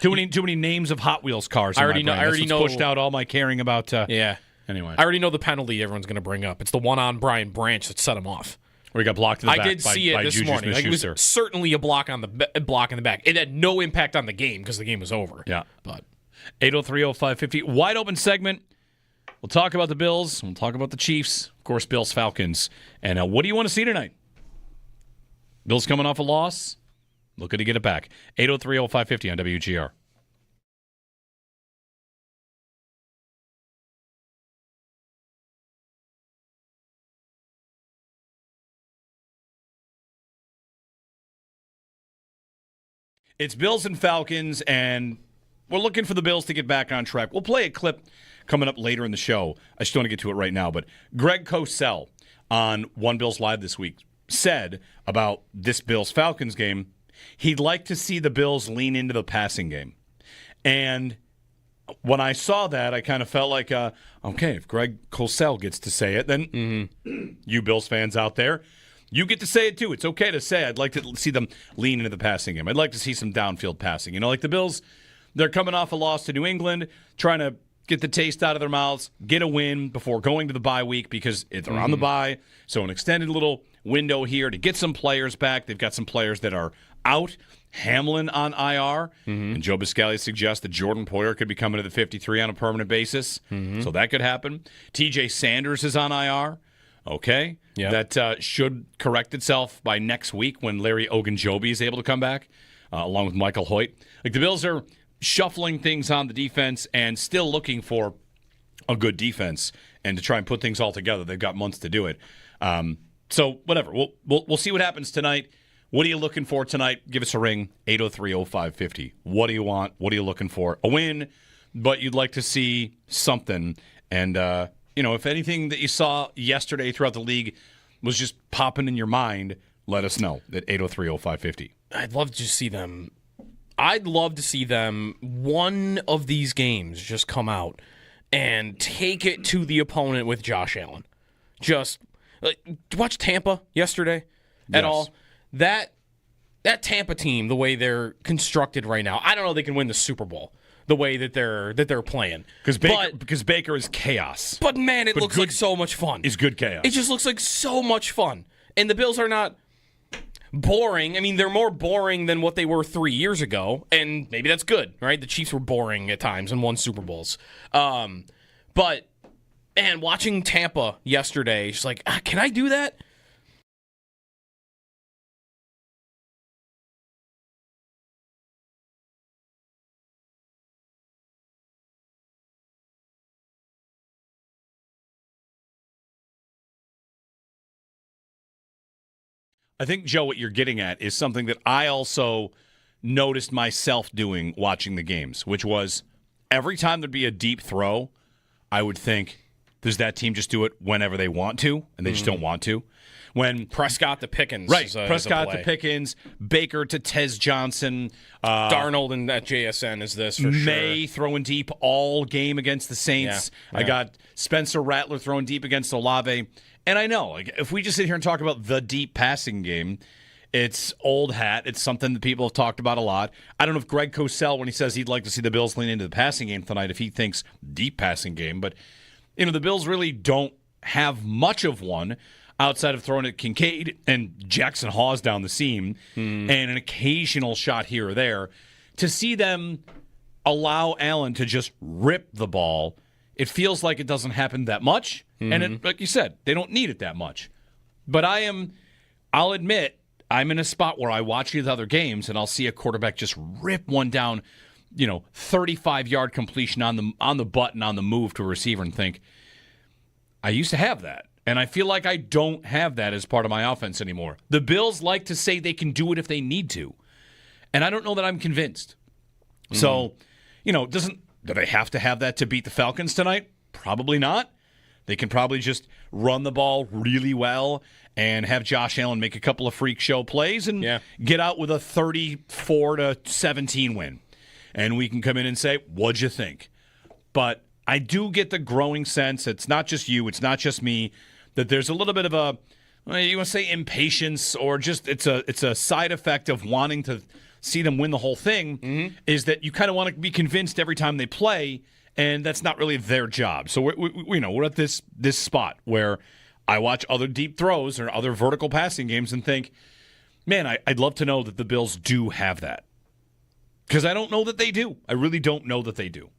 Too many names of Hot Wheels cars. I already know. Pushed out all my caring about. Anyway, I already know the penalty everyone's going to bring up. It's the one on Brian Branch that set him off. Where he got blocked in the back. I did see it this morning. It was certainly a block in the back. It had no impact on the game because the game was over. Yeah, but 803-0550, wide open segment. We'll talk about the Bills. We'll talk about the Chiefs. Of course, Bills-Falcons. And what do you want to see tonight? Bills coming off a loss. Looking to get it back. 803-0550 on WGR. It's Bills and Falcons, and we're looking for the Bills to get back on track. We'll play a clip coming up later in the show. I just don't want to get to it right now, but Greg Cosell on One Bills Live this week said about this Bills-Falcons game, he'd like to see the Bills lean into the passing game. And when I saw that, I kind of felt like, okay, if Greg Cosell gets to say it, then you Bills fans out there, you get to say it too. It's okay to say I'd like to see them lean into the passing game. I'd like to see some downfield passing. Like the Bills, they're coming off a loss to New England, trying to get the taste out of their mouths, get a win before going to the bye week because if they're on the bye, so an extended little window here to get some players back. They've got some players that are out. Hamlin on IR, and Joe Biscaglia suggests that Jordan Poyer could be coming to the 53 on a permanent basis, so that could happen. TJ Sanders is on IR. Okay, that should correct itself by next week when Larry Ogunjobi is able to come back, along with Michael Hoyt. The Bills are shuffling things on the defense and still looking for a good defense and to try and put things all together. They've got months to do it. So whatever, we'll see what happens tonight. What are you looking for tonight? Give us a ring, 803-0550. What do you want? What are you looking for? A win, but you'd like to see something. And, if anything that you saw yesterday throughout the league was just popping in your mind, let us know at 803-0550. I'd love to see them. I'd love to see them, one of these games, just come out and take it to the opponent with Josh Allen. Just watch Tampa yesterday at all. That Tampa team, the way they're constructed right now, I don't know if they can win the Super Bowl the way that they're playing. Because Baker is chaos. But man, it looks like so much fun. It's good chaos. It just looks like so much fun. And the Bills are not boring. I mean, they're more boring than what they were 3 years ago, and maybe that's good, right? The Chiefs were boring at times and won Super Bowls. But watching Tampa yesterday, just like, can I do that? I think, Joe, what you're getting at is something that I also noticed myself doing watching the games, which was every time there'd be a deep throw, I would think, does that team just do it whenever they want to, and they just don't want to? When Prescott to Pickens. Right, is a Prescott play. to Pickens, Baker to Tez Johnson. Darnold and that JSN is this for sure. Maye throwing deep all game against the Saints. Yeah. I got Spencer Rattler throwing deep against Olave. And I know, like, if we just sit here and talk about the deep passing game, it's old hat. It's something that people have talked about a lot. I don't know if Greg Cosell, when he says he'd like to see the Bills lean into the passing game tonight, if he thinks deep passing game. But, the Bills really don't have much of one outside of throwing at Kincaid and Jackson Hawes down the seam and an occasional shot here or there. To see them allow Allen to just rip the ball, it feels like it doesn't happen that much. And like you said, they don't need it that much. But I'll admit, I'm in a spot where I watch these other games and I'll see a quarterback just rip one down, 35-yard completion on the button on the move to a receiver and think, I used to have that. And I feel like I don't have that as part of my offense anymore. The Bills like to say they can do it if they need to. And I don't know that I'm convinced. So, do they have to have that to beat the Falcons tonight? Probably not. They can probably just run the ball really well and have Josh Allen make a couple of freak show plays and get out with a 34-17 win. And we can come in and say, what'd you think? But I do get the growing sense, it's not just you, it's not just me, that there's a little bit of a, you want to say impatience, or just it's a side effect of wanting to see them win the whole thing, is that you kind of want to be convinced every time they play, and that's not really their job. So we're at this spot where I watch other deep throws or other vertical passing games and think, man, I'd love to know that the Bills do have that. Because I don't know that they do. I really don't know that they do.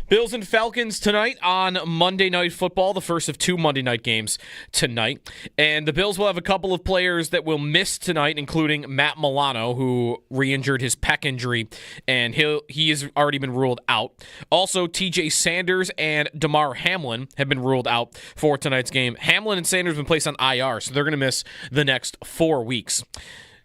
Bills and Falcons tonight on Monday Night Football, the first of two Monday night games tonight. And the Bills will have a couple of players that will miss tonight, including Matt Milano, who re-injured his pec injury, and he has already been ruled out. Also, TJ Sanders and Damar Hamlin have been ruled out for tonight's game. Hamlin and Sanders have been placed on IR, so they're going to miss the next 4 weeks.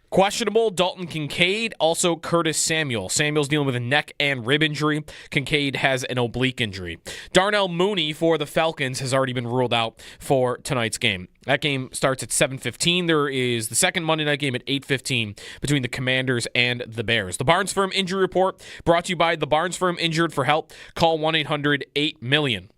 Questionable, Dalton Kincaid, also Curtis Samuel. Samuel's dealing with a neck and rib injury. Kincaid has an oblique injury. Darnell Mooney for the Falcons has already been ruled out for tonight's game. That game starts at 7:15. There is the second Monday night game at 8:15 between the Commanders and the Bears. The Barnes Firm Injury Report brought to you by the Barnes Firm. Injured for help? Call 1-800-8-MILLION.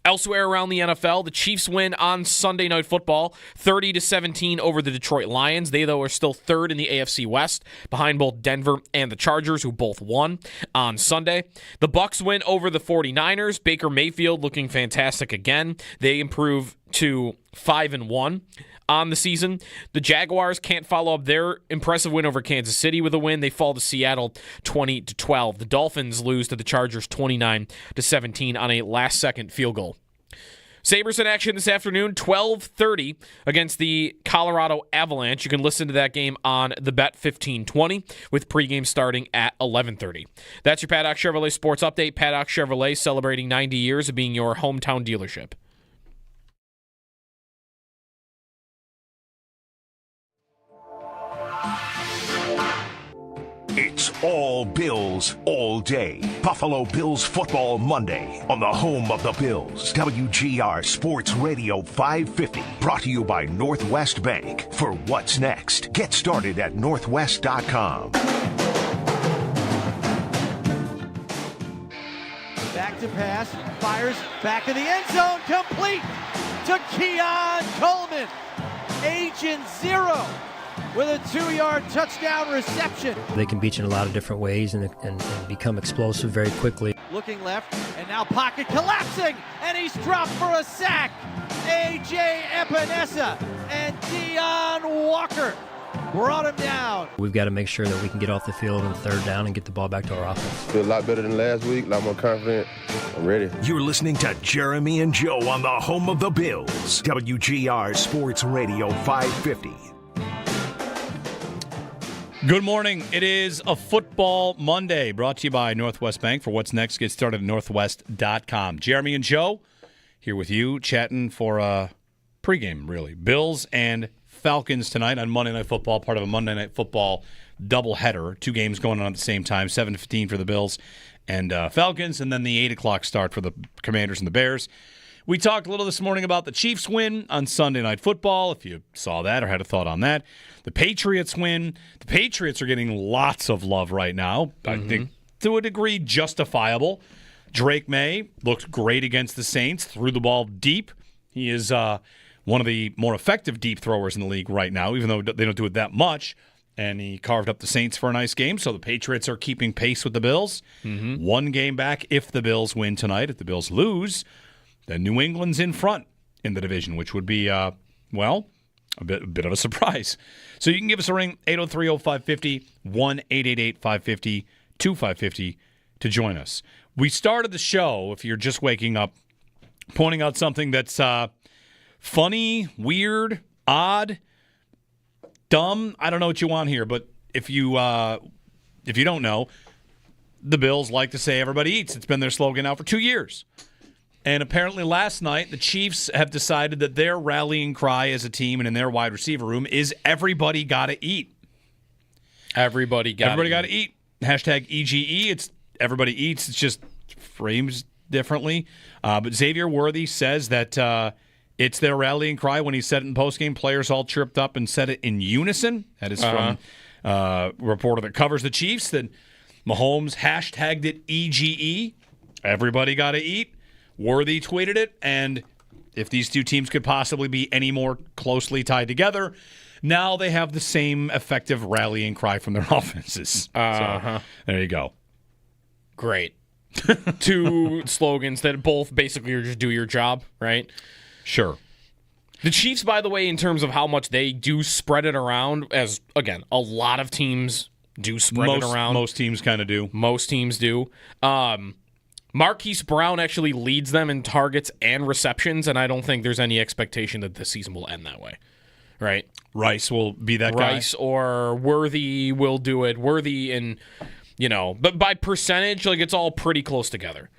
Elsewhere around the NFL, the Chiefs win on Sunday Night Football, 30-17 over the Detroit Lions. They, though, are still third in the AFC West, behind both Denver and the Chargers, who both won on Sunday. The Bucs win over the 49ers. Baker Mayfield looking fantastic again. They improve to 5-1 on the season. The Jaguars can't follow up their impressive win over Kansas City with a win. They fall to Seattle 20-12. The Dolphins lose to the Chargers 29-17 on a last-second field goal. Sabres in action this afternoon, 12:30 against the Colorado Avalanche. You can listen to that game on the Bet 1520 with pregame starting at 11:30. That's your Paddock Chevrolet Sports Update. Paddock Chevrolet celebrating 90 years of being your hometown dealership. It's all Bills all day. Buffalo Bills football Monday on the home of the Bills. WGR Sports Radio 550. Brought to you by Northwest Bank. For what's next, get started at northwest.com. Back to pass, fires back in the end zone, complete to Keon Coleman. Agent Zero with a 2-yard touchdown reception. They can beat you in a lot of different ways and become explosive very quickly. Looking left, and now pocket collapsing, and he's dropped for a sack. A.J. Epinesa and Deion Walker brought him down. We've got to make sure that we can get off the field on third down and get the ball back to our offense. Feel a lot better than last week, a lot more confident. I'm ready. You're listening to Jeremy and Joe on the home of the Bills. WGR Sports Radio 550. Good morning. It is a football Monday brought to you by Northwest Bank. For what's next, get started at northwest.com. Jeremy and Joe here with you, chatting for a pregame, really. Bills and Falcons tonight on Monday Night Football, part of a Monday Night Football doubleheader. 2 games going on at the same time, 7:15 for the Bills and Falcons, and then the 8 o'clock start for the Commanders and the Bears. We talked a little this morning about the Chiefs win on Sunday Night Football, if you saw that or had a thought on that. The Patriots win. The Patriots are getting lots of love right now. I think to a degree justifiable. Drake Maye looked great against the Saints, threw the ball deep. He is one of the more effective deep throwers in the league right now, even though they don't do it that much. And he carved up the Saints for a nice game. So the Patriots are keeping pace with the Bills. 1 game back if the Bills win tonight. If the Bills lose, then New England's in front in the division, which would be, a bit of a surprise. So you can give us a ring, 803-0550, 1-888-550-2550 to join us. We started the show, if you're just waking up, pointing out something that's funny, weird, odd, dumb. I don't know what you want here, but if you don't know, the Bills like to say everybody eats. It's been their slogan now for 2 years. And apparently last night, the Chiefs have decided that their rallying cry as a team and in their wide receiver room is everybody gotta eat. Everybody gotta eat. Hashtag EGE. It's everybody eats. It's just frames differently. But Xavier Worthy says that it's their rallying cry. When he said it in postgame, players all chirped up and said it in unison. That is from a reporter that covers the Chiefs. That Mahomes hashtagged it EGE. Everybody gotta eat. Worthy tweeted it, and if these two teams could possibly be any more closely tied together, now they have the same effective rallying cry from their offenses. So, there you go. Great. 2 slogans that both basically are just do your job, right? Sure. The Chiefs, by the way, in terms of how much they do spread it around, as, again, a lot of teams do spread it around. Most teams kind of do. Most teams do. Marquise Brown actually leads them in targets and receptions, and I don't think there's any expectation that this season will end that way, right? Rice will be that guy. Rice or Worthy will do it. Worthy and, but by percentage, like it's all pretty close together.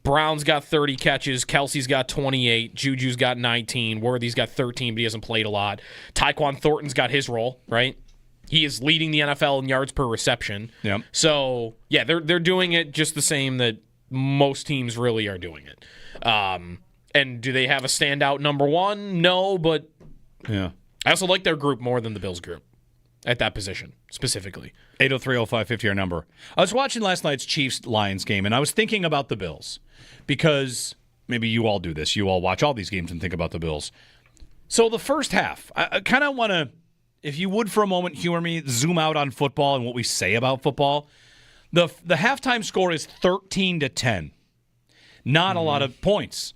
Brown's got 30 catches. Kelsey's got 28. Juju's got 19. Worthy's got 13, but he hasn't played a lot. Tyquan Thornton's got his role, right? He is leading the NFL in yards per reception. Yep. So, yeah, they're doing it just the same that most teams really are doing it. And do they have a standout number one? No, but yeah. I also like their group more than the Bills group at that position, specifically. 803-0550, our number. I was watching last night's Chiefs-Lions game, and I was thinking about the Bills because maybe you all do this. You all watch all these games and think about the Bills. So the first half, I kind of want to, if you would for a moment humor me, zoom out on football and what we say about football. The halftime score is 13-10. Not a lot of points.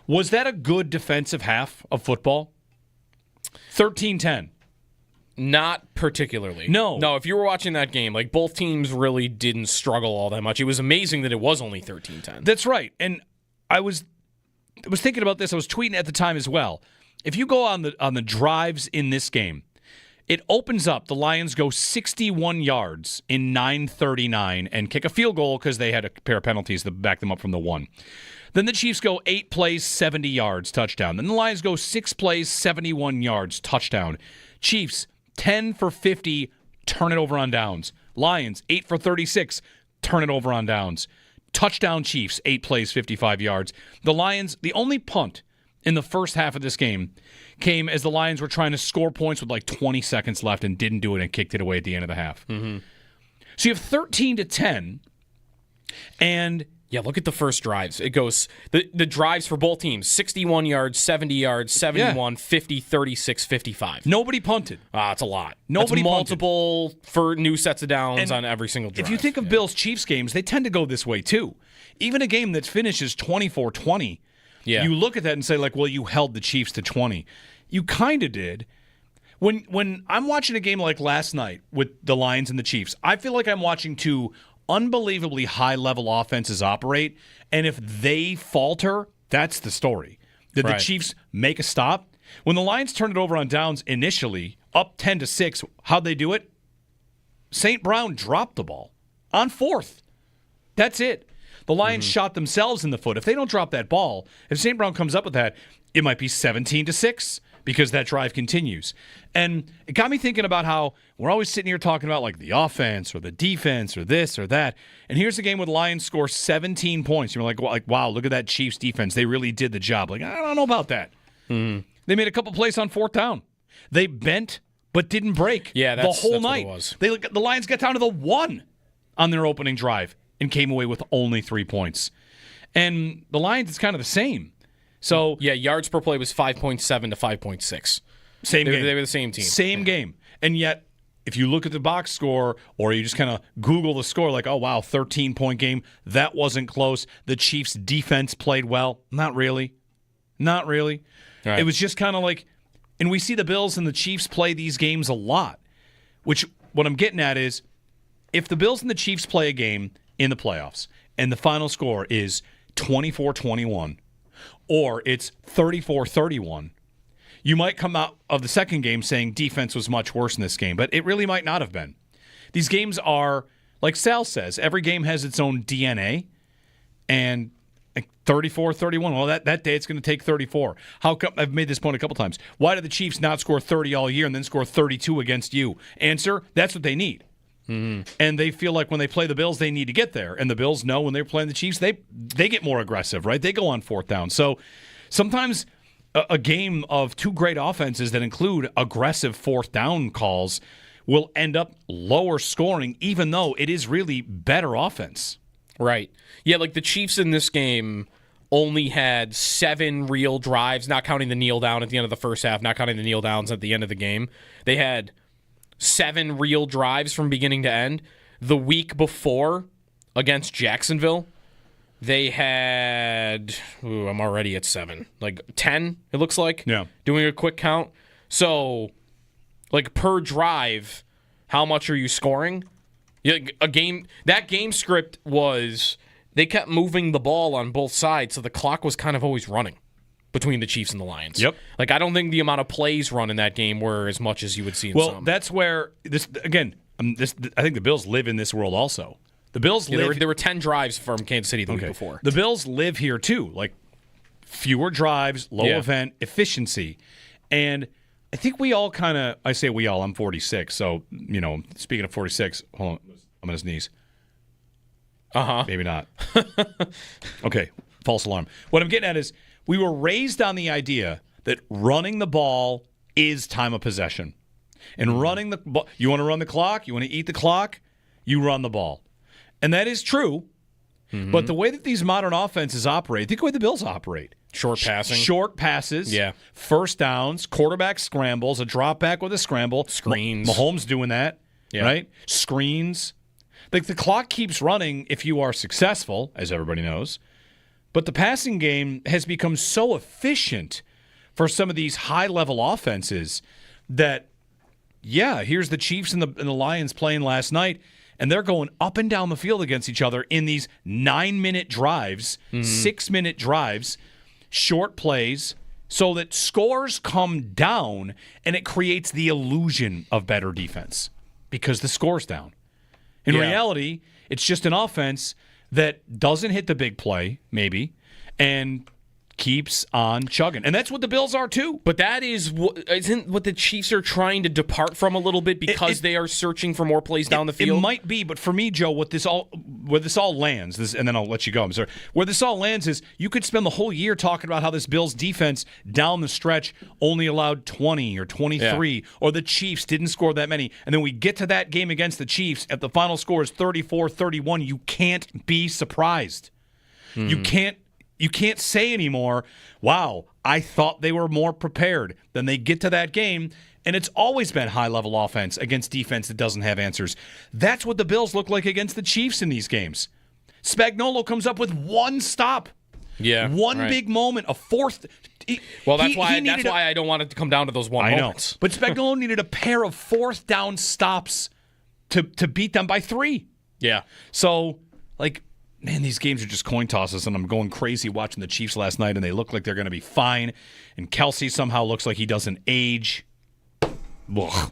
Was that a good defensive half of football? 13-10. Not particularly. No, if you were watching that game, like both teams really didn't struggle all that much. It was amazing that it was only 13-10. That's right. And I was was thinking about this. I was tweeting at the time as well. If you go on the drives in this game, it opens up. The Lions go 61 yards in 9:39 and kick a field goal because they had a pair of penalties to back them up from the 1. Then the Chiefs go 8 plays, 70 yards, touchdown. Then the Lions go 6 plays, 71 yards, touchdown. Chiefs, 10 for 50, turn it over on downs. Lions, 8 for 36, turn it over on downs. Touchdown Chiefs, 8 plays, 55 yards. The Lions, the only punt in the first half of this game came as the Lions were trying to score points with like 20 seconds left and didn't do it and kicked it away at the end of the half. Mm-hmm. So you have 13-10, and... Yeah, look at the first drives. It goes, the drives for both teams, 61 yards, 70 yards, 71, 50, 36, 55. Nobody punted. That's a lot. Nobody That's multiple for new sets of downs and on every single drive. If you think of Bills-Chiefs games, they tend to go this way too. Even a game that finishes 24-20, you look at that and say, like, well, you held the Chiefs to 20. You kind of did. When I'm watching a game like last night with the Lions and the Chiefs, I feel like I'm watching two unbelievably high-level offenses operate, and if they falter, that's the story. Did the Chiefs make a stop? When the Lions turned it over on downs initially, up 10-6, how'd they do it? St. Brown dropped the ball on 4th. That's it. The Lions shot themselves in the foot. If they don't drop that ball, if St. Brown comes up with that, it might be 17-6 because that drive continues. And it got me thinking about how we're always sitting here talking about like the offense or the defense or this or that. And here's a game where the Lions score 17 points. You're like, wow, look at that Chiefs defense. They really did the job. Like, I don't know about that. Mm-hmm. They made a couple plays on 4th down. They bent but didn't break the whole night. What it was. The Lions got down to the 1 on their opening drive and came away with only 3 points. And the Lions is kind of the same. So yeah, yards per play was 5.7 to 5.6. Same game. They were the same team. Same game. And yet, if you look at the box score or you just kind of Google the score, like, oh, wow, 13-point game, that wasn't close. The Chiefs' defense played well. Not really. Not really. Right. It was just kind of like, and we see the Bills and the Chiefs play these games a lot, which what I'm getting at is if the Bills and the Chiefs play a game in the playoffs and the final score is 24-21, or it's 34-31, you might come out of the second game saying defense was much worse in this game, but it really might not have been. These games are, like Sal says, every game has its own DNA, and 34-31, well, that day it's going to take 34. How come? I've made this point a couple times. Why did the Chiefs not score 30 all year and then score 32 against you? Answer, that's what they need. Mm-hmm. And they feel like when they play the Bills, they need to get there. And the Bills know when they're playing the Chiefs, they get more aggressive, right? They go on 4th down. So sometimes a game of two great offenses that include aggressive 4th down calls will end up lower scoring, even though it is really better offense. Right. Yeah, like the Chiefs in this game only had 7 real drives, not counting the kneel down at the end of the first half, not counting the kneel downs at the end of the game. They had 7 real drives from beginning to end. The week before against Jacksonville, they had, I'm already at 7, like 10, it looks like. Yeah. Doing a quick count. So, like per drive, how much are you scoring? That game script was, they kept moving the ball on both sides, so the clock was kind of always running between the Chiefs and the Lions. Yep. Like, I don't think the amount of plays run in that game were as much as you would see in some. Well, that's where, I think the Bills live in this world also. The Bills live... There were 10 drives from Kansas City the week before. The Bills live here, too. Like, fewer drives, low event, efficiency. And I think we all kind of... I say we all, I'm 46, so, speaking of 46, hold on, I'm going to sneeze. Uh-huh. Maybe not. Okay, false alarm. What I'm getting at is we were raised on the idea that running the ball is time of possession. And running the ball, you want to run the clock, you want to eat the clock, you run the ball. And that is true. Mm-hmm. But the way that these modern offenses operate, think the way the Bills operate. Short passing. Short passes. Yeah. First downs, quarterback scrambles, a drop back with a scramble. Screens. Mahomes doing that, right? Screens. Like the clock keeps running if you are successful, as everybody knows. But the passing game has become so efficient for some of these high-level offenses that, here's the Chiefs and the Lions playing last night, and they're going up and down the field against each other in these 9-minute drives, 6-minute drives. short plays so that scores come down and it creates the illusion of better defense because the score's down. In reality, it's just an offense that doesn't hit the big play, maybe, and keeps on chugging. And that's what the Bills are too. But that isn't what the Chiefs are trying to depart from a little bit because they are searching for more plays down the field? It might be, but for me, Joe, where this all lands, and then I'll let you go, I'm sorry. Where this all lands is you could spend the whole year talking about how this Bills defense down the stretch only allowed 20 or 23, or the Chiefs didn't score that many. And then we get to that game against the Chiefs, if the final score is 34-31, you can't be surprised. You can't say anymore, wow, I thought they were more prepared. Then they get to that game, and it's always been high-level offense against defense that doesn't have answers. That's what the Bills look like against the Chiefs in these games. Spagnuolo comes up with one stop. One big moment, a fourth. That's why I don't want it to come down to those moments. But Spagnuolo needed a pair of fourth down stops to beat them by 3. Yeah. So, man, these games are just coin tosses, and I'm going crazy watching the Chiefs last night, and they look like they're going to be fine. And Kelsey somehow looks like he doesn't age. Ugh.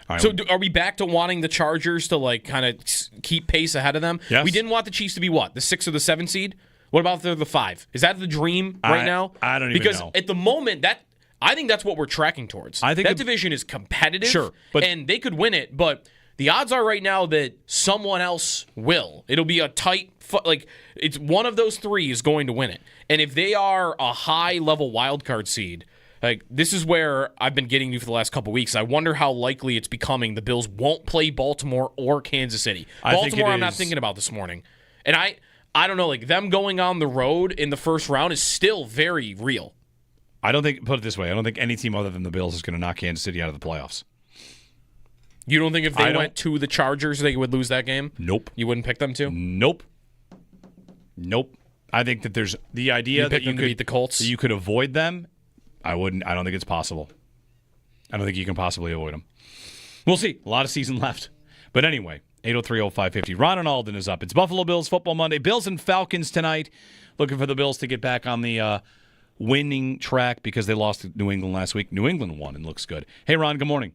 Right, so are we back to wanting the Chargers to kind of keep pace ahead of them? Yes. We didn't want the Chiefs to be what? The 6 or the 7 seed? What about the 5? Is that the dream right now? I don't even know. Because at the moment, I think that's what we're tracking towards. I think that division is competitive, sure, and they could win it, but the odds are right now that someone else will. It'll be a tight it's one of those 3 is going to win it. And if they are a high-level wildcard seed, this is where I've been getting you for the last couple weeks. I wonder how likely it's becoming the Bills won't play Baltimore or Kansas City. Baltimore I'm not thinking about this morning. And I don't know, them going on the road in the first round is still very real. Put it this way, I don't think any team other than the Bills is going to knock Kansas City out of the playoffs. You don't think if they went to the Chargers, they would lose that game? Nope. You wouldn't pick them to? Nope. I think that there's the idea that you could beat the Colts. That you could avoid them. I wouldn't. I don't think it's possible. I don't think you can possibly avoid them. We'll see. A lot of season left. But anyway, 803-0550. Ron and Alden is up. It's Buffalo Bills Football Monday. Bills and Falcons tonight. Looking for the Bills to get back on the winning track because they lost to New England last week. New England won and looks good. Hey, Ron, good morning.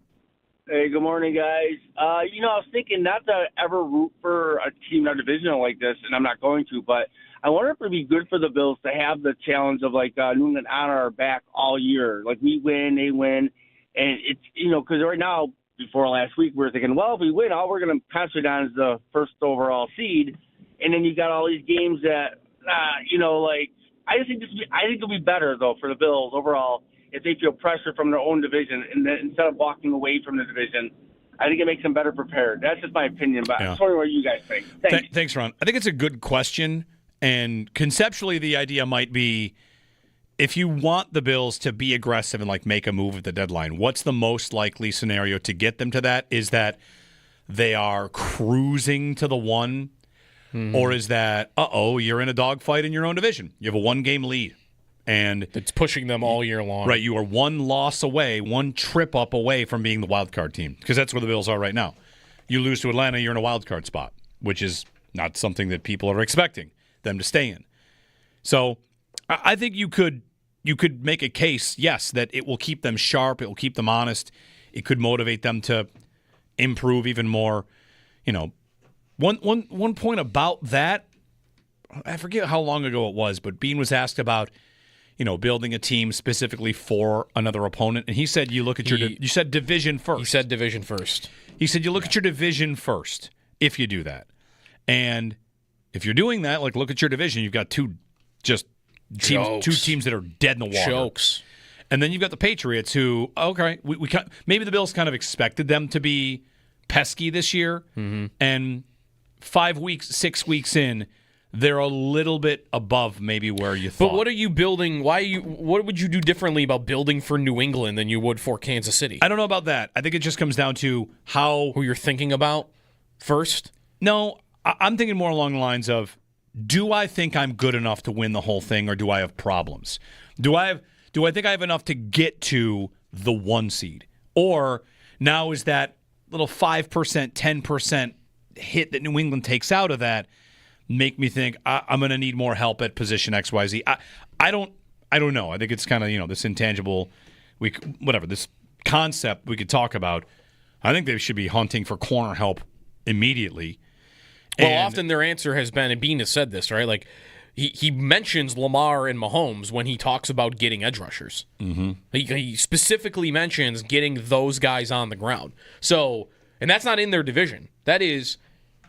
Hey, good morning, guys. I was thinking not to ever root for a team in our division like this, and I'm not going to, but I wonder if it would be good for the Bills to have the challenge of, New England on our back all year. We win, they win, and it's, because right now, before last week, we were thinking, well, if we win, all we're going to concentrate on is the first overall seed, and then you got all these games that, I think it'll be better, though, for the Bills overall, if they feel pressure from their own division, and then instead of walking away from the division, I think it makes them better prepared. That's just my opinion, but I'm wondering what you guys think. Thanks, Ron. I think it's a good question, and conceptually the idea might be if you want the Bills to be aggressive and make a move at the deadline, what's the most likely scenario to get them to that? Is that they are cruising to the 1, or is that, you're in a dogfight in your own division? You have a 1-game lead. And it's pushing them all year long. Right, you are 1 loss away, 1 trip up away from being the wild card team, because that's where the Bills are right now. You lose to Atlanta, you're in a wild card spot, which is not something that people are expecting them to stay in. So I think you could make a case, yes, that it will keep them sharp, it will keep them honest, it could motivate them to improve even more. One point about that, I forget how long ago it was, but Bean was asked about building a team specifically for another opponent. And he said, you said division first. He said division first. He said, you look at your division first if you do that. And if you're doing that, look at your division. You've got two teams that are dead in the water. Jokes. And then you've got the Patriots who, maybe the Bills kind of expected them to be pesky this year. Mm-hmm. And 6 weeks in, they're a little bit above maybe where you thought. But what are you building? What would you do differently about building for New England than you would for Kansas City? I don't know about that. I think it just comes down to who you're thinking about first. No, I'm thinking more along the lines of, do I think I'm good enough to win the whole thing, or do I have problems? Do I think I have enough to get to the 1 seed? Or now is that little 5%, 10% hit that New England takes out of that make me think I'm going to need more help at position XYZ. I I don't know. I think it's kind of, this intangible, this concept we could talk about. I think they should be hunting for corner help immediately. Well, often their answer has been, and Bean has said this, right? Like, he mentions Lamar and Mahomes when he talks about getting edge rushers. Mm-hmm. He specifically mentions getting those guys on the ground. So, and that's not in their division. That is,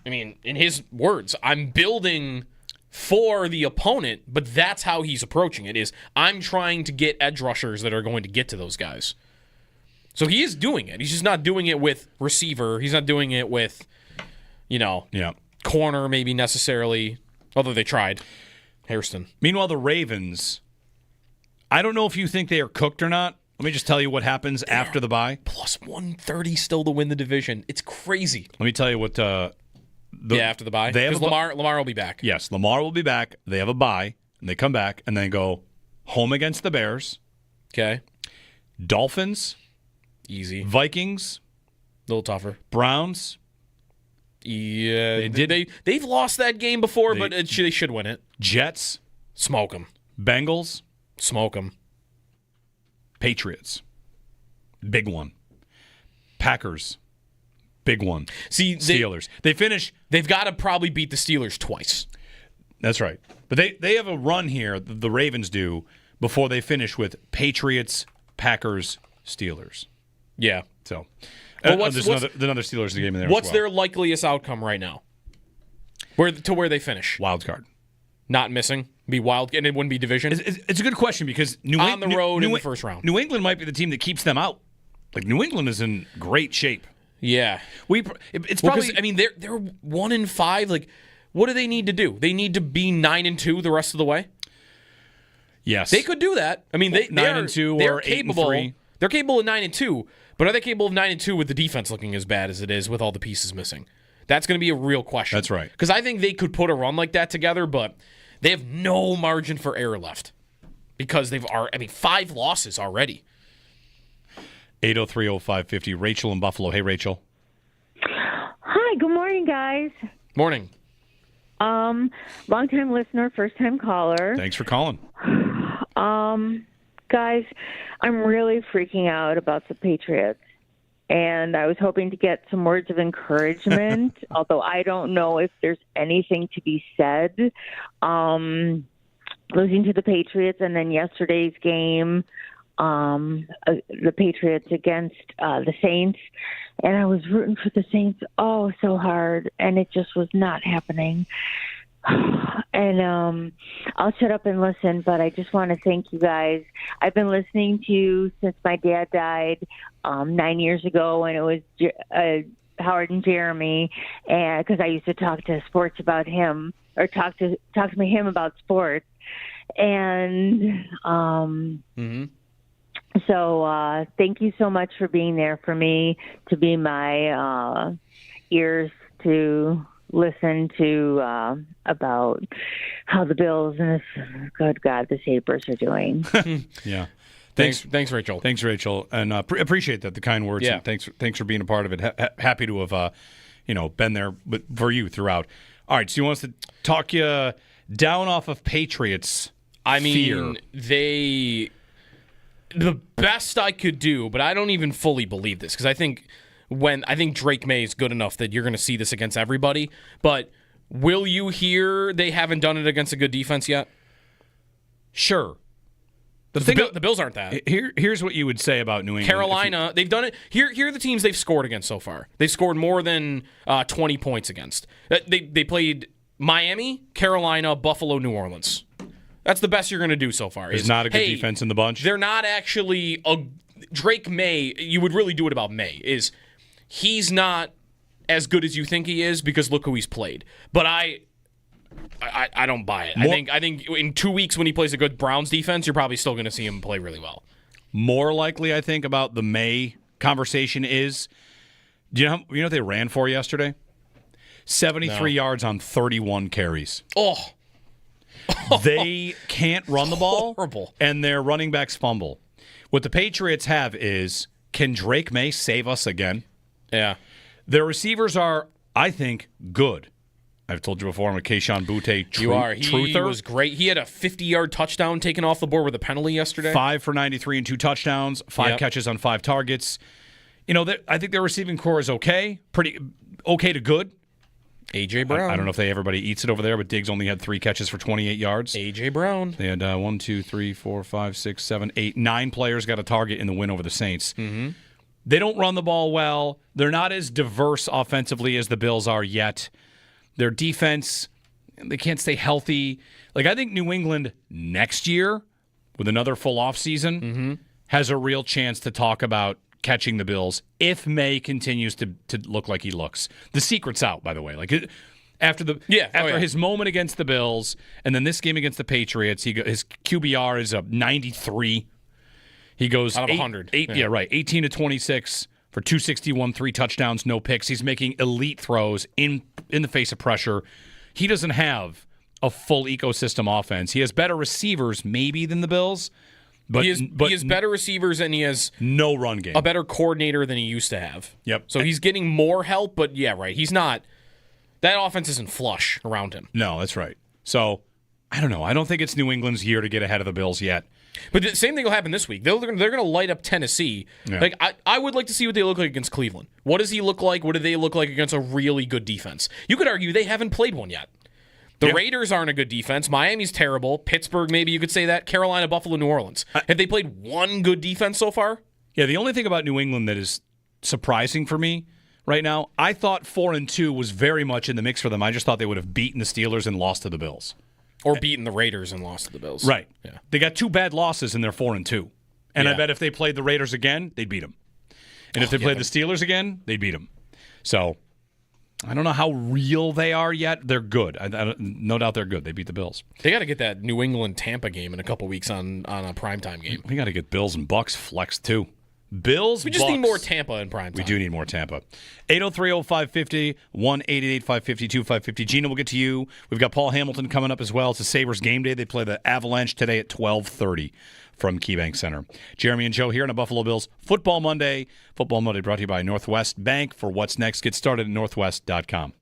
in his words, I'm building for the opponent, but that's how he's approaching it, is I'm trying to get edge rushers that are going to get to those guys. So he is doing it. He's just not doing it with receiver. He's not doing it with, corner maybe necessarily, although they tried. Hairston. Meanwhile, the Ravens, I don't know if you think they are cooked or not. Let me just tell you what happens after the bye. Plus 130 still to win the division. It's crazy. Let me tell you what after the bye. Because Lamar will be back. Yes, Lamar will be back. They have a bye, and they come back, and then go home against the Bears. Okay. Dolphins. Easy. Vikings. A little tougher. Browns. Yeah, they've lost that game before, but they should win it. Jets. Smoke them. Bengals. Smoke them. Patriots. Big one. Packers. Big one. See, Steelers. They've got to probably beat the Steelers twice. That's right. But they have a run here, the Ravens do, before they finish with Patriots, Packers, Steelers. Yeah. So, well, there's another Steelers in the game in there. What's their likeliest outcome right now? Where they finish? Wild card. Not missing. Be wild, and it wouldn't be division. It's a good question because on the road in the first round, New England might be the team that keeps them out. Like New England is in great shape. Yeah, it's probably. They're 1-5. Like, what do they need to do? They need to be 9-2 the rest of the way. Yes, they could do that. They 9-2 or 8-3. They're capable of 9-2, but are they capable of 9-2 with the defense looking as bad as it is with all the pieces missing? That's going to be a real question. That's right. Because I think they could put a run like that together, but they have no margin for error left because 5 losses already. 803-0550. Rachel in Buffalo. Hey, Rachel. Hi. Good morning, guys. Morning. Long-time listener, first-time caller. Thanks for calling. Guys, I'm really freaking out about the Patriots. And I was hoping to get some words of encouragement, although I don't know if there's anything to be said. Losing to the Patriots and then yesterday's game, the Patriots against the Saints. And I was rooting for the Saints so hard, and it just was not happening. And I'll shut up and listen, but I just want to thank you guys. I've been listening to you since my dad died 9 years ago, and it was Howard and Jeremy, and because I used to talk to sports about him, or talk to him about sports, and so thank you so much for being there for me, to be my ears to listen to about how the Bills and good God, the Sabres are doing. Yeah. Thanks, Rachel. Thanks, Rachel, and appreciate that, the kind words. Yeah. And thanks for being a part of it. Happy to have been there for you throughout. All right, so you want us to talk you down off of Patriots? Fear. The best I could do, but I don't even fully believe this because I think Drake Maye is good enough that you're going to see this against everybody. But will you hear they haven't done it against a good defense yet? Sure. The Bills aren't that. Here's what you would say about New England. Carolina, they've done it. Here are the teams they've scored against so far. They've scored more than 20 points against. They played Miami, Carolina, Buffalo, New Orleans. That's the best you're going to do so far. There's not a good defense in the bunch. They're not actually Drake Maye. You would really do it about Maye. He's not as good as you think he is because look who he's played. But I don't buy it. I think in 2 weeks when he plays a good Browns defense, you're probably still going to see him play really well. More likely, I think, about the Maye conversation is, do you know what they ran for yesterday? 73 yards on 31 carries. Oh. They can't run the ball. Horrible. And their running backs fumble. What the Patriots have is, can Drake Maye save us again? Yeah. Their receivers are, I think, good. I've told you before, I'm a Keyshawn Butte truther. You are. He was great. He had a 50-yard touchdown taken off the board with a penalty yesterday. 5 for 93 and 2 touchdowns, 5 catches on 5 targets. I think their receiving core is okay. Pretty okay to good. A.J. Brown. I don't know if everybody eats it over there, but Diggs only had 3 catches for 28 yards. A.J. Brown. They had 1, 2, 3, 4, 5, 6, 7, 8, 9 players got a target in the win over the Saints. Mm-hmm. They don't run the ball well. They're not as diverse offensively as the Bills are yet. Their defense, they can't stay healthy. I think New England next year, with another full offseason, has a real chance to talk about catching the Bills if Maye continues to look like he looks. The secret's out, by the way. After his moment against the Bills and then this game against the Patriots, his QBR is a 93. He goes out of 100. 18 to 26 for 261, 3 touchdowns, no picks. He's making elite throws in the face of pressure. He doesn't have a full ecosystem offense. He has better receivers maybe than the Bills. But he has better receivers and he has no run game. A better coordinator than he used to have. Yep. So he's getting more help, but he's not. That offense isn't flush around him. No, that's right. So I don't know. I don't think it's New England's year to get ahead of the Bills yet. But the same thing will happen this week. They're going to light up Tennessee. Yeah. I would like to see what they look like against Cleveland. What does he look like? What do they look like against a really good defense? You could argue they haven't played one yet. The Raiders aren't a good defense. Miami's terrible. Pittsburgh, maybe you could say that. Carolina, Buffalo, New Orleans. Have they played one good defense so far? Yeah, the only thing about New England that is surprising for me right now, I thought 4-2 was very much in the mix for them. I just thought they would have beaten the Steelers and lost to the Bills. Or beaten the Raiders and lost to the Bills. Right. Yeah. They got 2 bad losses and they're 4-2. And I bet if they played the Raiders again, they'd beat them. And if they played the Steelers again, they'd beat them. So I don't know how real they are yet. They're good. No doubt they're good. They beat the Bills. They got to get that New England-Tampa game in a couple weeks on a primetime game. We got to get Bills and Bucks flexed too. Bills, we just Bucks. need more Tampa in primetime. We do need more Tampa. 803-0550, 1-888-550-2550. Gina, we'll get to you. We've got Paul Hamilton coming up as well. It's a Sabres game day. They play the Avalanche today at 12:30 from KeyBank Center. Jeremy and Joe here on a Buffalo Bills Football Monday. Football Monday brought to you by Northwest Bank. For what's next, get started at northwest.com.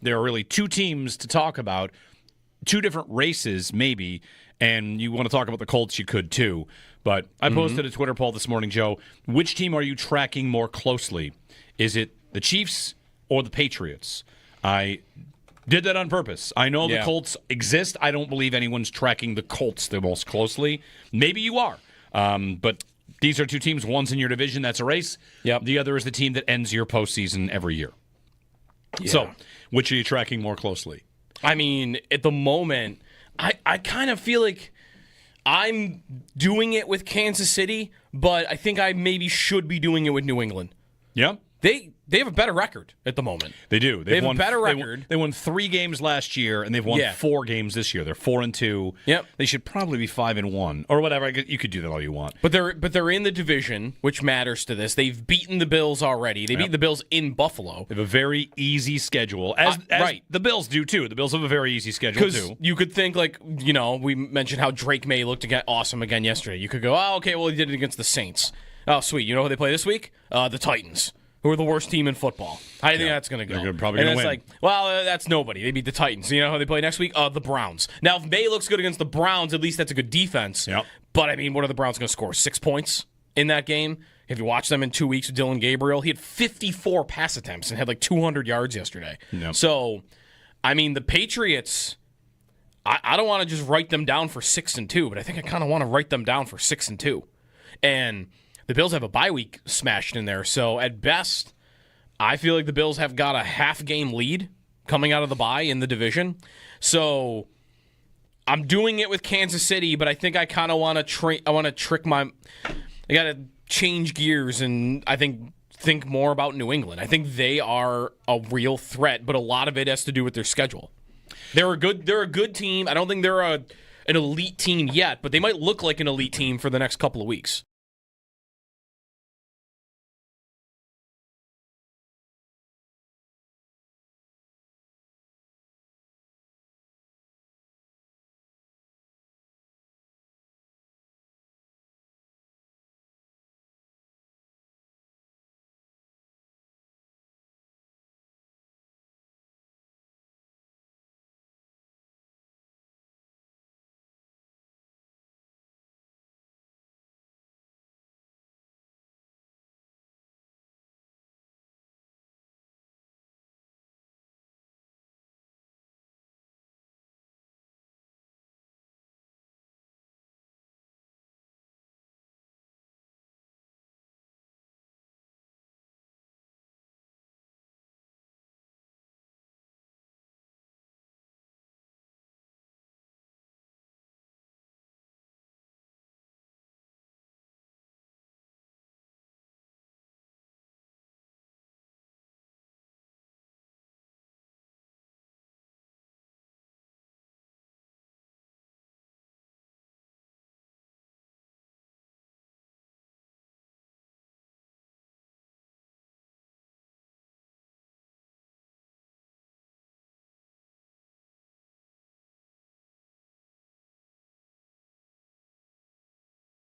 There are really 2 teams to talk about, 2 different races maybe, and you want to talk about the Colts, you could too. But I posted a Twitter poll this morning, Joe. Which team are you tracking more closely? Is it the Chiefs or the Patriots? I did that on purpose. I know the Colts exist. I don't believe anyone's tracking the Colts the most closely. Maybe you are. But these are 2 teams. One's in your division. That's a race. Yep. The other is the team that ends your postseason every year. Yeah. So, which are you tracking more closely? I mean, at the moment, I kind of feel like I'm doing it with Kansas City, but I think I maybe should be doing it with New England. Yeah? They have a better record at the moment. They do. They have a better record. They won 3 games last year, and they've won 4 games this year. They're 4-2. Yep. They should probably be 5-1 or whatever. You could do that all you want. But they're in the division, which matters to this. They've beaten the Bills already. They beat the Bills in Buffalo. They have a very easy schedule, as the Bills do too. The Bills have a very easy schedule too. Because you could think we mentioned how Drake Maye looked awesome again yesterday. You could go, oh, okay, well he did it against the Saints. Oh, sweet. You know who they play this week? The Titans, who are the worst team in football. How do you think that's going to go? They're probably going to win. And it's that's nobody. They beat the Titans. You know how they play next week? The Browns. Now, if Maye looks good against the Browns, at least that's a good defense. Yep. But, I mean, what are the Browns going to score? 6 points in that game? If you watch them in 2 weeks with Dylan Gabriel, he had 54 pass attempts and had 200 yards yesterday. Yep. So, I mean, the Patriots, I don't want to just write them down for 6-2, but I think I kind of want to write them down for 6-2. And the Bills have a bye week smashed in there. So, at best, I feel like the Bills have got a half-game lead coming out of the bye in the division. So I'm doing it with Kansas City, but I think I kind of want to trick my. I got to change gears and I think more about New England. I think they are a real threat, but a lot of it has to do with their schedule. They're a good team. I don't think they're an elite team yet, but they might look like an elite team for the next couple of weeks.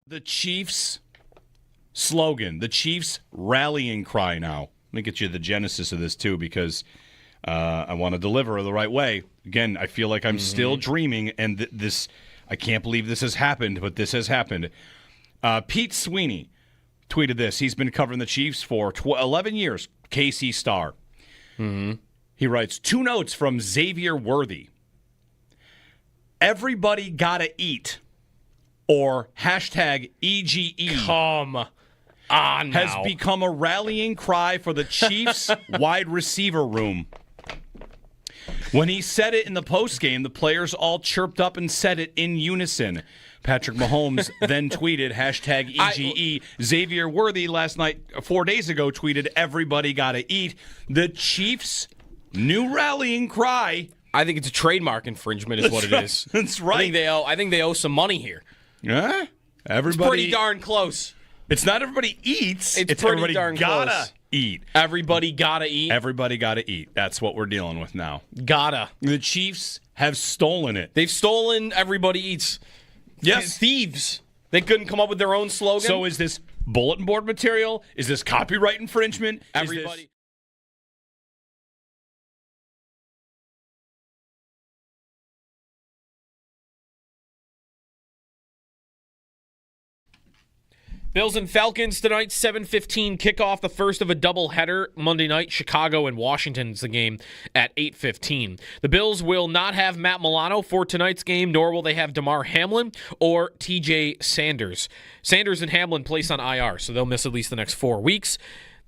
The Chiefs slogan, the Chiefs rallying cry now. Let me get you the genesis of this, too, because I want to deliver the right way. Again, I feel like I'm still dreaming, and this, I can't believe this has happened, but this has happened. Pete Sweeney tweeted this. He's been covering the Chiefs for 11 years, KC Star. He writes, 2 notes from Xavier Worthy. Everybody gotta eat. Or hashtag EGE Come on now. Has become a rallying cry for the Chiefs wide receiver room. When he said it in the postgame, the players all chirped up and said it in unison. Patrick Mahomes then tweeted hashtag EGE. Xavier Worthy last night, 4 days ago, tweeted everybody gotta eat. The Chiefs' new rallying cry. I think it's a trademark infringement is what it is. That's right. I think they owe some money here. Yeah, everybody. It's pretty darn close. It's not everybody eats. It's pretty everybody darn gotta close. Eat. Everybody gotta eat. Everybody gotta eat. That's what we're dealing with now. Gotta. The Chiefs have stolen it. They've stolen everybody eats. Yes. Thieves. They couldn't come up with their own slogan. So is this bulletin board material? Is this copyright infringement? Everybody. Bills and Falcons tonight, 7:15 kickoff, the first of a doubleheader Monday night. Chicago and Washington's the game at 8:15. The Bills will not have Matt Milano for tonight's game, nor will they have DeMar Hamlin or TJ Sanders. Sanders and Hamlin placed on IR, so they'll miss at least the next 4 weeks.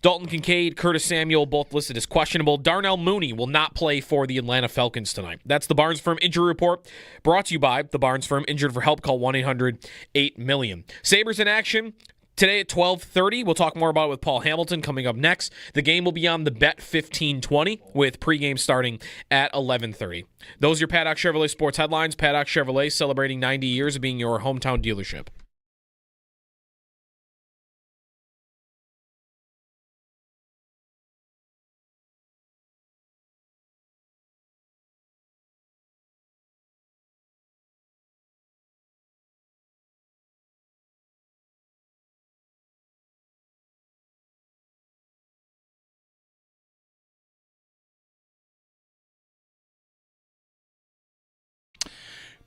Dalton Kincaid, Curtis Samuel, both listed as questionable. Darnell Mooney will not play for the Atlanta Falcons tonight. That's the Barnes Firm Injury Report, brought to you by the Barnes Firm. Injured for help, call 1-800-8-million. Sabres in action today at 12:30. We'll talk more about it with Paul Hamilton coming up next. The game will be on the Bet 1520 with pregame starting at 11:30. Those are your Paddock Chevrolet sports headlines. Paddock Chevrolet celebrating 90 years of being your hometown dealership.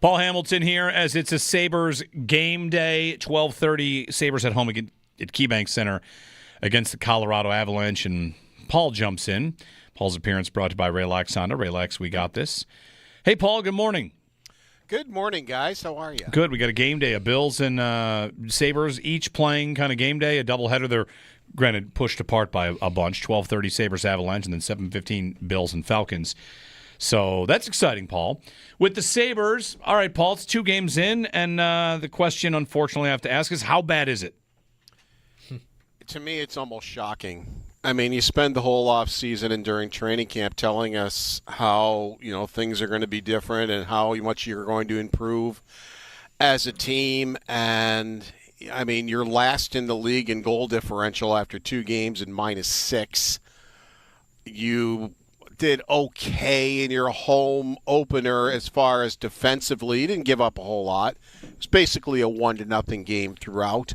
Paul Hamilton here as it's a Sabres game day, 12:30. Sabres at home at KeyBank Center against the Colorado Avalanche, and Paul jumps in. Paul's appearance brought to you by Raylax Honda. Raylax, we got this. Hey, Paul, good morning. Good morning, guys. How are you? Good. We got a game day. A Bills and Sabres each playing kind of game day, a doubleheader. They're, granted, pushed apart by a bunch, 12:30 Sabres Avalanche, and then 7:15 Bills and Falcons. So that's exciting, Paul. With the Sabres, all right, Paul, it's 2 games in, and the question, unfortunately, I have to ask is how bad is it? To me, it's almost shocking. I mean, you spend the whole off season and during training camp telling us how, things are going to be different and how much you're going to improve as a team. And, I mean, you're last in the league in goal differential after 2 games and -6. You did okay in your home opener as far as defensively. You didn't give up a whole lot. It was basically a 1-0 game throughout.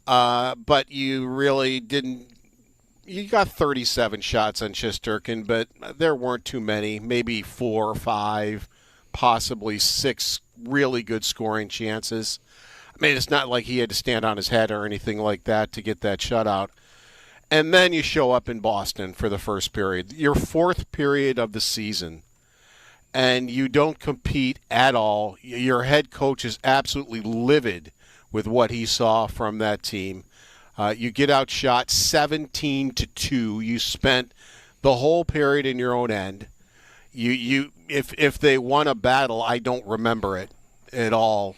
But you really didn't. You got 37 shots on Shesterkin, but there weren't too many. Maybe 4 or 5, possibly 6 really good scoring chances. I mean, it's not like he had to stand on his head or anything like that to get that shutout. And then you show up in Boston for the first period, your 4th period of the season, and you don't compete at all. Your head coach is absolutely livid with what he saw from that team. You get outshot 17-2. You spent the whole period in your own end. If they won a battle, I don't remember it at all.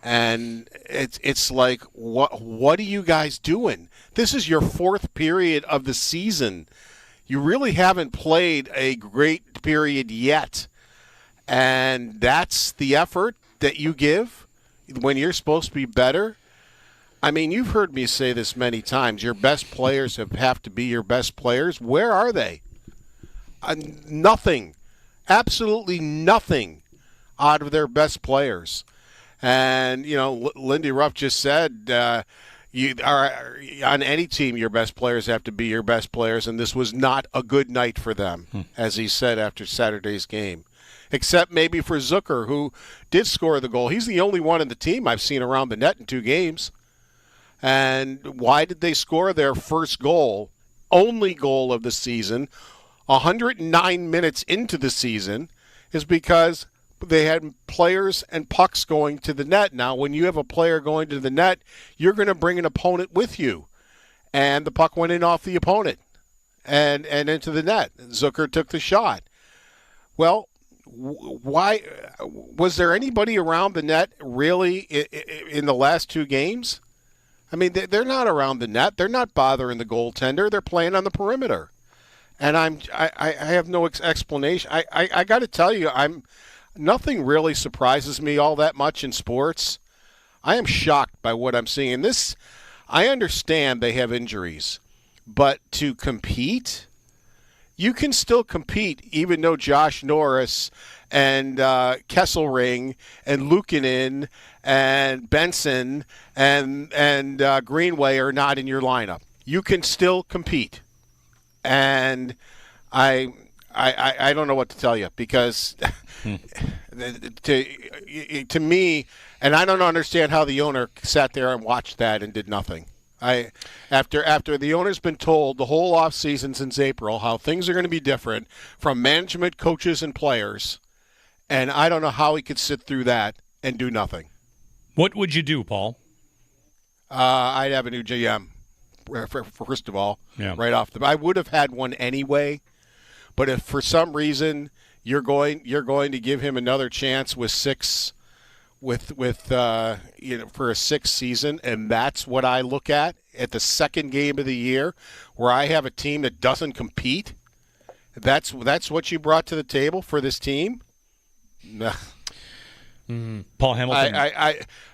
And it's like, what are you guys doing? This is your 4th period of the season. You really haven't played a great period yet. And that's the effort that you give when you're supposed to be better. I mean, you've heard me say this many times. Your best players have to be your best players. Where are they? Nothing. Absolutely nothing out of their best players. And, Lindy Ruff just said, you are on any team, your best players have to be your best players, and this was not a good night for them, as he said after Saturday's game. Except maybe for Zucker, who did score the goal. He's the only one in the team I've seen around the net in 2 games. And why did they score their first goal, only goal of the season, 109 minutes into the season, is because they had players and pucks going to the net. Now, when you have a player going to the net, you're going to bring an opponent with you. And the puck went in off the opponent and into the net. Zucker took the shot. Well, why was there anybody around the net really in the last 2 games? I mean, they're not around the net. They're not bothering the goaltender. They're playing on the perimeter. And I have no explanation. I got to tell you, nothing really surprises me all that much in sports. I am shocked by what I'm seeing. This, I understand they have injuries, but to compete, you can still compete even though Josh Norris and Kesselring and Luukkonen and Benson and Greenway are not in your lineup. You can still compete. And I don't know what to tell you because to me, and I don't understand how the owner sat there and watched that and did nothing. After the owner's been told the whole offseason since April how things are going to be different from management, coaches, and players, and I don't know how he could sit through that and do nothing. What would you do, Paul? I'd have a new GM. First of all, right off the bat. I would have had one anyway, but if for some reason you're going to give him another chance with 6 for a 6th season, and that's what I look at the second game of the year where I have a team that doesn't compete. That's what you brought to the table for this team. Nah. Paul Hamilton.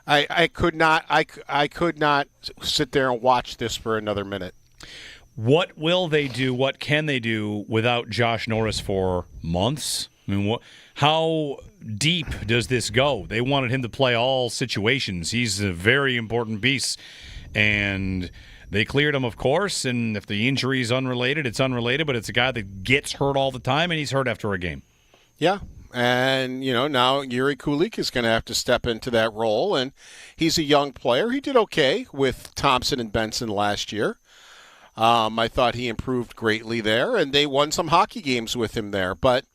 I could not sit there and watch this for another minute. What will they do? What can they do without Josh Norris for months? I mean, how deep does this go? They wanted him to play all situations. He's a very important piece, and they cleared him, of course. And if the injury is unrelated, it's unrelated. But it's a guy that gets hurt all the time, and he's hurt after a game. Yeah. And, now Yuri Kulik is going to have to step into that role. And he's a young player. He did okay with Thompson and Benson last year. I thought he improved greatly there. And they won some hockey games with him there. But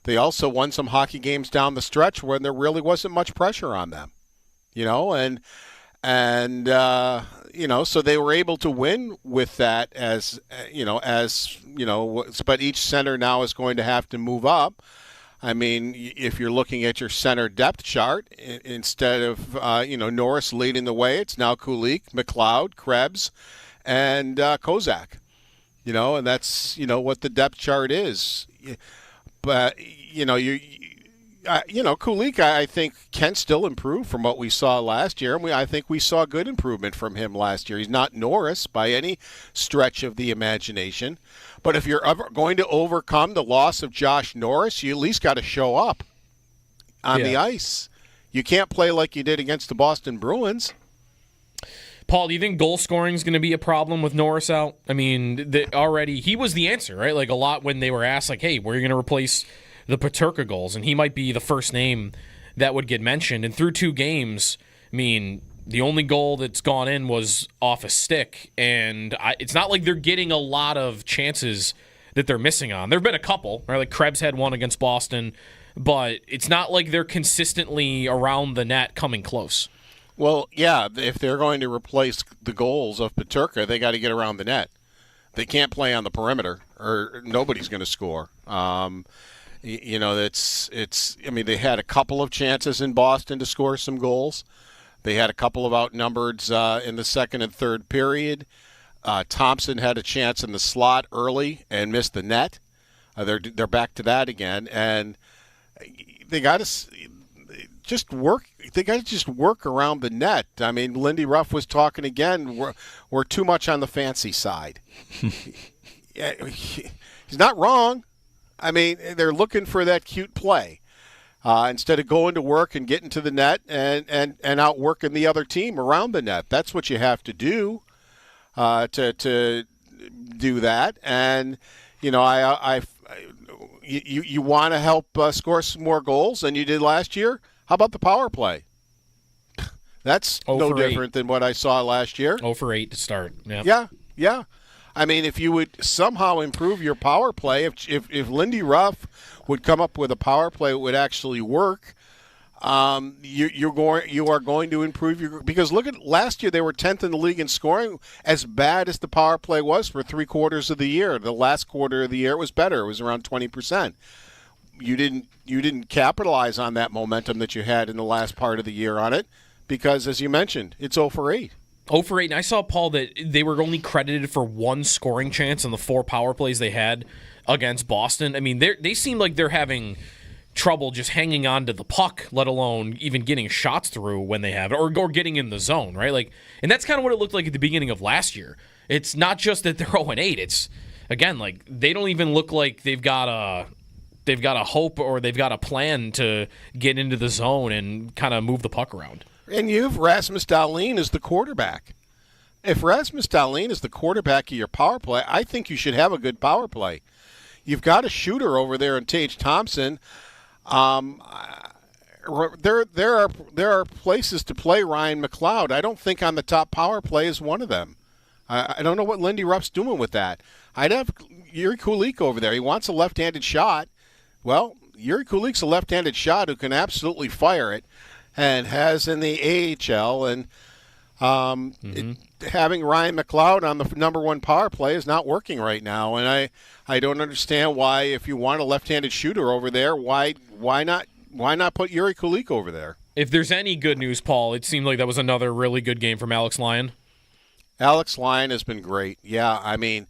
they also won some hockey games down the stretch when there really wasn't much pressure on them. So they were able to win with that but each center now is going to have to move up. I mean, if you're looking at your center depth chart, instead of, Norris leading the way, it's now Kulik, McLeod, Krebs, and Kozak. and that's what the depth chart is. But Kulik, I think, can still improve from what we saw last year, and I think we saw good improvement from him last year. He's not Norris by any stretch of the imagination, but if you're ever going to overcome the loss of Josh Norris, you at least got to show up on the ice. You can't play like you did against the Boston Bruins. Paul, do you think goal scoring is going to be a problem with Norris out? I mean, already he was the answer, right? Like a lot when they were asked, like, hey, where are you going to replace the Paterka goals? And he might be the first name that would get mentioned. And through 2 games, I mean, the only goal that's gone in was off a stick. And it's not like they're getting a lot of chances that they're missing on. There have been a couple, right? Like Krebs had one against Boston, but it's not like they're consistently around the net coming close. Well, yeah, if they're going to replace the goals of Paterka, they got to get around the net. They can't play on the perimeter, or nobody's going to score. It's. I mean, they had a couple of chances in Boston to score some goals. They had a couple of outnumbered in the second and third period. Thompson had a chance in the slot early and missed the net. They're back to that again, and they got to just work. They got to just work around the net. I mean, Lindy Ruff was talking again. We're too much on the fancy side. He's not wrong. I mean, they're looking for that cute play instead of going to work and getting to the net and outworking the other team around the net. That's what you have to do to do that. And you want to help score some more goals than you did last year. How about the power play? That's no different than what I saw last year. 0 for 8 to start. Yep. Yeah. I mean, if you would somehow improve your power play, if Lindy Ruff would come up with a power play that would actually work, you are going to improve your. Because look at last year, they were 10th in the league in scoring. As bad as the power play was for 3/4 of the year, the last quarter of the year it was better. It was around 20%. You didn't capitalize on that momentum that you had in the last part of the year on it, because as you mentioned, it's 0 for 8. 0 for 8, and I saw, Paul, that they were only credited for 1 scoring chance on the 4 power plays they had against Boston. I mean, they seem like they're having trouble just hanging on to the puck, let alone even getting shots through when they have it, or getting in the zone, right? Like, and that's kind of what it looked like at the beginning of last year. It's not just that they're 0 and 8. It's, again, like they don't even look like they've got a hope or they've got a plan to get into the zone and kind of move the puck around. And you have Rasmus Dahlin as the quarterback. If Rasmus Dahlin is the quarterback of your power play, I think you should have a good power play. You've got a shooter over there in Tage Thompson. There are places to play Ryan McLeod. I don't think on the top power play is one of them. I don't know what Lindy Ruff's doing with that. I'd have Yuri Kulik over there. He wants a left-handed shot. Well, Yuri Kulik's a left-handed shot who can absolutely fire it, and has in the AHL, and having Ryan McLeod on the number 1 power play is not working right now. And I don't understand why, if you want a left-handed shooter over there, why not put Yuri Kulik over there? If there's any good news, Paul, it seemed like that was another really good game from Alex Lyon. Alex Lyon has been great. Yeah, I mean,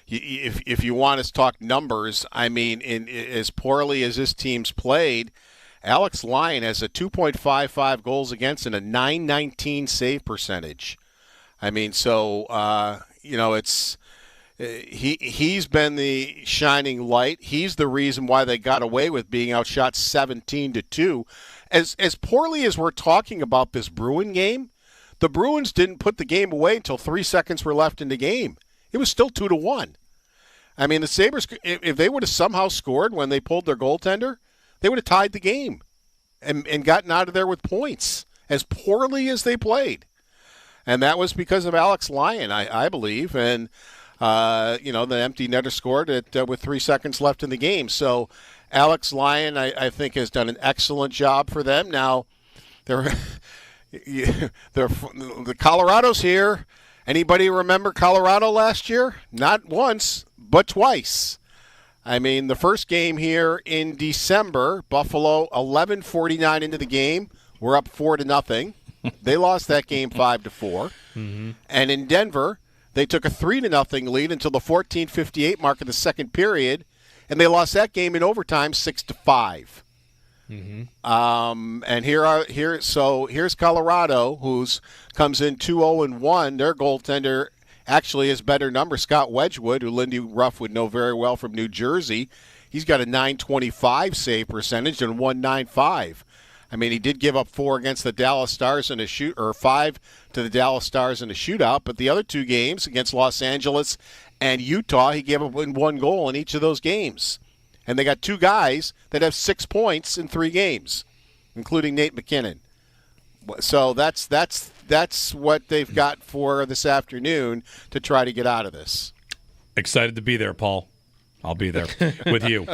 if you want to talk numbers, I mean, as poorly as this team's played, Alex Lyon has a 2.55 goals against and a .919 save percentage. I mean, so it's he's been the shining light. He's the reason why they got away with being outshot 17-2. As poorly as we're talking about this Bruin game, the Bruins didn't put the game away until 3 seconds were left in the game. It was still 2-1. I mean, the Sabres, if they would have somehow scored when they pulled their goaltender, they would have tied the game and gotten out of there with points, as poorly as they played. And that was because of Alex Lyon, I believe. And, the empty netter scored with 3 seconds left in the game. So Alex Lyon, I think, has done an excellent job for them. Now, the Colorado's here. Anybody remember Colorado last year? Not once, but twice. I mean, the first game here in December, Buffalo 11:49 into the game. We're up 4-0. They lost that game 5-4. Mm-hmm. And in Denver, They took a 3-0 lead until the 14:58 mark of the second period, and they lost that game in overtime 6-5. And here's Colorado, who's comes in 2-0-1. Their goaltender actually has better numbers. Scott Wedgwood, who Lindy Ruff would know very well from New Jersey, he's got a .925 save percentage and .195. I mean, he did give up 4 against the Dallas Stars in a 5 to the Dallas Stars in a shootout. But the other 2 games against Los Angeles and Utah, he gave up 1 goal in each of those games. And they got 2 guys that have 6 points in 3 games, including Nate McKinnon. So that's what they've got for this afternoon to try to get out of this. Excited to be there, Paul. I'll be there with you.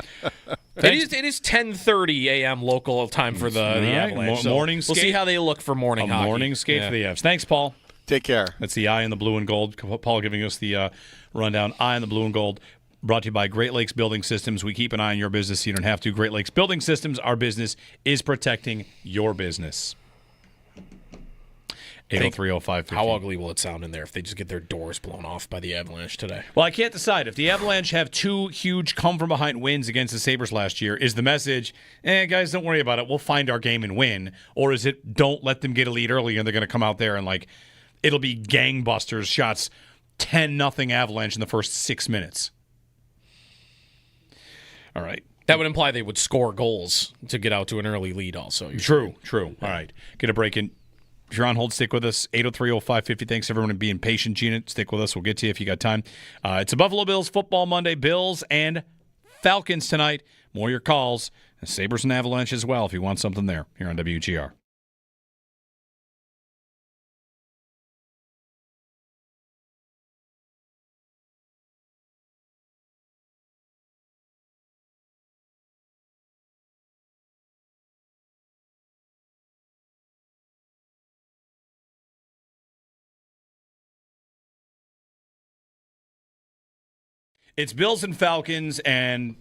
It is 10:30 a.m. local time for the Avalanche. Morning skate. We'll see how they look for morning hockey. Morning skate for the Avs. Thanks, Paul. Take care. That's the Eye in the Blue and Gold. Paul giving us the rundown. Eye in the Blue and Gold, brought to you by Great Lakes Building Systems. We keep an eye on your business so you don't have to. Great Lakes Building Systems, our business is protecting your business. 803-0550. How ugly will it sound in there if they just get their doors blown off by the Avalanche today? Well, I can't decide. If the Avalanche have 2 huge come-from-behind wins against the Sabres last year, is the message, guys, don't worry about it. We'll find our game and win. Or is it, don't let them get a lead early and they're going to come out there and, it'll be gangbusters shots, 10-0 Avalanche in the first 6 minutes. All right. That would imply they would score goals to get out to an early lead also. True. All right. Get a break in. If you're on hold, stick with us. 803-0550. Thanks, everyone, for being patient. Gina, stick with us. We'll get to you if you got time. It's a Buffalo Bills Football Monday. Bills and Falcons tonight. More your calls. And Sabres and Avalanche as well if you want something there here on WGR. It's Bills and Falcons, and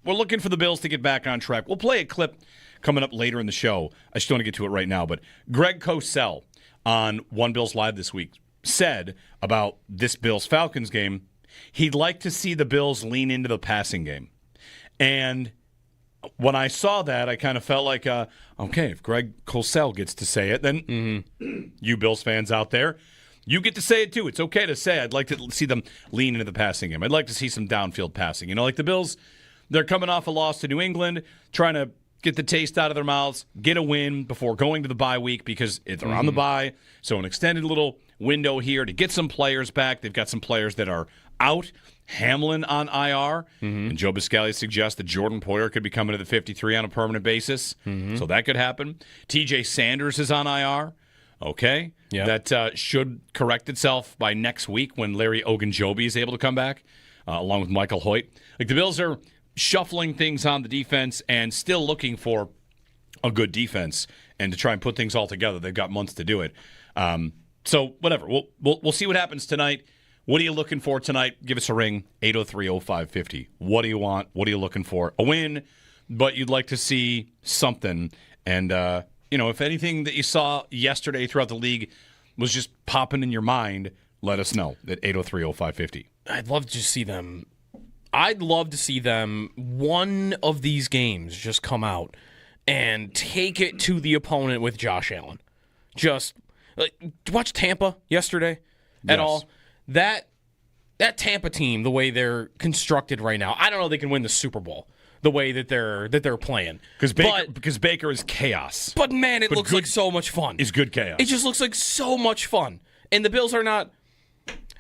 we're looking for the Bills to get back on track. We'll play a clip coming up later in the show. I just don't want to get to it right now, but Greg Cosell on One Bills Live this week said about this Bills-Falcons game, he'd like to see the Bills lean into the passing game. And when I saw that, I kind of felt like, okay, if Greg Cosell gets to say it, then you Bills fans out there, you get to say it too. It's okay to say, I'd like to see them lean into the passing game. I'd like to see some downfield passing. Like the Bills, they're coming off a loss to New England, trying to get the taste out of their mouths, get a win before going to the bye week because they're on the bye. So an extended little window here to get some players back. They've got some players that are out. Hamlin on IR. And Joe Biscaglia suggests that Jordan Poyer could be coming to the 53 on a permanent basis. So that could happen. TJ Sanders is on IR. Okay. Yeah. That should correct itself by next week when Larry Ogunjobi is able to come back, along with Michael Hoyt. The Bills are shuffling things on the defense and still looking for a good defense and to try and put things all together. They've got months to do it. So whatever. We'll see what happens tonight. What are you looking for tonight? Give us a ring, 803-0550. What do you want? What are you looking for? A win, but you'd like to see something. And, if anything that you saw yesterday throughout the league was just popping in your mind, let us know at 803-0550. I'd love to see them. I'd love to see them, one of these games, just come out and take it to the opponent with Josh Allen. Just watch Tampa yesterday at all. That Tampa team, the way they're constructed right now, I don't know if they can win the Super Bowl the way that they're playing. Because Baker is chaos. But man, it looks like so much fun. It's good chaos. It just looks like so much fun. And the Bills are not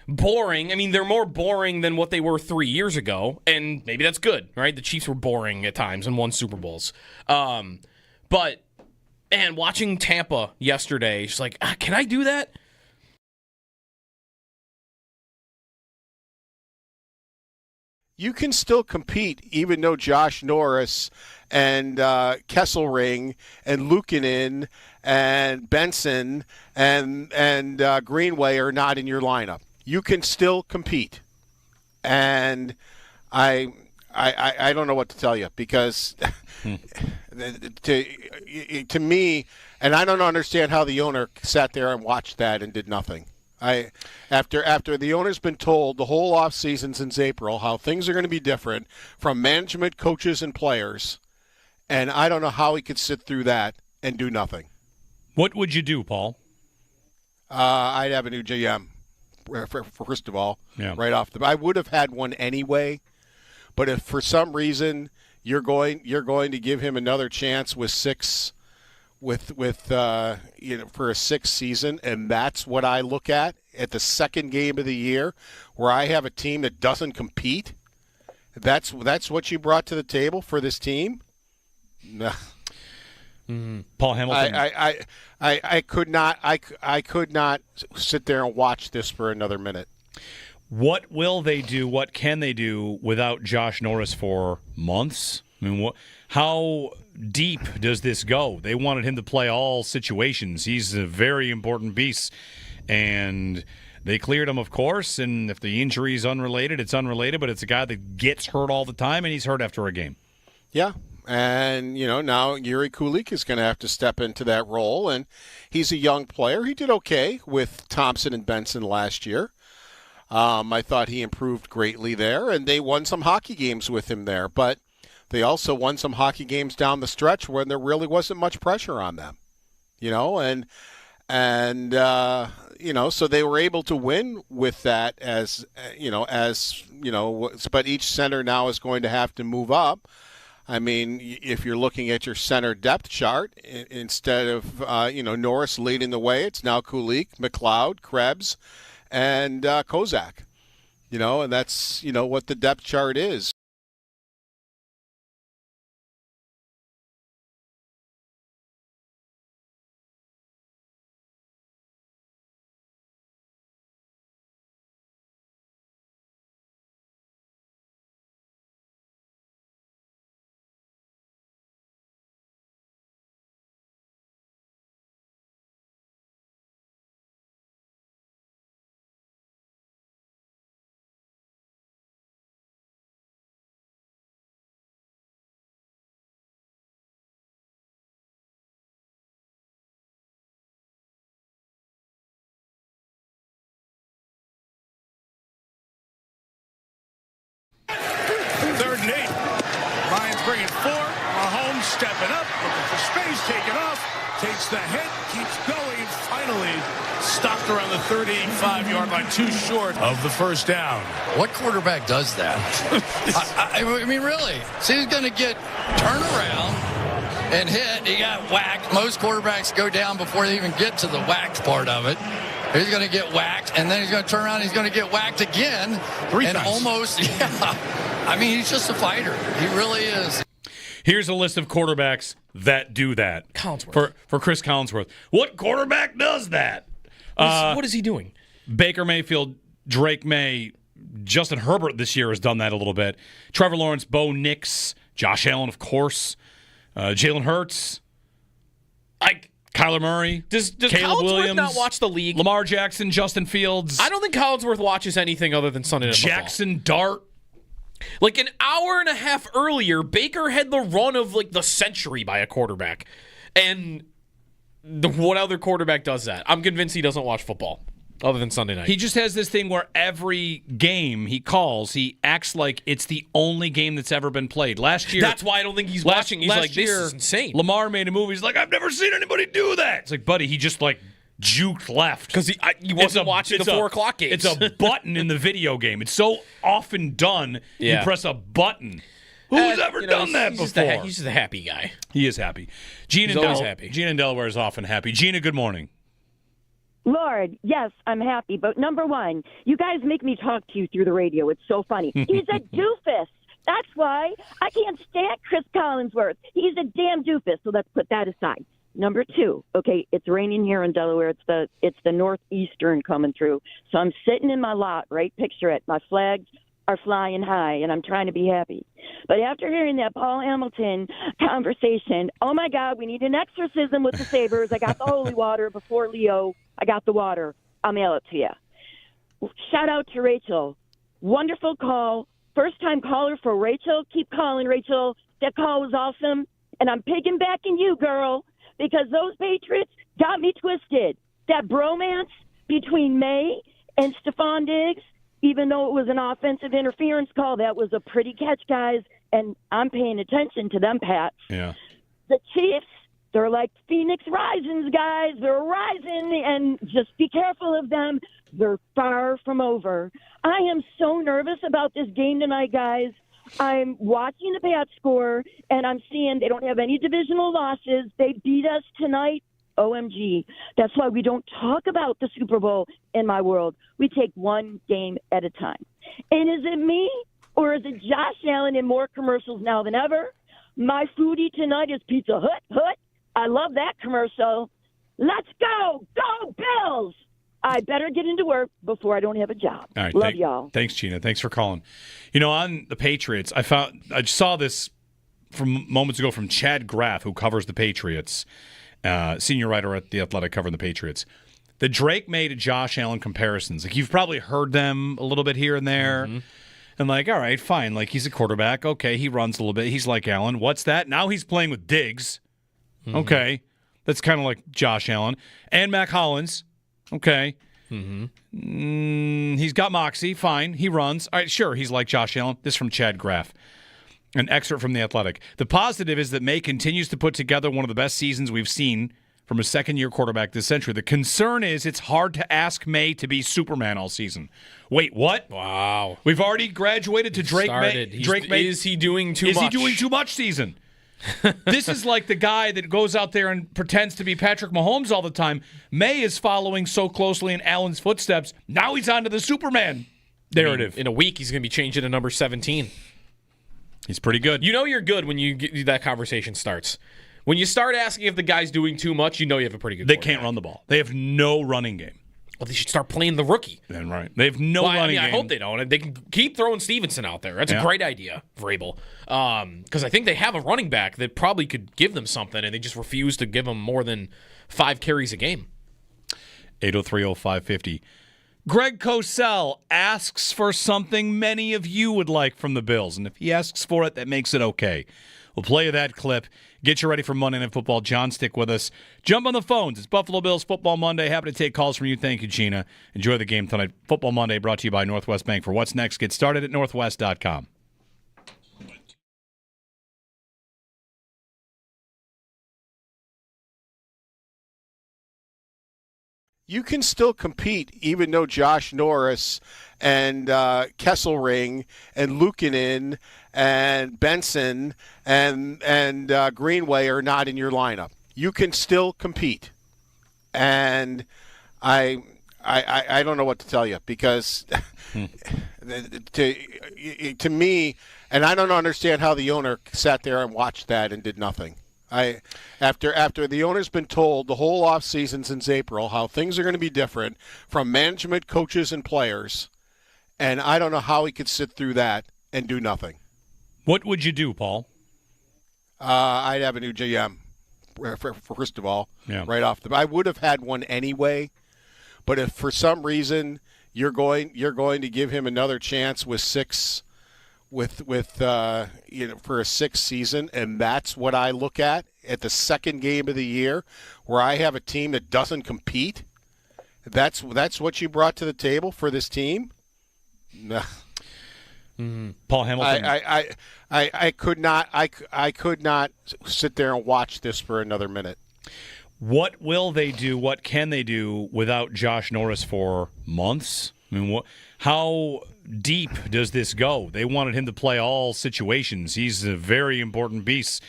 boring. I mean, they're more boring than what they were 3 years ago, and maybe that's good, right? The Chiefs were boring at times and won Super Bowls. But watching Tampa yesterday, just like, can I do that? You can still compete, even though Josh Norris and Kesselring and Luukkonen and Benson and Greenway are not in your lineup. You can still compete, and I don't know what to tell you because to me, and I don't understand how the owner sat there and watched that and did nothing. After the owner's been told the whole offseason since April how things are going to be different from management, coaches, and players, and I don't know how he could sit through that and do nothing. What would you do, Paul? I'd have a new GM, first of all, right off the bat. I would have had one anyway, but if for some reason you're going to give him another chance with for a sixth season, and that's what I look at the second game of the year, where I have a team that doesn't compete. That's what you brought to the table for this team. No. Paul Hamilton. I could not sit there and watch this for another minute. What will they do? What can they do without Josh Norris for months? I mean, how deep does this go? They wanted him to play all situations. He's a very important piece, and they cleared him, of course. And if the injury is unrelated, it's unrelated. But it's a guy that gets hurt all the time, and he's hurt after a game. Yeah. And, now Yuri Kulik is going to have to step into that role. And he's a young player. He did okay with Thompson and Benson last year. I thought he improved greatly there. And they won some hockey games with him there. But they also won some hockey games down the stretch when there really wasn't much pressure on them. So they were able to win with that but each center now is going to have to move up. I mean, if you're looking at your center depth chart, instead of, Norris leading the way, it's now Kulik, McLeod, Krebs, and Kozak. And that's, what the depth chart is. Third and 8. Lions bringing 4. Mahomes stepping up, looking for space, taking off, takes the hit, keeps going, and finally stopped around the 35-yard line, too short of the first down. What quarterback does that? I mean, really. So he's going to get turned around and hit. He got whacked. Most quarterbacks go down before they even get to the whacked part of it. He's going to get whacked, and then he's going to turn around and he's going to get whacked again. 3 and times. Almost, I mean, he's just a fighter. He really is. Here's a list of quarterbacks that do that. Collinsworth. For Chris Collinsworth. What quarterback does that? What is he doing? Baker Mayfield, Drake May, Justin Herbert this year has done that a little bit. Trevor Lawrence, Bo Nix, Josh Allen, of course, Jalen Hurts, Kyler Murray. Does Caleb Collinsworth Williams, not watch the league? Lamar Jackson, Justin Fields. I don't think Collinsworth watches anything other than Sunday Night Football. Jackson Dart. Like an hour and a half earlier, Baker had the run of like the century by a quarterback. And what other quarterback does that? I'm convinced he doesn't watch football other than Sunday night. He just has this thing where every game he calls, he acts like it's the only game that's ever been played. Last year, that's why I don't think he's watching. He's like, this is insane. Lamar made a move. He's like, I've never seen anybody do that. It's like, buddy, he just juked left because he wasn't watching the 4 o'clock games. It's a button in the video game. It's so often done. Yeah. You press a button. Who's ever done that before? He's just a happy guy. He is happy. He's always happy. Gina in Delaware is often happy. Gina, good morning. Lord, yes, I'm happy. But number one, you guys make me talk to you through the radio. It's so funny. He's a doofus. That's why I can't stand Chris Collinsworth. He's a damn doofus. So let's put that aside. Number two, okay, it's raining here in Delaware. It's the northeastern coming through. So I'm sitting in my lot, right? Picture it. My flags are flying high, and I'm trying to be happy. But after hearing that Paul Hamilton conversation, oh, my God, we need an exorcism with the Sabres. I got the holy water before Leo. I got the water. I'll mail it to you. Shout out to Rachel. Wonderful call. First-time caller for Rachel. Keep calling, Rachel. That call was awesome. And I'm piggybacking you, girl, because those Patriots got me twisted. That bromance between Maye and Stephon Diggs, even though it was an offensive interference call, that was a pretty catch, guys, and I'm paying attention to them, Pat. Yeah. The Chiefs, they're like Phoenix Risings, guys. They're rising, and just be careful of them. They're far from over. I am so nervous about this game tonight, guys. I'm watching the Pats score, and I'm seeing they don't have any divisional losses. They beat us tonight. OMG. That's why we don't talk about the Super Bowl in my world. We take one game at a time. And is it me, or is it Josh Allen in more commercials now than ever? My foodie tonight is Pizza Hut. I love that commercial. Let's go. Go Bills. I better get into work before I don't have a job. All right, love y'all. Thanks, Gina. Thanks for calling. On the Patriots, I saw this from moments ago from Chad Graff, who covers the Patriots, senior writer at The Athletic covering the Patriots. The Drake Maye to Josh Allen comparisons. Like, you've probably heard them a little bit here and there. Mm-hmm. And all right, fine. Like, he's a quarterback. Okay, he runs a little bit. He's like Allen. What's that? Now he's playing with Diggs. Mm-hmm. Okay. That's kind of like Josh Allen. And Mac Hollins. Okay. Mm-hmm. He's got moxie. Fine. He runs. All right, sure. He's like Josh Allen. This is from Chad Graff. An excerpt from The Athletic. The positive is that Maye continues to put together one of the best seasons we've seen from a second-year quarterback this century. The concern is it's hard to ask Maye to be Superman all season. Wait, what? Wow. We've already graduated to Drake Maye. Is he doing too much? Is he doing too much season? This is like the guy that goes out there and pretends to be Patrick Mahomes all the time. Maye is following so closely in Allen's footsteps. Now he's on to the Superman narrative. In a week, he's going to be changing to number 17. He's pretty good. You know you're good when that conversation starts. When you start asking if the guy's doing too much, you know you have a pretty good They can't run the ball. They have no running game. Well, they should start playing the rookie. Then right. They have no running game. I hope they don't. They can keep throwing Stevenson out there. That's a great idea, Vrabel. Because I think they have a running back that probably could give them something, and they just refuse to give them more than 5 carries a game. 8030550. Greg Cosell asks for something many of you would like from the Bills, and if he asks for it, that makes it okay. We'll play you that clip. Get you ready for Monday Night Football. John, stick with us. Jump on the phones. It's Buffalo Bills Football Monday. Happy to take calls from you. Thank you, Gina. Enjoy the game tonight. Football Monday brought to you by Northwest Bank. For what's next, get started at northwest.com. You can still compete even though Josh Norris and Kesselring and Luukkonen and Benson and Greenway are not in your lineup. You can still compete. And I don't know what to tell you because to me, and I don't understand how the owner sat there and watched that and did nothing. After the owner's been told the whole offseason since April how things are going to be different from management, coaches, and players, and I don't know how he could sit through that and do nothing. What would you do, Paul? I'd have a new GM, first of all, right off the bat. I would have had one anyway, but if for some reason you're going to give him another chance with for a 6th season, and that's what I look at the second game of the year, where I have a team that doesn't compete. That's what you brought to the table for this team. No. Mm-hmm. Paul Hamilton. I could not sit there and watch this for another minute. What will they do? What can they do without Josh Norris for months? I mean, how deep does this go? They wanted him to play all situations. He's a very important piece,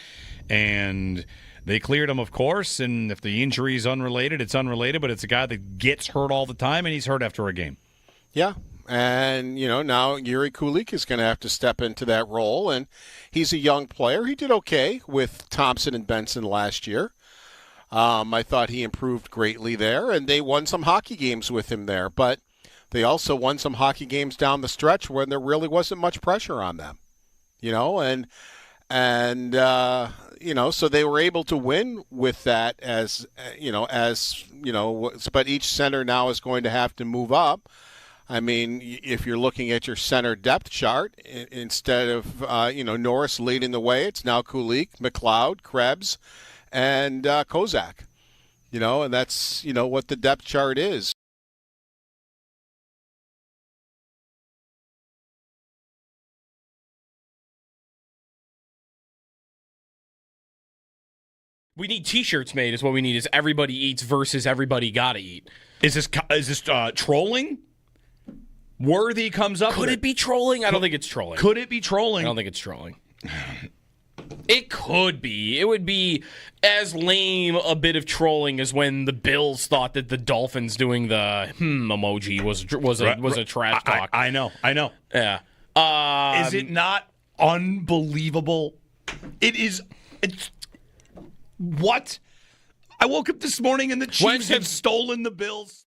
and they cleared him, of course. And if the injury is unrelated, it's unrelated. But it's a guy that gets hurt all the time, and he's hurt after a game. Yeah. And, now Yuri Kulik is going to have to step into that role. And he's a young player. He did okay with Thompson and Benson last year. I thought he improved greatly there. And they won some hockey games with him there. But they also won some hockey games down the stretch when there really wasn't much pressure on them. So they were able to win with that but each center now is going to have to move up. I mean, if you're looking at your center depth chart, instead of, Norris leading the way, it's now Kulik, McLeod, Krebs, and Kozak. And that's, what the depth chart is. We need T-shirts made. Is what we need. Is everybody eats versus everybody gotta eat. Is this trolling? Worthy comes up. Could it be trolling? I don't think it's trolling. Could it be trolling? I don't think it's trolling. It could be. It would be as lame a bit of trolling as when the Bills thought that the Dolphins doing the emoji was a trash talk. I know. Yeah. Is it not unbelievable? It is. What? I woke up this morning and the Chiefs have stolen the Bills.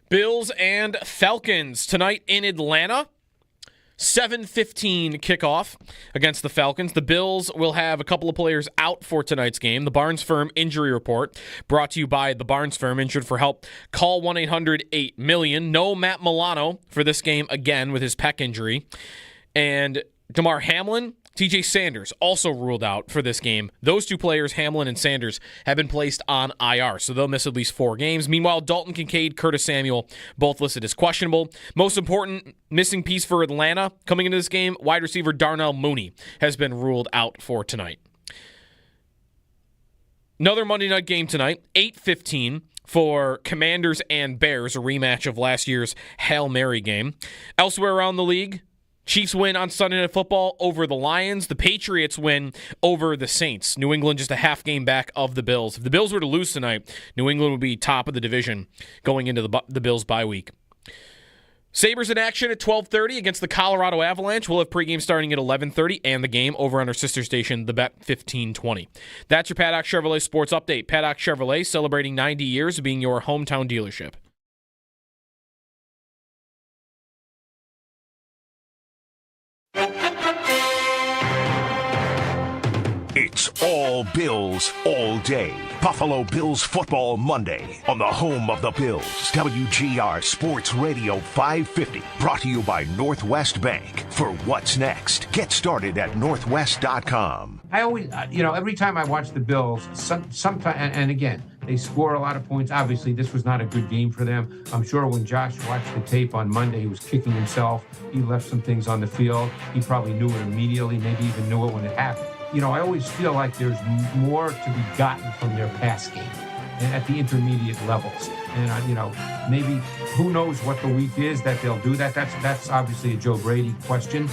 Bills and Falcons tonight in Atlanta. 7:15 kickoff against the Falcons. The Bills will have a couple of players out for tonight's game. The Barnes Firm injury report brought to you by the Barnes Firm. Injured for help, call 1-800-8-million. No Matt Milano for this game again with his pec injury. And Damar Hamlin, TJ Sanders also ruled out for this game. Those two players, Hamlin and Sanders, have been placed on IR, so they'll miss at least 4 games. Meanwhile, Dalton Kincaid, Curtis Samuel, both listed as questionable. Most important missing piece for Atlanta coming into this game, wide receiver Darnell Mooney has been ruled out for tonight. Another Monday night game tonight, 8:15 for Commanders and Bears, a rematch of last year's Hail Mary game. Elsewhere around the league, Chiefs win on Sunday Night Football over the Lions. The Patriots win over the Saints. New England just a half game back of the Bills. If the Bills were to lose tonight, New England would be top of the division going into the Bills bye week. Sabres in action at 12:30 against the Colorado Avalanche. We'll have pregame starting at 11:30 and the game over on our sister station, The Bet 1520. That's your Paddock Chevrolet Sports Update. Paddock Chevrolet celebrating 90 years of being your hometown dealership. It's all Bills all day. Buffalo Bills Football Monday on the home of the Bills. WGR Sports Radio 550. Brought to you by Northwest Bank. For what's next, get started at northwest.com. I always, every time I watch the Bills, sometimes, and again, they score a lot of points. Obviously, this was not a good game for them. I'm sure when Josh watched the tape on Monday, he was kicking himself. He left some things on the field. He probably knew it immediately, maybe even knew it when it happened. I always feel like there's more to be gotten from their pass game at the intermediate levels. And, maybe who knows what the week is that they'll do that. That's obviously a Joe Brady question.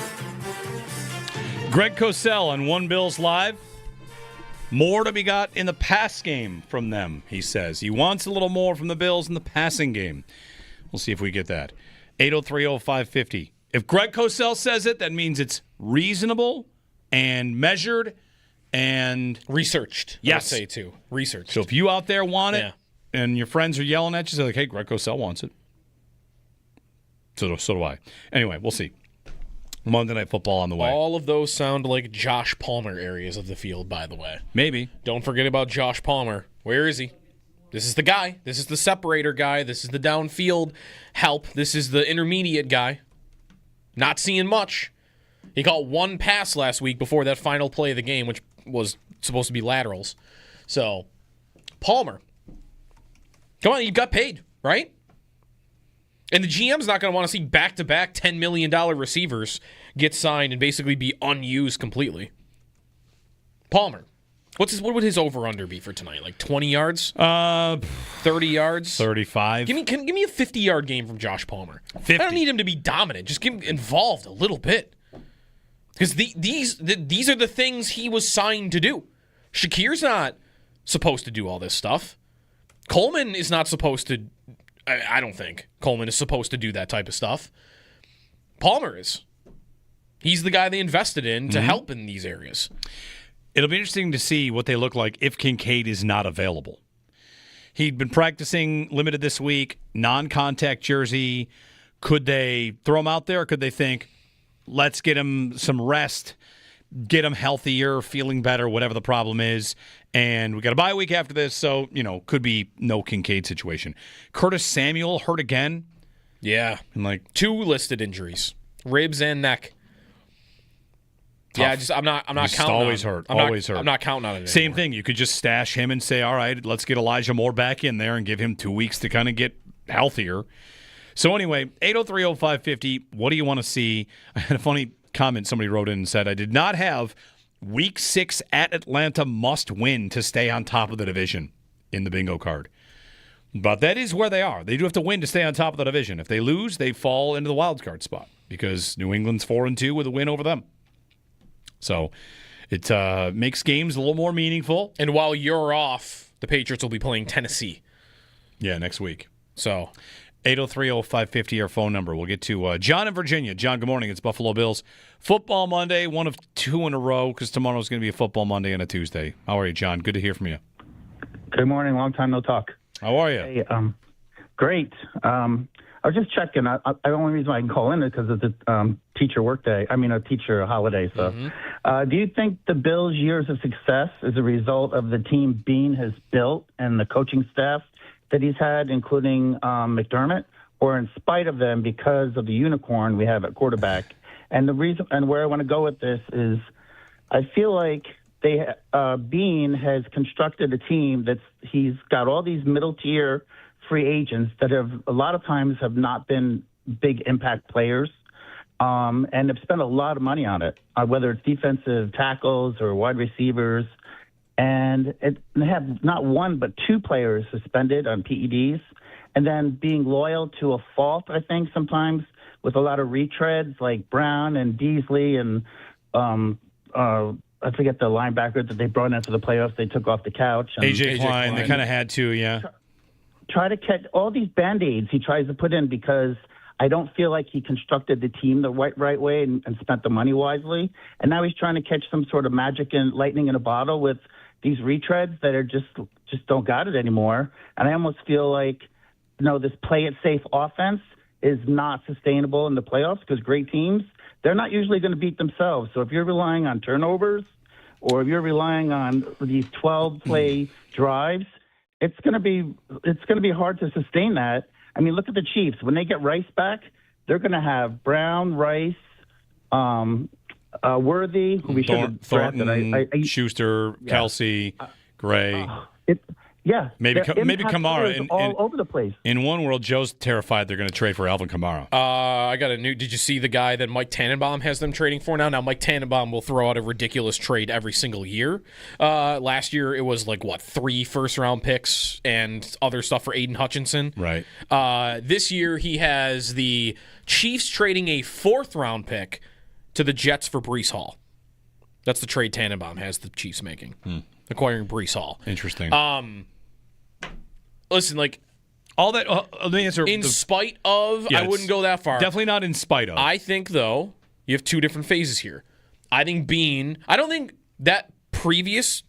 Greg Cosell on One Bills Live. More to be got in the pass game from them, he says. He wants a little more from the Bills in the passing game. We'll see if we get that. 803-0550. If Greg Cosell says it, that means it's reasonable and measured and researched. Yes. I would say too. Researched. So if you out there want it and your friends are yelling at you, say like, hey, Greg Cosell wants it. So do I. Anyway, we'll see. Monday Night Football on the way. All of those sound like Josh Palmer areas of the field, by the way. Maybe. Don't forget about Josh Palmer. Where is he? This is the guy. This is the separator guy. This is the downfield help. This is the intermediate guy. Not seeing much. He caught one pass last week before that final play of the game, which was supposed to be laterals. So, Palmer. Come on, you got paid, right? And the GM's not going to want to see back-to-back $10 million receivers get signed and basically be unused completely. Palmer. What would his over-under be for tonight? Like 20 yards? 30 yards? 35. Give me a 50-yard game from Josh Palmer. 50. I don't need him to be dominant. Just get him involved a little bit. Because these are the things he was signed to do. Shakir's not supposed to do all this stuff. Coleman is not supposed to. I don't think Coleman is supposed to do that type of stuff. Palmer is. He's the guy they invested in to help in these areas. It'll be interesting to see what they look like if Kincaid is not available. He'd been practicing limited this week, non-contact jersey. Could they throw him out there, or could they think, let's get him some rest, get him healthier, feeling better, whatever the problem is. And we got a bye week after this, so, could be no Kincaid situation. Curtis Samuel hurt again. Yeah. And 2 listed injuries, ribs and neck. Tough. Yeah, I'm not counting always on hurt. I'm Always hurt. I'm not counting on it anymore. Same thing. You could just stash him and say, all right, let's get Elijah Moore back in there and give him 2 weeks to kind of get healthier. So anyway, 803-0550, what do you want to see? I had a funny comment somebody wrote in and said, I did not have Week 6 at Atlanta must win to stay on top of the division in the bingo card. But that is where they are. They do have to win to stay on top of the division. If they lose, they fall into the wild card spot because New England's 4-2 with a win over them. So it makes games a little more meaningful. And while you're off, the Patriots will be playing Tennessee. Yeah, next week. So 803-0550, our phone number. We'll get to John in Virginia. John, good morning. It's Buffalo Bills Football Monday, one of 2 in a row because tomorrow's going to be a Football Monday and a Tuesday. How are you, John? Good to hear from you. Good morning. Long time no talk. How are you? Hey, great. I was just checking. The only reason I can call in is because it's a teacher holiday. So, do you think the Bills' years of success is a result of the team Bean has built and the coaching staff that he's had, including McDermott, or in spite of them because of the unicorn we have at quarterback? And the reason, and where I want to go with this is, I feel like Bean has constructed a team he's got all these middle tier free agents that a lot of times have not been big impact players, and have spent a lot of money on it, whether it's defensive tackles or wide receivers. And they have not 1 but 2 players suspended on PEDs, and then being loyal to a fault, I think, sometimes with a lot of retreads like Brown and Beasley and I forget the linebacker that they brought in for the playoffs. They took off the couch. And AJ Klein, they kind of had to, yeah. Try to catch all these Band-Aids he tries to put in because I don't feel like he constructed the team the right way and spent the money wisely. And now he's trying to catch some sort of magic and lightning in a bottle with these retreads that are just don't got it anymore. And I almost feel like, this play it safe offense is not sustainable in the playoffs because great teams, they're not usually going to beat themselves. So if you're relying on turnovers or if you're relying on these 12-play drives, it's going to be hard to sustain that. I mean, look at the Chiefs. When they get Rice back, they're going to have Brown, Rice, Worthy, who we should have drafted. Schuster, Kelsey, Gray. Maybe Kamara. All over the place. In one world, Joe's terrified they're going to trade for Alvin Kamara. I got a new. Did you see the guy that Mike Tannenbaum has them trading for now? Now Mike Tannenbaum will throw out a ridiculous trade every single year. Last year it was 3 first-round picks and other stuff for Aiden Hutchinson. Right. This year he has the Chiefs trading a 4th-round pick to the Jets for Breece Hall. That's the trade Tannenbaum has the Chiefs making, acquiring Breece Hall. Interesting. Listen, all that. Let me answer. Spite of, yeah, I wouldn't go that far. Definitely not in spite of. I think though you have 2 different phases here. I don't think that previous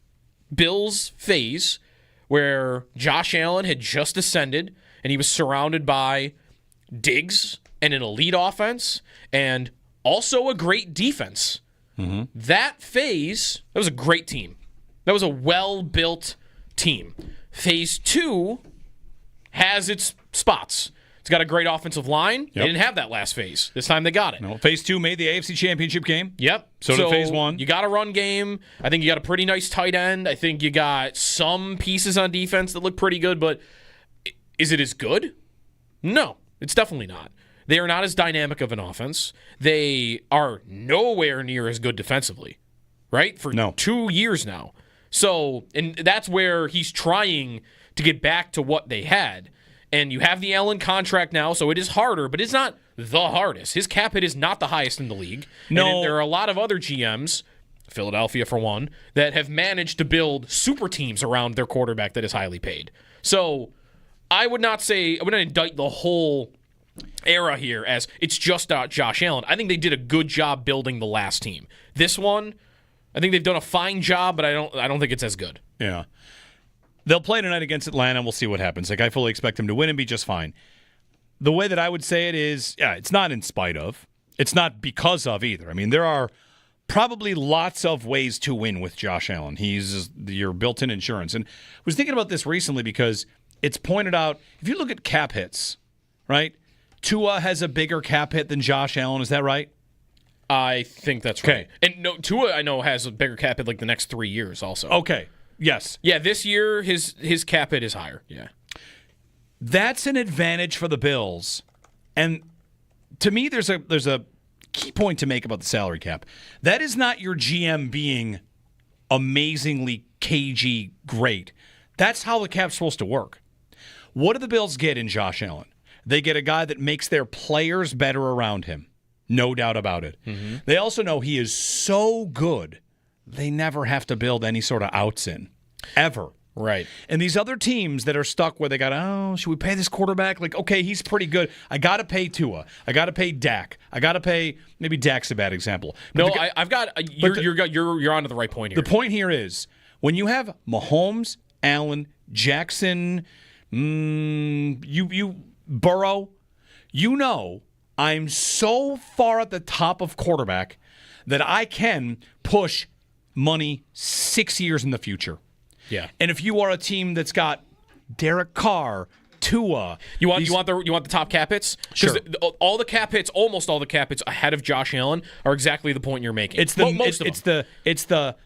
Bills phase where Josh Allen had just ascended and he was surrounded by Diggs and an elite offense and also a great defense. Mm-hmm. That phase, that was a great team. That was a well-built team. Phase 2 has its spots. It's got a great offensive line. Yep. They didn't have that last phase. This time they got it. No, phase 2 made the AFC Championship game. Yep. So did phase 1. You got a run game. I think you got a pretty nice tight end. I think you got some pieces on defense that look pretty good, but is it as good? No, it's definitely not. They are not as dynamic of an offense. They are nowhere near as good defensively, right? For 2 years now. So, and that's where he's trying to get back to what they had. And you have the Allen contract now, so it is harder, but it's not the hardest. His cap hit is not the highest in the league. No. And there are a lot of other GMs, Philadelphia for one, that have managed to build super teams around their quarterback that is highly paid. So, I would not indict the whole era here as it's just Josh Allen. I think they did a good job building the last team. This one, I think they've done a fine job, but I don't think it's as good. Yeah. They'll play tonight against Atlanta. We'll see what happens. I fully expect them to win and be just fine. The way that I would say it is, it's not in spite of. It's not because of either. I mean, there are probably lots of ways to win with Josh Allen. He's your built-in insurance. And I was thinking about this recently because it's pointed out, if you look at cap hits, right? Tua has a bigger cap hit than Josh Allen. Is that right? I think that's right. And no, Tua, I know, has a bigger cap hit the next 3 years also. Okay. Yes. Yeah, this year his cap hit is higher. Yeah. That's an advantage for the Bills. And to me, there's a key point to make about the salary cap. That is not your GM being amazingly cagey great. That's how the cap's supposed to work. What do the Bills get in Josh Allen? They get a guy that makes their players better around him. No doubt about it. Mm-hmm. They also know he is so good, they never have to build any sort of outs in. Ever. Right. And these other teams that are stuck where they got, should we pay this quarterback? Okay, he's pretty good. I got to pay Tua. I got to pay Dak. I got to pay, maybe Dak's a bad example. But you're onto the right point here. The point here is, when you have Mahomes, Allen, Jackson, Burrow, I'm so far at the top of quarterback that I can push money 6 years in the future. Yeah. And if you are a team that's got Derek Carr, Tua, you want the top cap hits? Sure. All the cap hits, almost all the cap hits ahead of Josh Allen are exactly the point you're making. It's the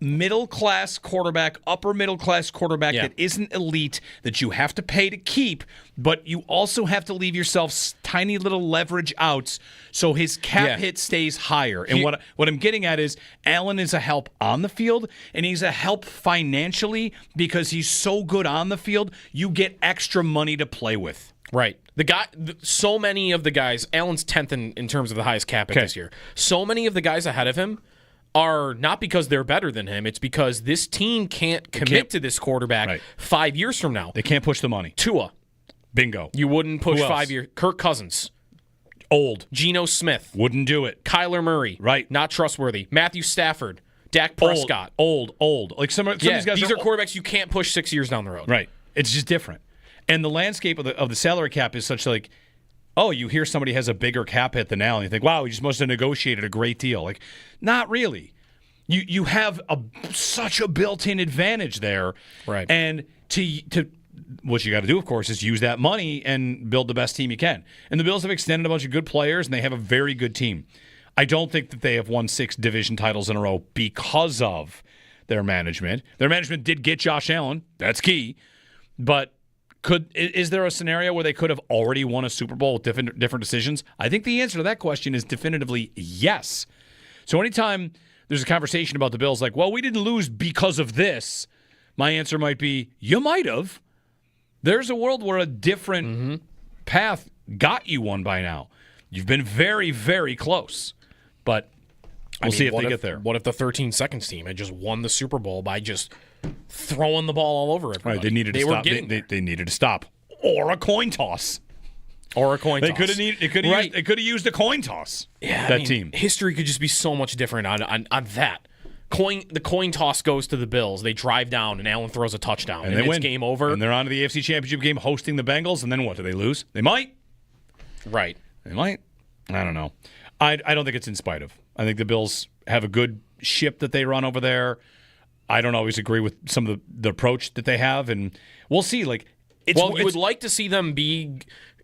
middle class quarterback, upper middle class quarterback that isn't elite, that you have to pay to keep, but you also have to leave yourself tiny little leverage outs so his cap hit stays higher. And what I'm getting at is Allen is a help on the field, and he's a help financially because he's so good on the field. You get extra money to play with. Right. So many of the guys, Allen's 10th in terms of the highest cap hit this year. So many of the guys ahead of him are not because they're better than him. It's because this team can't commit to this quarterback 5 years from now. They can't push the money. Tua. Bingo. You wouldn't push 5 years. Kirk Cousins. Old. Geno Smith. Wouldn't do it. Kyler Murray. Right. Not trustworthy. Matthew Stafford. Dak Prescott. Old. Like some of these guys these are quarterbacks you can't push 6 years down the road. Right. It's just different. And the landscape of the salary cap is such like, oh, you hear somebody has a bigger cap hit than Al, and you think, wow, he just must have negotiated a great deal. Like, not really. You have such a built-in advantage there. Right. And to what you got to do, of course, is use that money and build the best team you can. And the Bills have extended a bunch of good players, and they have a very good team. I don't think that they have won 6 division titles in a row because of their management. Their management did get Josh Allen. That's key. But is there a scenario where they could have already won a Super Bowl with different decisions? I think the answer to that question is definitively yes. So anytime there's a conversation about the Bills like, well, we didn't lose because of this, my answer might be, you might have. There's a world where a different path got you one by now. You've been very, very close. But we'll see if they get there. What if the 13 seconds team had just won the Super Bowl by just throwing the ball all over everybody? Right, they needed to stop. They needed to stop. Or a coin toss. They could have used a coin toss. Yeah, team. History could just be so much different on that. The coin toss goes to the Bills. They drive down, and Allen throws a touchdown, and they win. It's game over. And they're on to the AFC Championship game hosting the Bengals, and then what? Do they lose? They might. Right. They might. I don't know. I don't think it's in spite of. I think the Bills have a good ship that they run over there. I don't always agree with some of the approach that they have, and we'll see. You would like to see them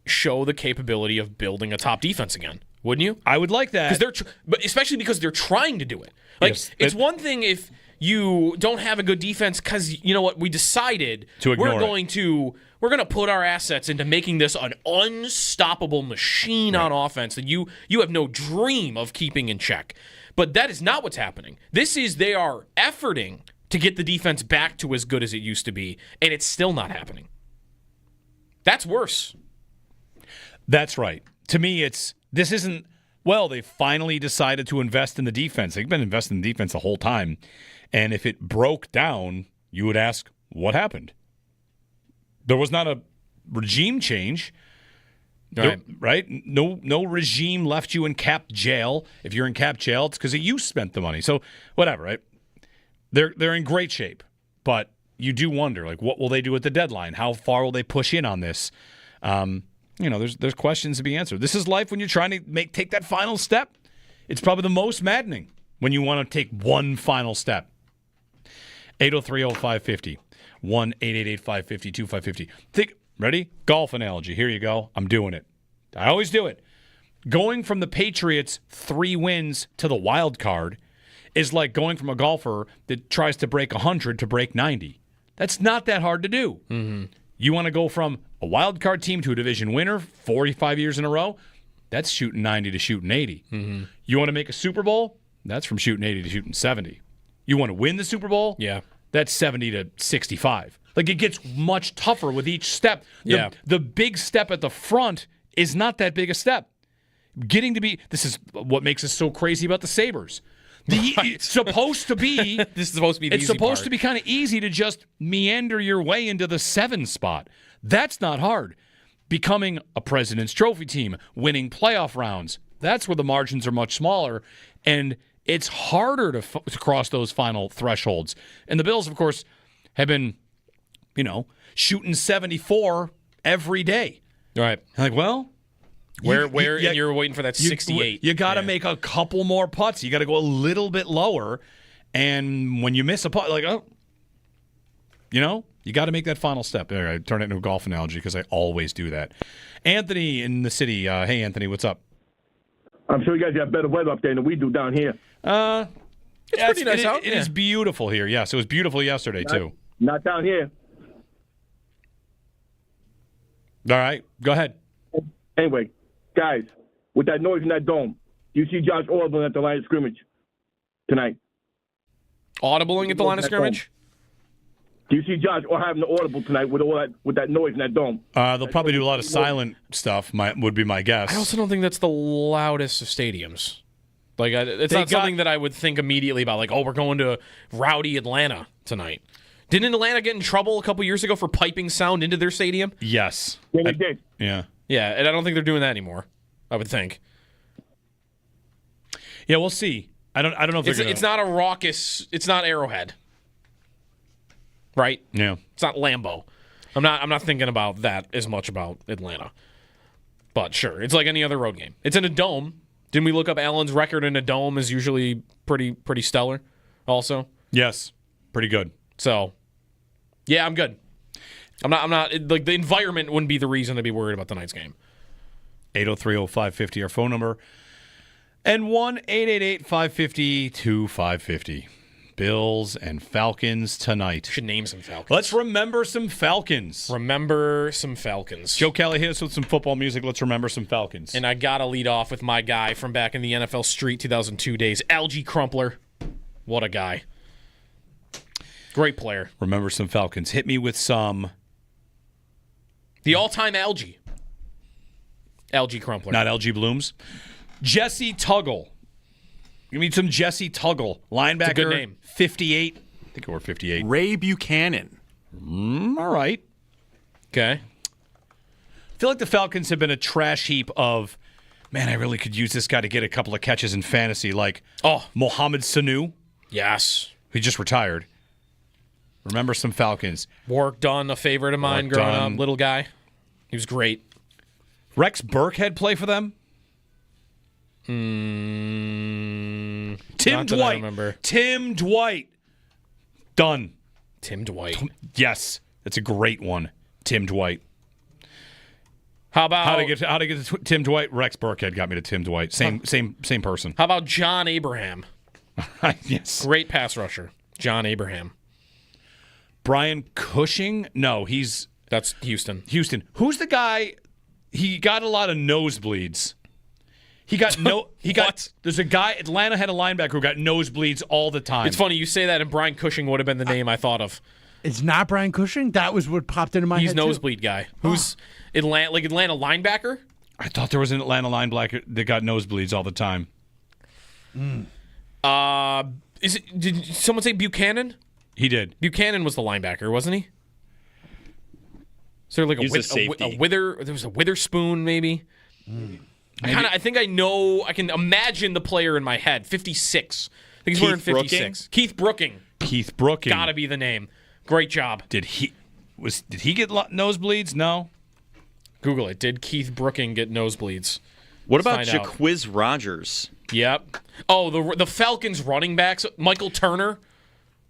show the capability of building a top defense again, wouldn't you? I would like that, but especially because they're trying to do it. It's one thing if you don't have a good defense because you know what we decided to ignore we're going to put our assets into making this an unstoppable machine on offense that you have no dream of keeping in check. But that is not what's happening. They are efforting to get the defense back to as good as it used to be, and it's still not happening. That's worse. That's right. To me, this isn't, well, they finally decided to invest in the defense. They've been investing in the defense the whole time. And if it broke down, you would ask, what happened? There was not a regime change. Right? No regime left you in cap jail. If you're in cap jail, it's because you spent the money. So whatever, right? They're in great shape. But you do wonder, what will they do at the deadline? How far will they push in on this? There's questions to be answered. This is life when you're trying to take that final step. It's probably the most maddening when you want to take one final step. 803-0550. 1-888-550-2550. Ready? Golf analogy. Here you go. I'm doing it. I always do it. Going from the Patriots 3 wins to the wild card is like going from a golfer that tries to break 100 to break 90. That's not that hard to do. Mm-hmm. You want to go from a wild card team to a division winner 45 years in a row? That's shooting 90 to shooting 80. Mm-hmm. You want to make a Super Bowl? That's from shooting 80 to shooting 70. You want to win the Super Bowl? Yeah. That's 70 to 65. It gets much tougher with each step. The big step at the front is not that big a step. This is what makes us so crazy about the Sabres. It's supposed to be. This is supposed to be. It's supposed to be kind of easy to just meander your way into the 7 spot. That's not hard. Becoming a President's Trophy team, winning playoff rounds. That's where the margins are much smaller, and it's harder to cross those final thresholds. And the Bills, of course, have been, shooting 74 every day. Right. Well. And you're waiting for that 68. You got to make a couple more putts. You got to go a little bit lower. And when you miss a putt, you got to make that final step. There, I turn it into a golf analogy because I always do that. Anthony in the city. Hey, Anthony, what's up? I'm sure you guys got better weather up there than we do down here. It's pretty nice out. It is beautiful here. Yes, it was beautiful yesterday, too. Not down here. All right, go ahead. Anyway, guys, with that noise in that dome, do you see Josh Audible at the line of scrimmage tonight? Audibling at the line of scrimmage? Do you see Josh or having the audible tonight with that noise in that dome? They'll probably do a lot of silent stuff, would be my guess. I also don't think that's the loudest of stadiums. It's not something that I would think immediately about, we're going to rowdy Atlanta tonight. Didn't Atlanta get in trouble a couple years ago for piping sound into their stadium? Yes. Yeah, they did. Yeah. Yeah, and I don't think they're doing that anymore. I would think. Yeah, we'll see. I don't know if It's not a raucous. It's not Arrowhead, right? Yeah. It's not Lambeau. I'm not thinking about that as much about Atlanta. But sure, it's like any other road game. It's in a dome. Didn't we look up Allen's record in a dome is usually pretty stellar also? Yes. Pretty good. So, yeah, I'm good. I'm not like the environment wouldn't be the reason to be worried about tonight's game. 803-0550 our phone number. And 1-888-550-2550. Bills and Falcons tonight. Should name some Falcons. Let's remember some Falcons. Remember some Falcons. Joe Kelly, hit us with some football music. Let's remember some Falcons. And I got to lead off with my guy from back in the NFL Street 2002 days, Algie Crumpler. What a guy. Great player. Remember some Falcons. Hit me with some. The all-time Algie. Algie Crumpler. Not Algie Blooms. Jesse Tuggle. Give me some Jesse Tuggle. Linebacker. It's a good name. 58. I think it were 58. Ray Buchanan. All right. Okay. I feel like the Falcons have been a trash heap of, man, I really could use this guy to get a couple of catches in fantasy, like Mohamed Sanu. Yes. He just retired. Remember some Falcons. Warwick Dunn, a favorite of mine growing up. Little guy. He was great. Rex Burkhead play for them? Tim Dwight. I remember. Tim Dwight. Done. Tim Dwight. Yes. That's a great one. Tim Dwight. How about how to get to Tim Dwight? Rex Burkhead got me to Tim Dwight. Same person. How about John Abraham? Yes. Great pass rusher. John Abraham. Brian Cushing? No, that's Houston. Houston. Who's the guy? He got a lot of nosebleeds. There's a guy, Atlanta had a linebacker who got nosebleeds all the time. It's funny you say that, and Brian Cushing would have been the name I thought of. It's not Brian Cushing? That was what popped into my head, He's nosebleed guy. Who's Atlanta linebacker? I thought there was an Atlanta linebacker that got nosebleeds all the time. Did someone say Buchanan? He did. Buchanan was the linebacker, wasn't he? Is there like a Wither? There was a Witherspoon, maybe. I think I know. I can imagine the player in my head. 56. I think he's wearing 56. Keith Brooking. Keith Brooking. Gotta be the name. Great job. Did he get nosebleeds? No. Google it. Did Keith Brooking get nosebleeds? What about Jaquiz Rogers? Yep. Oh, the Falcons running backs. Michael Turner.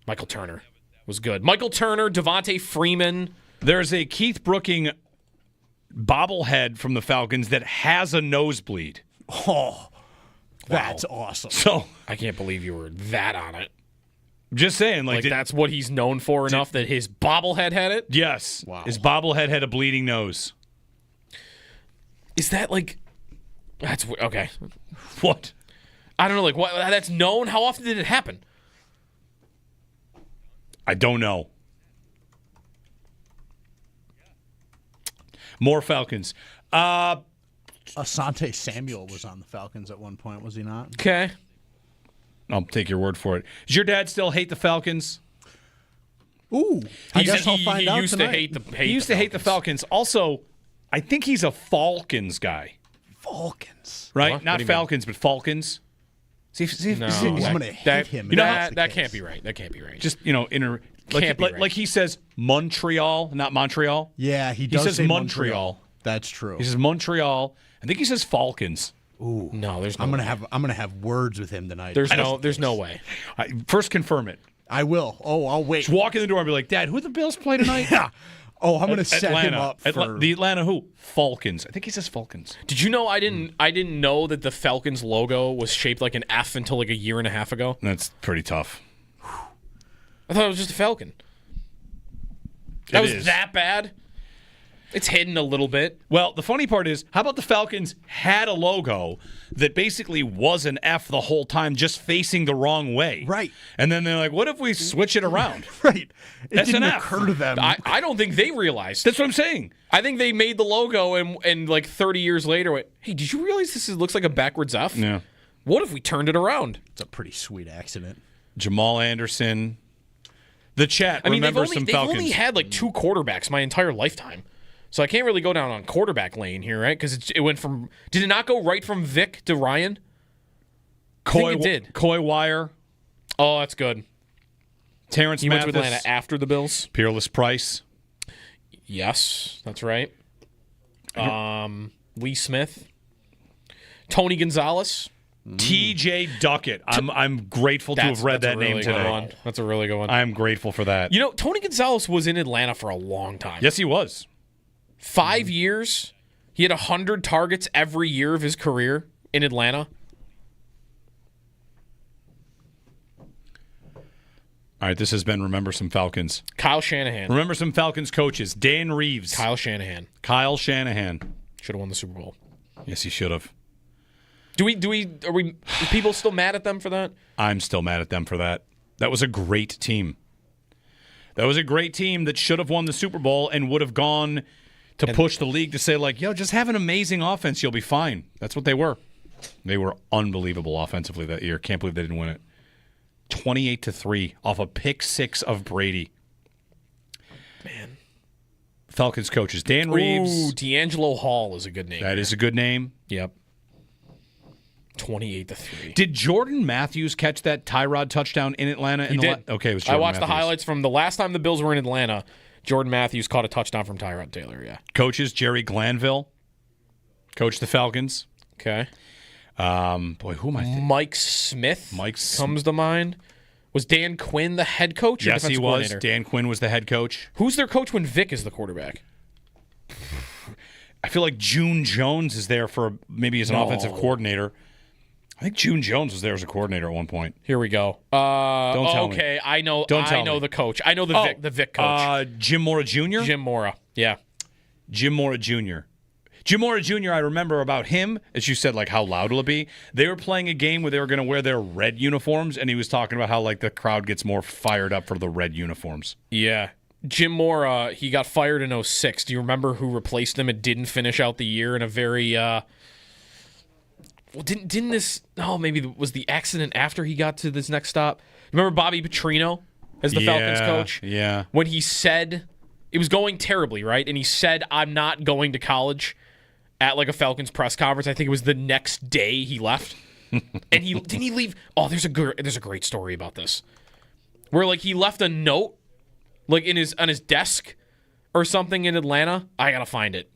Michael Turner was good. Michael Turner, Devontae Freeman. There's a Keith Brooking bobblehead from the Falcons that has a nosebleed. Oh, that's awesome. So I can't believe you were that on it. I'm just saying, that's what he's known for enough that his bobblehead had it? Yes. Wow. His bobblehead had a bleeding nose. Is that that's okay. What? I don't know, what that's known? How often did it happen? I don't know. More Falcons. Asante Samuel was on the Falcons at one point, was he not? Okay. I'll take your word for it. Does your dad still hate the Falcons? Ooh. I guess I'll find out He used tonight. to hate the Falcons. Also, I think he's a Falcons guy. Falcons. Right? What? Not What do you Falcons, but Falcons. See, No. I'm going to hate him. That can't be right. That can't be right. Just, Right. he says Montreal, not Montreal. Yeah, he does says say Montreal. That's true. He says Montreal. I think he says Falcons. Ooh. No, there's no I'm way. gonna have words with him tonight. There's no way. First confirm it. I will. Oh, I'll wait. Just walk in the door and be like, Dad, who the Bills play tonight? Yeah. Oh, I'm gonna set him up for the Atlanta who? Falcons. I think he says Falcons. Did you know I didn't know that the Falcons logo was shaped like an F until like a year and a half ago? That's pretty tough. I thought it was just a falcon. That was that bad? It's hidden a little bit. Well, the funny part is, how about the Falcons had a logo that basically was an F the whole time, just facing the wrong way? Right. And then they're like, what if we switch it around? Right. It That's didn't an F. occur to them. I don't think they realized. That's what I'm saying. I think they made the logo and like 30 years later went, hey, did you realize this looks like a backwards F? Yeah. What if we turned it around? It's a pretty sweet accident. Jamal Anderson. The chat. I mean, remember some they've Falcons. only had like two quarterbacks my entire lifetime. So I can't really go down on quarterback lane here, right? Because it went from... Did it not go right from Vic to Ryan? I think it did. Coy Wire. Oh, that's good. Terrence He Mathis. went to Atlanta after the Bills. Peerless Price. Yes, that's right. Lee Smith. Tony Gonzalez. TJ Duckett. I'm grateful to have read that name today. That's a really good one. I'm grateful for that. You know, Tony Gonzalez was in Atlanta for a long time. Yes, he was. 5 years. He had 100 targets every year of his career in Atlanta. All right, this has been Remember Some Falcons. Kyle Shanahan. Remember Some Falcons coaches. Dan Reeves. Kyle Shanahan. Should have won the Super Bowl. Yes, he should have. Are people still mad at them for that? I'm still mad at them for that. That was a great team. That was a great team that should have won the Super Bowl and would have gone to push the league to say, like, yo, just have an amazing offense. You'll be fine. That's what they were. They were unbelievable offensively that year. Can't believe they didn't win it. 28-3 off a pick six of Brady. Man. Falcons coaches. Dan Reeves. Ooh, D'Angelo Hall is a good name. That is a good name. Yep. 28-3. Did Jordan Matthews catch that Tyrod touchdown in Atlanta? He did. Okay, it was I Jordan watched Matthews. the highlights from the last time the Bills were in Atlanta. Jordan Matthews caught a touchdown from Tyrod Taylor, yeah. Coaches, Jerry Glanville. Coached the Falcons. Okay. Boy, who am I thinking? Mike Smith comes to mind. Was Dan Quinn the head coach? Or Yes, he was. coordinator? Dan Quinn was the head coach. Who's their coach when Vic is the quarterback? I feel like June Jones is there for maybe as an offensive coordinator. I think June Jones was there as a coordinator at one point. Here we go. Don't tell me. Okay, I know. Don't tell I know me. the coach. I know the Vic coach. Jim Mora Jr. Jim Mora. Yeah. Jim Mora Jr. Jim Mora Jr., I remember about him, as you said, like, how loud will it be? They were playing a game where they were going to wear their red uniforms, and he was talking about how, like, the crowd gets more fired up for the red uniforms. Yeah. Jim Mora, he got fired in 2006. Do you remember who replaced him and didn't finish out the year in a very... well, didn't this... Oh, maybe it was the accident after he got to this next stop. Remember Bobby Petrino as the Falcons coach? Yeah. When he said... It was going terribly, right? And he said, I'm not going to college at like a Falcons press conference. I think it was the next day he left. And didn't he leave? Oh, there's a great story about this. Where like he left a note like on his desk or something in Atlanta. I got to find it.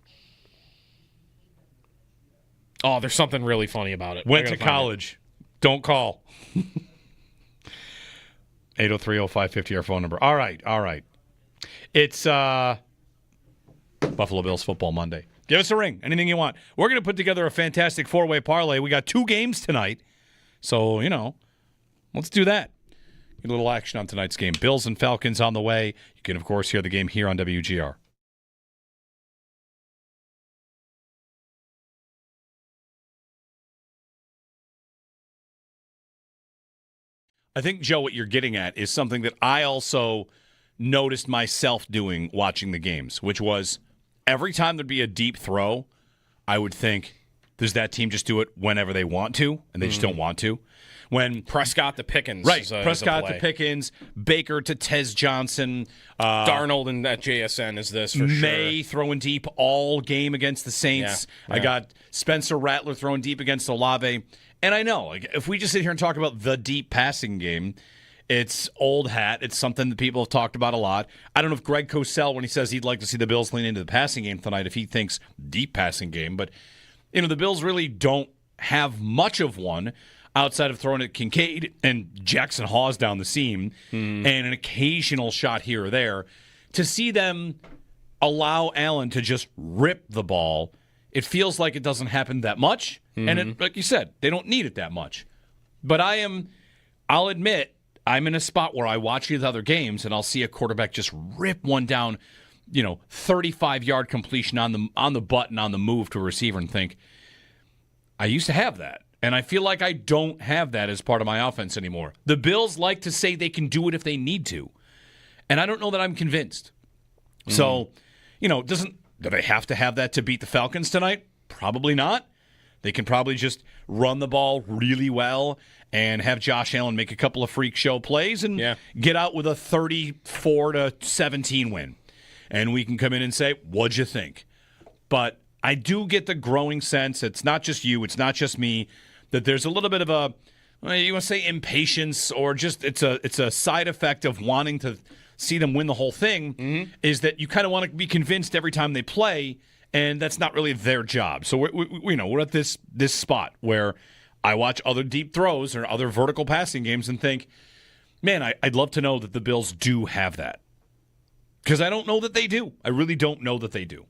Oh, there's something really funny about it. Went to college. Don't call. 803-0550, our phone number. All right. It's Buffalo Bills Football Monday. Give us a ring. Anything you want. We're going to put together a fantastic four-way parlay. We got 2 games tonight. So, let's do that. Get a little action on tonight's game. Bills and Falcons on the way. You can, of course, hear the game here on WGR. I think, Joe, what you're getting at is something that I also noticed myself doing watching the games, which was every time there'd be a deep throw, I would think, does that team just do it whenever they want to, and they just don't want to? When Prescott to Pickens. Right, is a Prescott play. to Pickens, Baker to Tez Johnson. Darnold and that JSN is this for Maye sure. throwing deep all game against the Saints. Yeah. I got Spencer Rattler throwing deep against Olave. And I know, like, if we just sit here and talk about the deep passing game, it's old hat. It's something that people have talked about a lot. I don't know if Greg Cosell, when he says he'd like to see the Bills lean into the passing game tonight, if he thinks deep passing game. But, the Bills really don't have much of one outside of throwing at Kincaid and Jackson Hawes down the seam and an occasional shot here or there. To see them allow Allen to just rip the ball, it feels like it doesn't happen that much. And like you said, they don't need it that much. But I'll admit, I'm in a spot where I watch these other games and I'll see a quarterback just rip one down, 35-yard completion on the button on the move to a receiver and think, I used to have that. And I feel like I don't have that as part of my offense anymore. The Bills like to say they can do it if they need to. And I don't know that I'm convinced. So, do they have to have that to beat the Falcons tonight? Probably not. They can probably just run the ball really well and have Josh Allen make a couple of freak show plays and get out with a 34-17 win. and we can come in and say, what'd you think? But I do get the growing sense, it's not just you, it's not just me, that there's a little bit of a, you want to say impatience, or just it's a side effect of wanting to see them win the whole thing, is that you kind of want to be convinced every time they play, and that's not really their job. So we're at this spot where I watch other deep throws or other vertical passing games and think, man, I'd love to know that the Bills do have that. Because I don't know that they do. I really don't know that they do.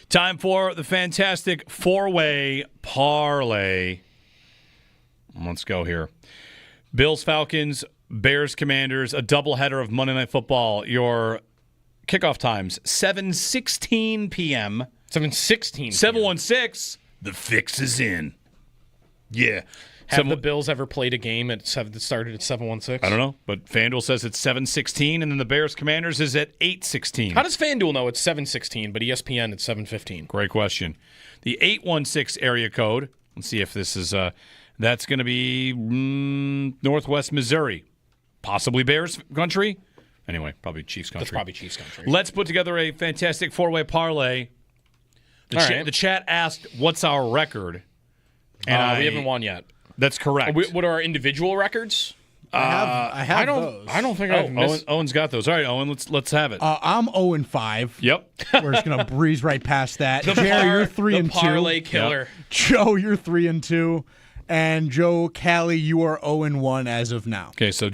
Time for the fantastic four-way parlay. Let's go here. Bills-Falcons, Bears-Commanders, a doubleheader of Monday Night Football. Your kickoff times, 7:16 p.m. 7:16 716, the fix is in. Yeah. Have the Bills ever played a game that started at 7:16? I don't know, but FanDuel says it's 7:16, and then the Bears-Commanders is at 8:16. How does FanDuel know it's 7:16, but ESPN it's 7:15? Great question. The 816 area code, let's see if this is, that's going to be Northwest Missouri. Possibly Bears country? Anyway, probably Chiefs country. That's probably Chiefs country. Let's put together a fantastic four-way parlay. The chat asked, what's our record? And we haven't won yet. That's correct. What are our individual records? I have those. I don't think I've missed. Owen's got those. All right, Owen, let's have it. I'm 0-5. Yep. We're just gonna breeze right past that. Jerry, you're 3-2. Parlay killer. Yep. Joe, you're 3-2, and Joe Callie, you are 0-1 as of now. Okay, so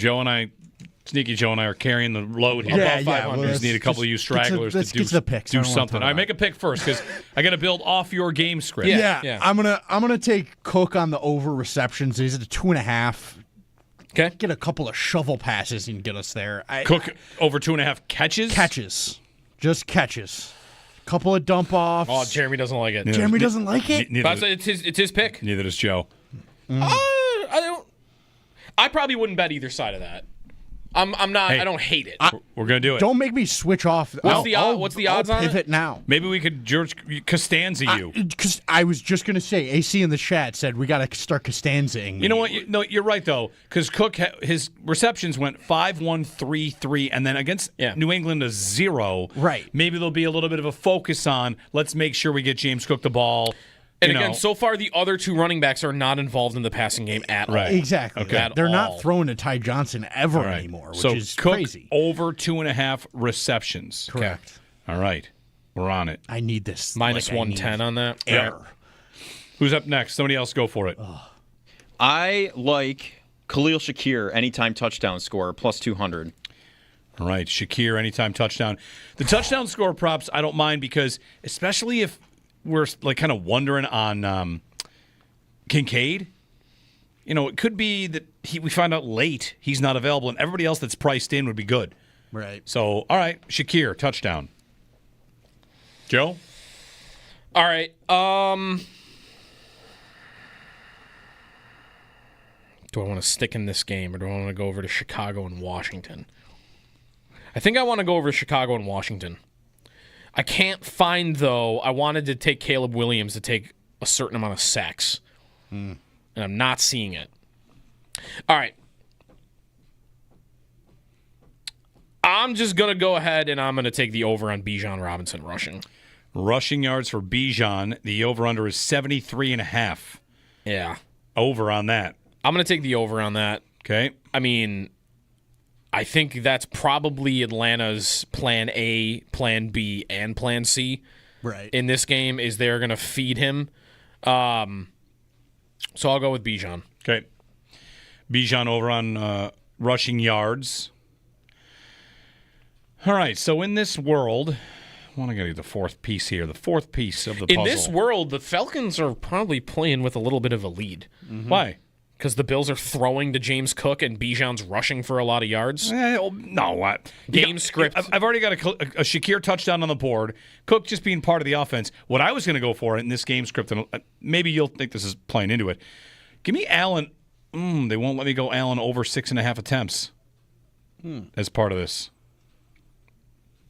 Sneaky Joe and I are carrying the load here. Yeah, Well, we just need a couple of you stragglers to do something. All right, make a pick first because I got to build off your game script. Yeah. I'm gonna take Cook on the over receptions. He's at a 2.5. Okay. Get a couple of shovel passes and get us there. Cook over 2.5 catches? Catches. Just catches. Couple of dump offs. Oh, Jeremy doesn't like it. Jeremy doesn't like it? It's his pick. Neither does Joe. I probably wouldn't bet either side of that. I'm not. Hey, I don't hate it. We're gonna do it. Don't make me switch off. What's the odds I'll on it? pivot now. Maybe we could George Costanza you. Because I was just gonna say, AC in the chat said we got to start Costanzaing. You know what? You're right though, because Cook his receptions went 5-1-3-3, and then against New England a 0. Right. Maybe there'll be a little bit of a focus on let's make sure we get James Cook the ball. And again, so far the other two running backs are not involved in the passing game at all. Exactly. Okay. They're not throwing to Ty Johnson ever anymore, which is Cook crazy. Over 2.5 receptions. Correct. Okay. All right. We're on it. I need this. Minus 110 on that. Error. Who's up next? Somebody else go for it. I like Khalil Shakir anytime touchdown score plus 200. All right. Shakir anytime touchdown. The touchdown score props I don't mind because especially if we're like kind of wondering on Kincaid. You know, it could be that we find out late he's not available, and everybody else that's priced in would be good. Right. So, all right, Shakir, touchdown. Joe? All right. Do I want to stick in this game, or do I want to go over to Chicago and Washington? I think I want to go over to Chicago and Washington. I can't find, though, I wanted to take Caleb Williams to take a certain amount of sacks. And I'm not seeing it. All right. I'm just going to go ahead and I'm going to take the over on Bijan Robinson rushing. Rushing yards for Bijan. The over-under is 73.5. Yeah. Over on that. I'm going to take the over on that. Okay. I mean, I think that's probably Atlanta's plan A, plan B, and plan C. Right. In this game is they're going to feed him. So I'll go with Bijan. Okay. Bijan over on rushing yards. All right, so in this world, I want to get the fourth piece here, the fourth piece of the puzzle. In this world, the Falcons are probably playing with a little bit of a lead. Mm-hmm. Why? Because the Bills are throwing to James Cook and Bijan's rushing for a lot of yards. No, what? Game script. I've already got a Shakir touchdown on the board. Cook just being part of the offense. What I was going to go for in this game script, and maybe you'll think this is playing into it. Give me Allen. They won't let me go Allen over 6.5 attempts as part of this.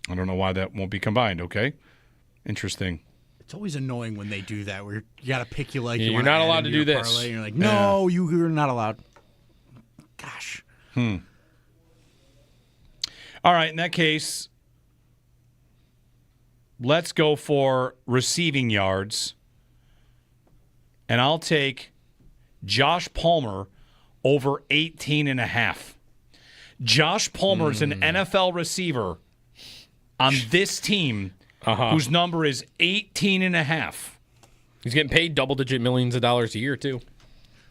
I don't know why that won't be combined. Okay, interesting. It's always annoying when they do that. Where you got to pick you like you're not allowed to do this. Parlay, and you're like, no, you're not allowed. Gosh. All right, in that case, let's go for receiving yards, and I'll take Josh Palmer over 18.5. Josh Palmer is an NFL receiver on this team whose number is 18.5. He's getting paid double-digit millions of dollars a year, too.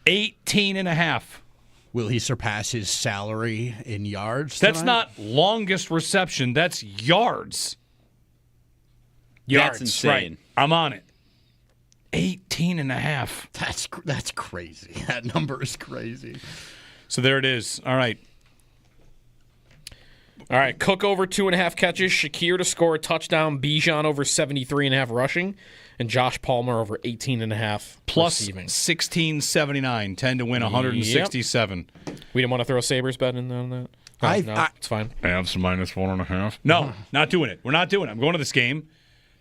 18.5. Will he surpass his salary in yards That's tonight? not longest reception. That's yards. That's insane. Right. I'm on it. 18.5. That's crazy. That number is crazy. So there it is. All right. All right, Cook over 2.5 catches, Shakir to score a touchdown, Bijan over 73.5 rushing, and Josh Palmer over 18.5 plus receiving. 1679, 10 to win 167. We didn't want to throw a Sabres bet in on that? No, it's fine. Avs minus 1.5. No, not doing it. We're not doing it. I'm going to this game.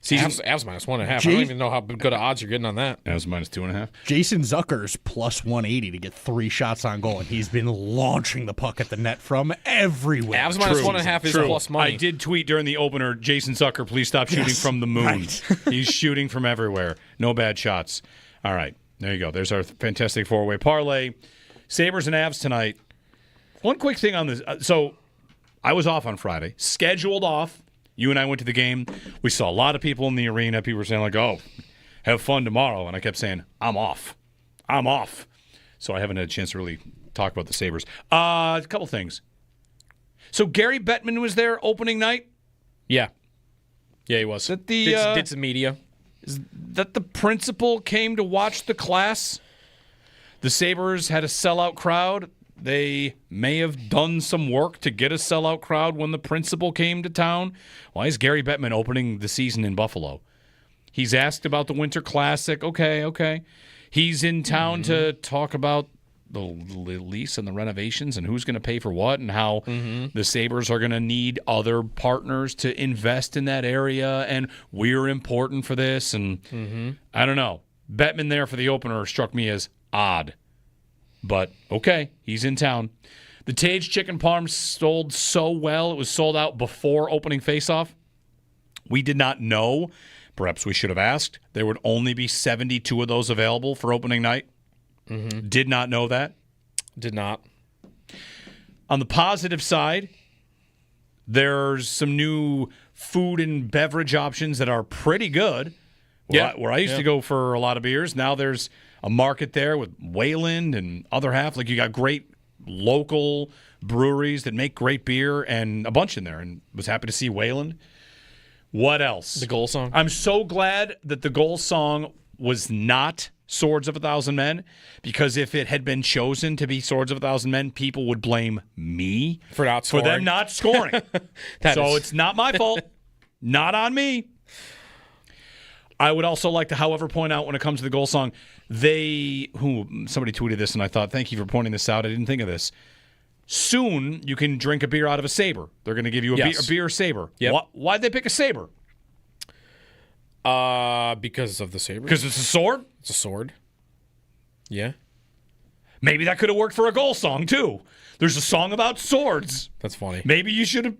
Avs minus 1.5. I don't even know how good of odds you're getting on that. Avs minus 2.5. Jason Zucker's plus 180 to get 3 shots on goal, and he's been launching the puck at the net from everywhere. Avs minus 1.5 is plus money. I did tweet during the opener, Jason Zucker, please stop shooting from the moon. Right. He's shooting from everywhere. No bad shots. All right. There you go. There's our fantastic four-way parlay. Sabres and Avs tonight. One quick thing on this. So I was off on Friday, scheduled off. You and I went to the game. We saw a lot of people in the arena. People were saying like, oh, have fun tomorrow. And I kept saying, I'm off. So I haven't had a chance to really talk about the Sabres. A couple things. So Gary Bettman was there opening night? Yeah. Yeah, he was. Did some media. Is that the principal came to watch the class? The Sabres had a sellout crowd. They may have done some work to get a sellout crowd when the principal came to town. Why is Gary Bettman opening the season in Buffalo? He's asked about the Winter Classic. Okay. He's in town to talk about the lease and the renovations and who's going to pay for what and how the Sabres are going to need other partners to invest in that area and we're important for this. And I don't know. Bettman there for the opener struck me as odd. But, okay, he's in town. The Tage Chicken Parm sold so well, it was sold out before opening faceoff. We did not know, perhaps we should have asked, there would only be 72 of those available for opening night. Did not know that. Did not. On the positive side, there's some new food and beverage options that are pretty good. Where I used to go for a lot of beers, now there's a market there with Wayland and other half. Like you got great local breweries that make great beer and a bunch in there. And was happy to see Wayland. What else? The goal song. I'm so glad that the goal song was not Swords of a Thousand Men, because if it had been chosen to be Swords of a Thousand Men, people would blame me for them not scoring. It's not my fault. Not on me. I would also like to, however, point out when it comes to the goal song, somebody tweeted this and I thought, thank you for pointing this out. I didn't think of this. Soon you can drink a beer out of a Sabre. They're going to give you a beer Sabre. Yep. Why'd they pick a Sabre? Because of the Sabre. Because it's a sword? It's a sword. Yeah. Maybe that could have worked for a goal song, too. There's a song about swords. That's funny. Maybe you should have...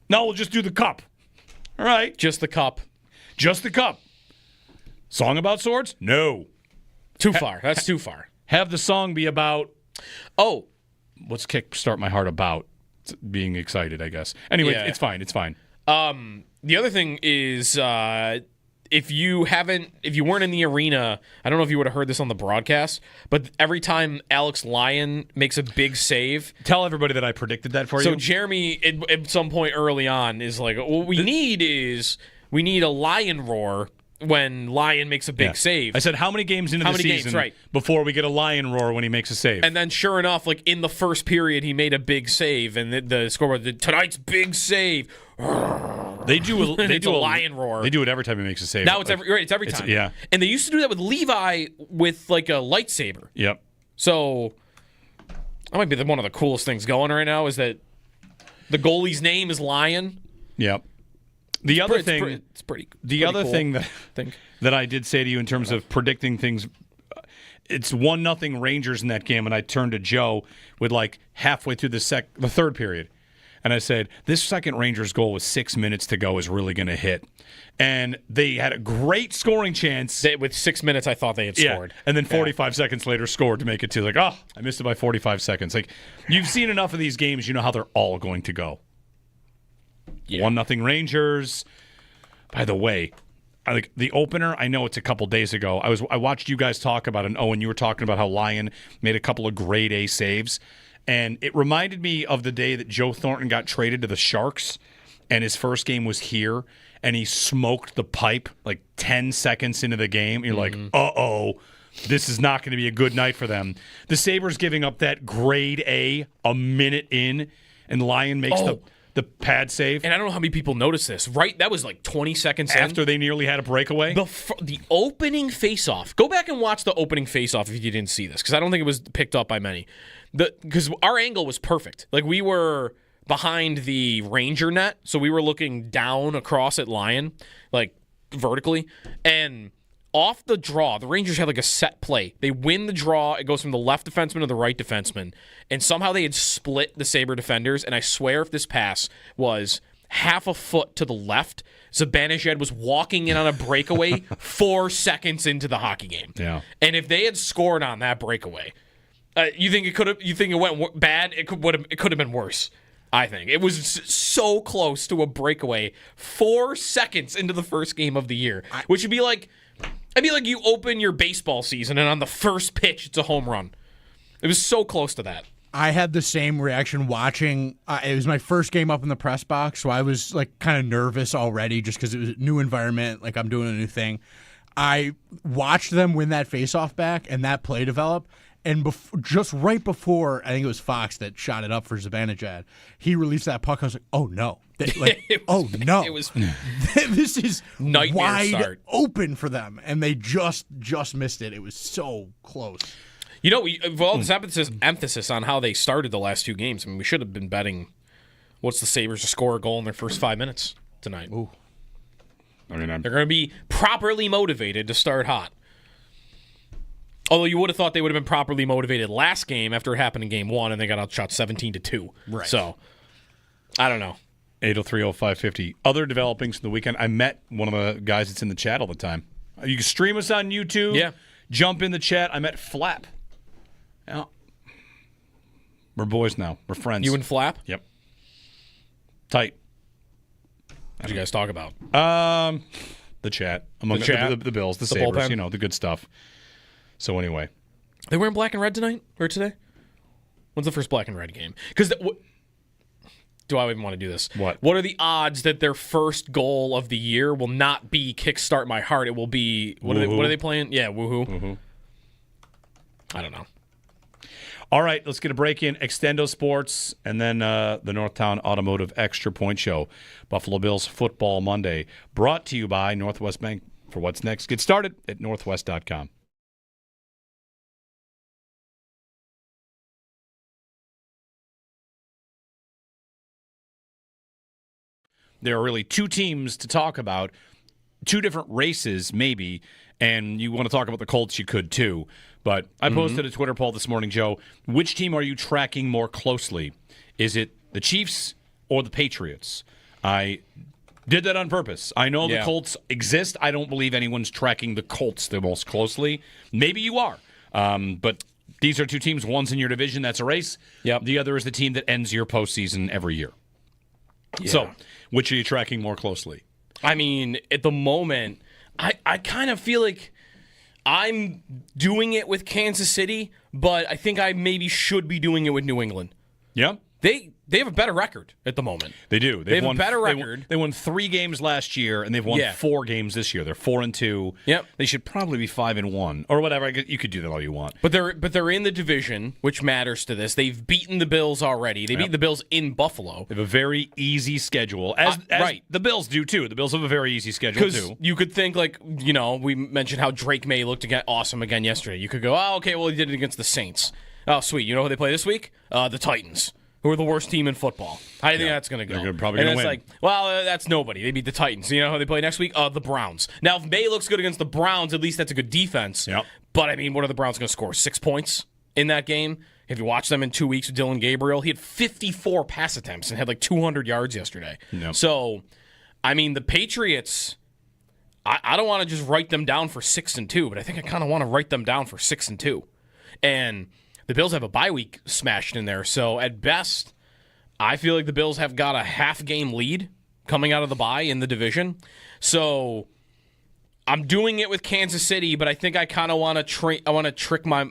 No, we'll just do the cup. All right. Just the cup. Just the cup. Song about swords? No. Too far. That's too far. Have the song be about... Oh. What's Kickstart My Heart about? It's being excited, I guess. Anyway, It's fine. It's fine. The other thing is... If you weren't in the arena, I don't know if you would have heard this on the broadcast, but every time Alex Lyon makes a big save... Tell everybody that I predicted that for you. So Jeremy, at some point early on, is like, what we need a lion roar when Lyon makes a big save. I said, how many games into the season before we get a lion roar when he makes a save? And then sure enough, like in the first period, he made a big save, and the scoreboard, tonight's big save. They do a lion roar. They do it every time he makes a save. Now it's every time. Yeah. And they used to do that with Levi with like a lightsaber. Yep. So that might be one of the coolest things going right now is that the goalie's name is Lion. Yep. The other thing that I did say to you in terms of predicting things, it's 1-0 Rangers in that game, and I turned to Joe with like halfway through the third period. And I said, this second Rangers goal with 6 minutes to go is really going to hit. And they had a great scoring chance. With 6 minutes, I thought they had scored. And then 45 seconds later scored to make it 2. Like, I missed it by 45 seconds. Like, you've seen enough of these games, you know how they're all going to go. Yeah. 1-0 Rangers. By the way, the opener, I know it's a couple days ago. I watched you guys talk about it, and you were talking about how Lyon made a couple of grade A saves. And it reminded me of the day that Joe Thornton got traded to the Sharks, and his first game was here, and he smoked the pipe like 10 seconds into the game. You're like, uh-oh, this is not going to be a good night for them. The Sabres giving up that grade A minute in, and Lyon makes the pad save. And I don't know how many people noticed this. Right? That was like 20 seconds after they nearly had a breakaway. The opening faceoff. Go back and watch the opening faceoff if you didn't see this, because I don't think it was picked up by many. Because our angle was perfect. Like, we were behind the Ranger net, so we were looking down across at Lyon, like vertically. And off the draw, the Rangers had like a set play. They win the draw. It goes from the left defenseman to the right defenseman. And somehow they had split the Sabre defenders. And I swear if this pass was half a foot to the left, Zibanejad was walking in on a breakaway 4 seconds into the hockey game. Yeah. And if they had scored on that breakaway, you think it went bad? It could have been worse. I think it was so close to a breakaway 4 seconds into the first game of the year, which would be like, it'd be like you open your baseball season and on the first pitch it's a home run. It was so close to that. I had the same reaction watching. It was my first game up in the press box, so I was like kind of nervous already just because it was a new environment, like I'm doing a new thing. I watched them win that faceoff back and that play develop, and just right before, I think it was Fox that shot it up for Zibanejad, he released that puck. I was like, oh no. Oh no. It was this is nightmare wide start. Open for them, and they just missed it. It was so close. You know, with all this emphasis on how they started the last 2 games, I mean, we should have been betting what's the Sabres to score a goal in their first 5 minutes tonight. Ooh. I mean, they're going to be properly motivated to start hot. Although you would have thought they would have been properly motivated last game after it happened in game 1 and they got outshot 17-2. Right. So, I don't know. 803-0550. Other developings from the weekend. I met one of the guys that's in the chat all the time. You can stream us on YouTube. Yeah. Jump in the chat. I met Flap. Yeah. We're boys now. We're friends. You and Flap? Yep. Tight. What did you guys talk about? The chat. Among the Bills, the Sabres, bullpen. The good stuff. So anyway. They wearing black and red tonight? Or today? When's the first black and red game? Because do I even want to do this? What? What are the odds that their first goal of the year will not be Kickstart My Heart? It will be, what are they playing? Yeah, woohoo. Woohoo. I don't know. All right, let's get a break in. Extendo Sports, and then the Northtown Automotive Extra Point Show. Buffalo Bills Football Monday, brought to you by Northwest Bank. For what's next, get started at northwest.com. There are really 2 teams to talk about, 2 different races maybe, and you want to talk about the Colts, you could too. But I posted a Twitter poll this morning, Joe. Which team are you tracking more closely? Is it the Chiefs or the Patriots? I did that on purpose. I know the Colts exist. I don't believe anyone's tracking the Colts the most closely. Maybe you are. But these are 2 teams. One's in your division. That's a race. Yep. The other is the team that ends your postseason every year. Yeah. So, which are you tracking more closely? I mean, at the moment, I kind of feel like I'm doing it with Kansas City, but I think I maybe should be doing it with New England. Yeah. They have a better record at the moment. They do. They have a better record. They won 3 games last year, and they've won 4 games this year. They're 4-2. Yep. They should probably be 5-1 or whatever. You could do that all you want. But they're in the division, which matters to this. They've beaten the Bills already. They beat the Bills in Buffalo. They have a very easy schedule, as the Bills do too. The Bills have a very easy schedule too. You could think we mentioned how Drake Maye looked awesome again yesterday. You could go, oh, okay, well he did it against the Saints. Oh, sweet. You know who they play this week? The Titans, who are the worst team in football. How do you think that's going to go? They're probably going to win. It's like, well, that's nobody. They beat the Titans. You know who they play next week? The Browns. Now, if May looks good against the Browns, at least that's a good defense. Yep. But, I mean, what are the Browns going to score? 6 points in that game? If you watch them in 2 weeks with Dylan Gabriel, he had 54 pass attempts and had like 200 yards yesterday. Yep. So, I mean, the Patriots, I don't want to just write them down for 6-2, but I think I kind of want to write them down for 6-2. And the Bills have a bye week smashed in there. So, at best, I feel like the Bills have got a half-game lead coming out of the bye in the division. So I'm doing it with Kansas City, but I think I kind of want to trick my.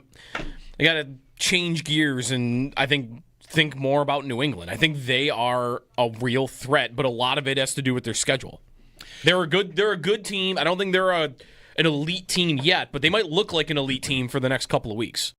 I got to change gears and I think more about New England. I think they are a real threat, but a lot of it has to do with their schedule. They're a good team. I don't think they're an elite team yet, but they might look like an elite team for the next couple of weeks.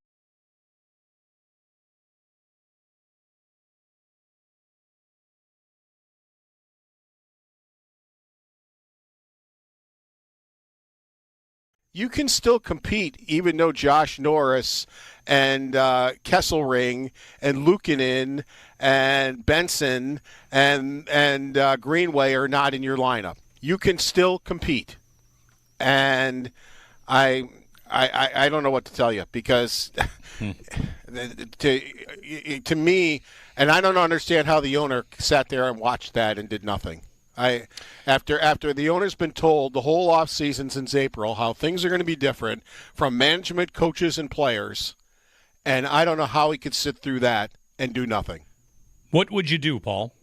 You can still compete even though Josh Norris and Kesselring and Luukkonen and Benson and Greenway are not in your lineup. You can still compete. And I don't know what to tell you because To me, and I don't understand how the owner sat there and watched that and did nothing. After the owner's been told the whole offseason since April how things are going to be different from management, coaches, and players, and I don't know how he could sit through that and do nothing. What would you do, Paul?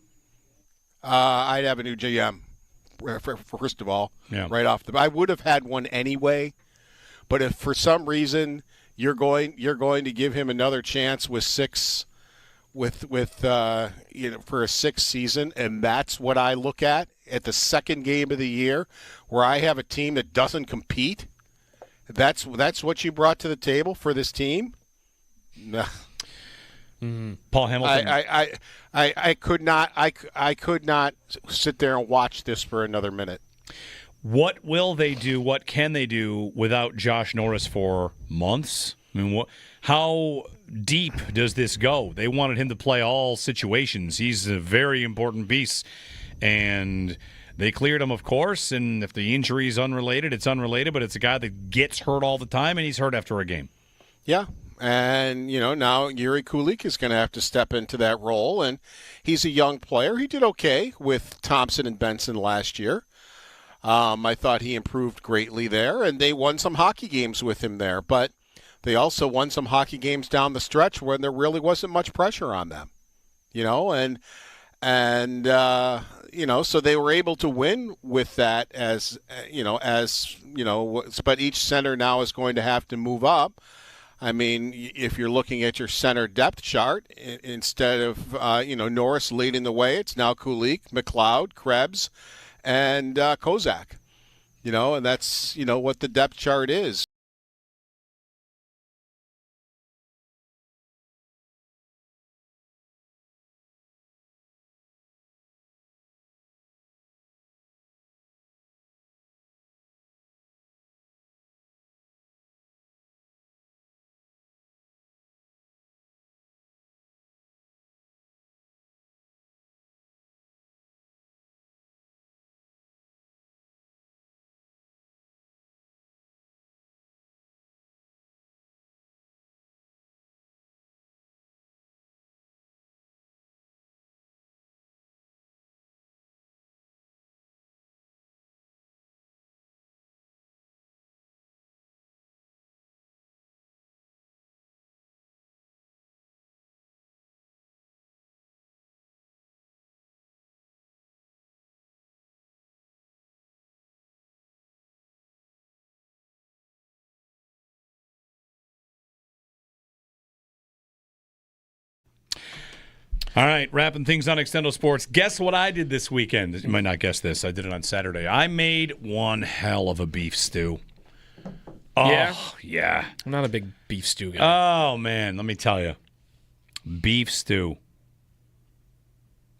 I'd have a new GM, first of all, right off the bat. I would have had one anyway, but if for some reason you're going to give him another chance with for a sixth season, and that's what I look at the second game of the year, where I have a team that doesn't compete. That's what you brought to the table for this team. No. Paul Hamilton. I could not sit there and watch this for another minute. What will they do? What can they do without Josh Norris for months? I mean, how deep does this go? They wanted him to play all situations. He's a very important piece, and they cleared him, of course. And if the injury is unrelated, it's unrelated. But it's a guy that gets hurt all the time, and he's hurt after a game. Yeah. And, now Yuri Kulik is going to have to step into that role. And he's a young player. He did okay with Thompson and Benson last year. I thought he improved greatly there. And they won some hockey games with him there. But they also won some hockey games down the stretch when there really wasn't much pressure on them. So they were able to win with that but each center now is going to have to move up. I mean, if you're looking at your center depth chart, instead of, Norris leading the way, it's now Kulik, McLeod, Krebs, and Kozak. And that's, what the depth chart is. All right, wrapping things on Extendo Sports. Guess what I did this weekend? You might not guess this. I did it on Saturday. I made one hell of a beef stew. Yeah? Oh, yeah. I'm not a big beef stew guy. Oh, man, let me tell you. Beef stew.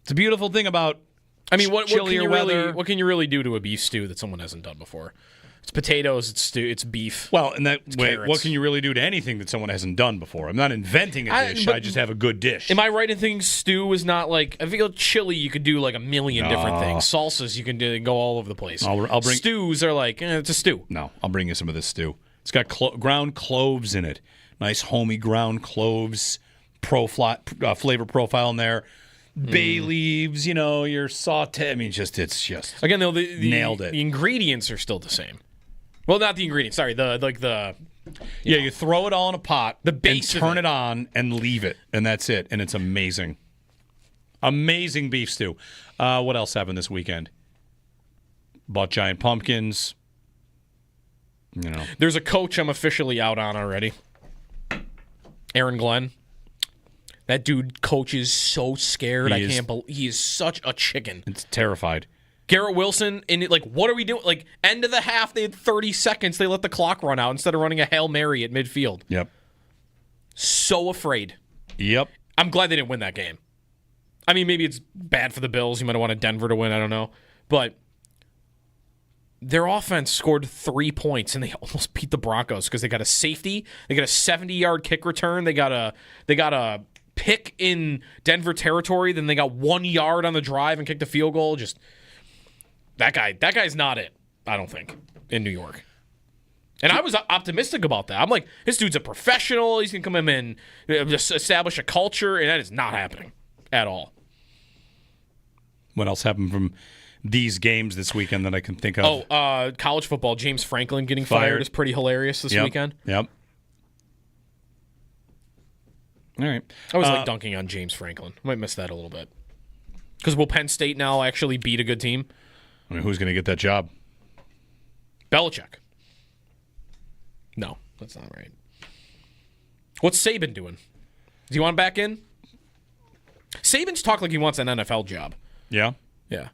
It's a beautiful thing about what can chillier you weather. what can you really do to a beef stew that someone hasn't done before? It's potatoes, it's stew, it's beef. Well, in that way, carrots. what can you really do to anything that someone hasn't done before? I'm not inventing a dish. I just have a good dish. Am I right in thinking stew is not like, I feel chili you could do like a million different things. Salsas you can do, go all over the place. I'll bring Stews are like, it's a stew. No, I'll bring you some of this stew. It's got ground cloves in it. Nice homey ground cloves, flavor profile in there. Bay leaves, your saute. I mean, it's just again though nailed it. The ingredients are still the same. Well, not the ingredients. Sorry, you throw it all in a pot, the base, and turn it on, and leave it, and that's it, and it's amazing. Amazing beef stew. What else happened this weekend? Bought giant pumpkins. There's a coach I'm officially out on already. Aaron Glenn. That dude coaches so scared. I can't believe he is such a chicken. It's terrified. Garrett Wilson, what are we doing? Like, end of the half, they had 30 seconds. They let the clock run out instead of running a Hail Mary at midfield. Yep. So afraid. Yep. I'm glad they didn't win that game. I mean, maybe it's bad for the Bills. You might have wanted Denver to win. I don't know. But their offense scored 3 points, and they almost beat the Broncos because they got a safety. They got a 70-yard kick return. They got a pick in Denver territory. Then they got 1 yard on the drive and kicked a field goal. Just... That guy's not it, I don't think, in New York. And I was optimistic about that. I'm like, this dude's a professional. He's going to come in and just establish a culture, and that is not happening at all. What else happened from these games this weekend that I can think of? College football. James Franklin getting fired is pretty hilarious this weekend. Yep. All right. I was dunking on James Franklin. I might miss that a little bit. Because will Penn State now actually beat a good team? I mean, who's going to get that job? Belichick. No, that's not right. What's Saban doing? Does he want back in? Saban's talked like he wants an NFL job. Yeah? Yeah.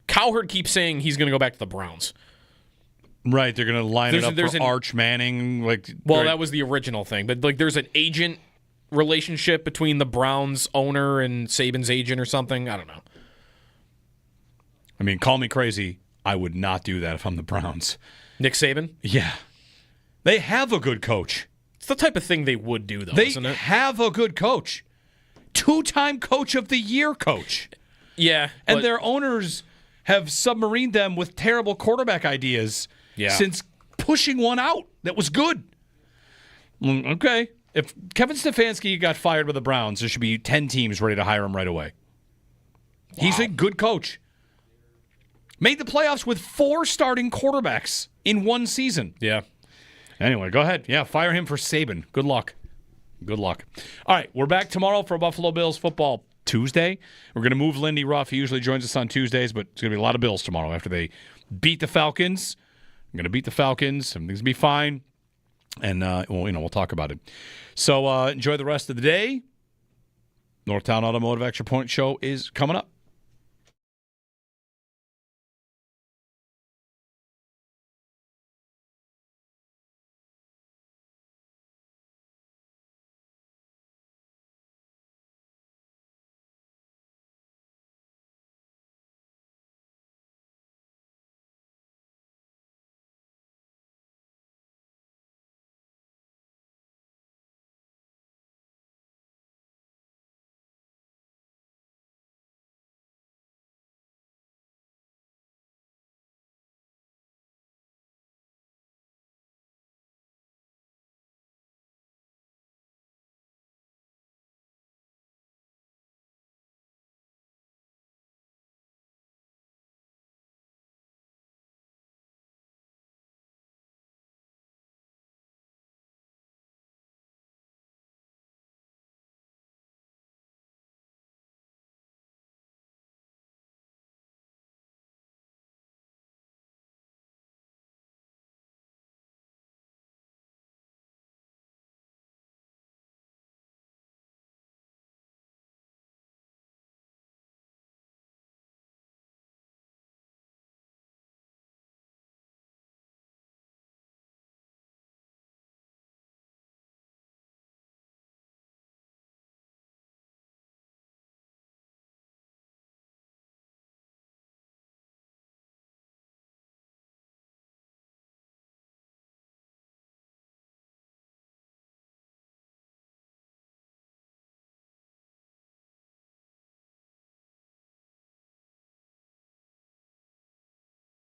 Cowherd keeps saying he's going to go back to the Browns. Right, they're going to line it up for Arch Manning. That was the original thing. But there's an agent relationship between the Browns owner and Saban's agent or something. I don't know. I mean, call me crazy. I would not do that if I'm the Browns. Nick Saban? Yeah. They have a good coach. It's the type of thing they would do, though, isn't it? They have a good coach. 2-time Coach of the Year coach. Yeah. And their owners have submarined them with terrible quarterback ideas since pushing one out that was good. Okay. If Kevin Stefanski got fired by the Browns, there should be 10 teams ready to hire him right away. Wow. He's a good coach. Made the playoffs with 4 starting quarterbacks in one season. Yeah. Anyway, go ahead. Yeah, fire him for Saban. Good luck. Good luck. All right, we're back tomorrow for Buffalo Bills football Tuesday. We're going to move Lindy Ruff. He usually joins us on Tuesdays, but it's going to be a lot of Bills tomorrow after they beat the Falcons. I'm going to beat the Falcons. Everything's going to be fine. And, we'll talk about it. So enjoy the rest of the day. Northtown Automotive Extra Point Show is coming up.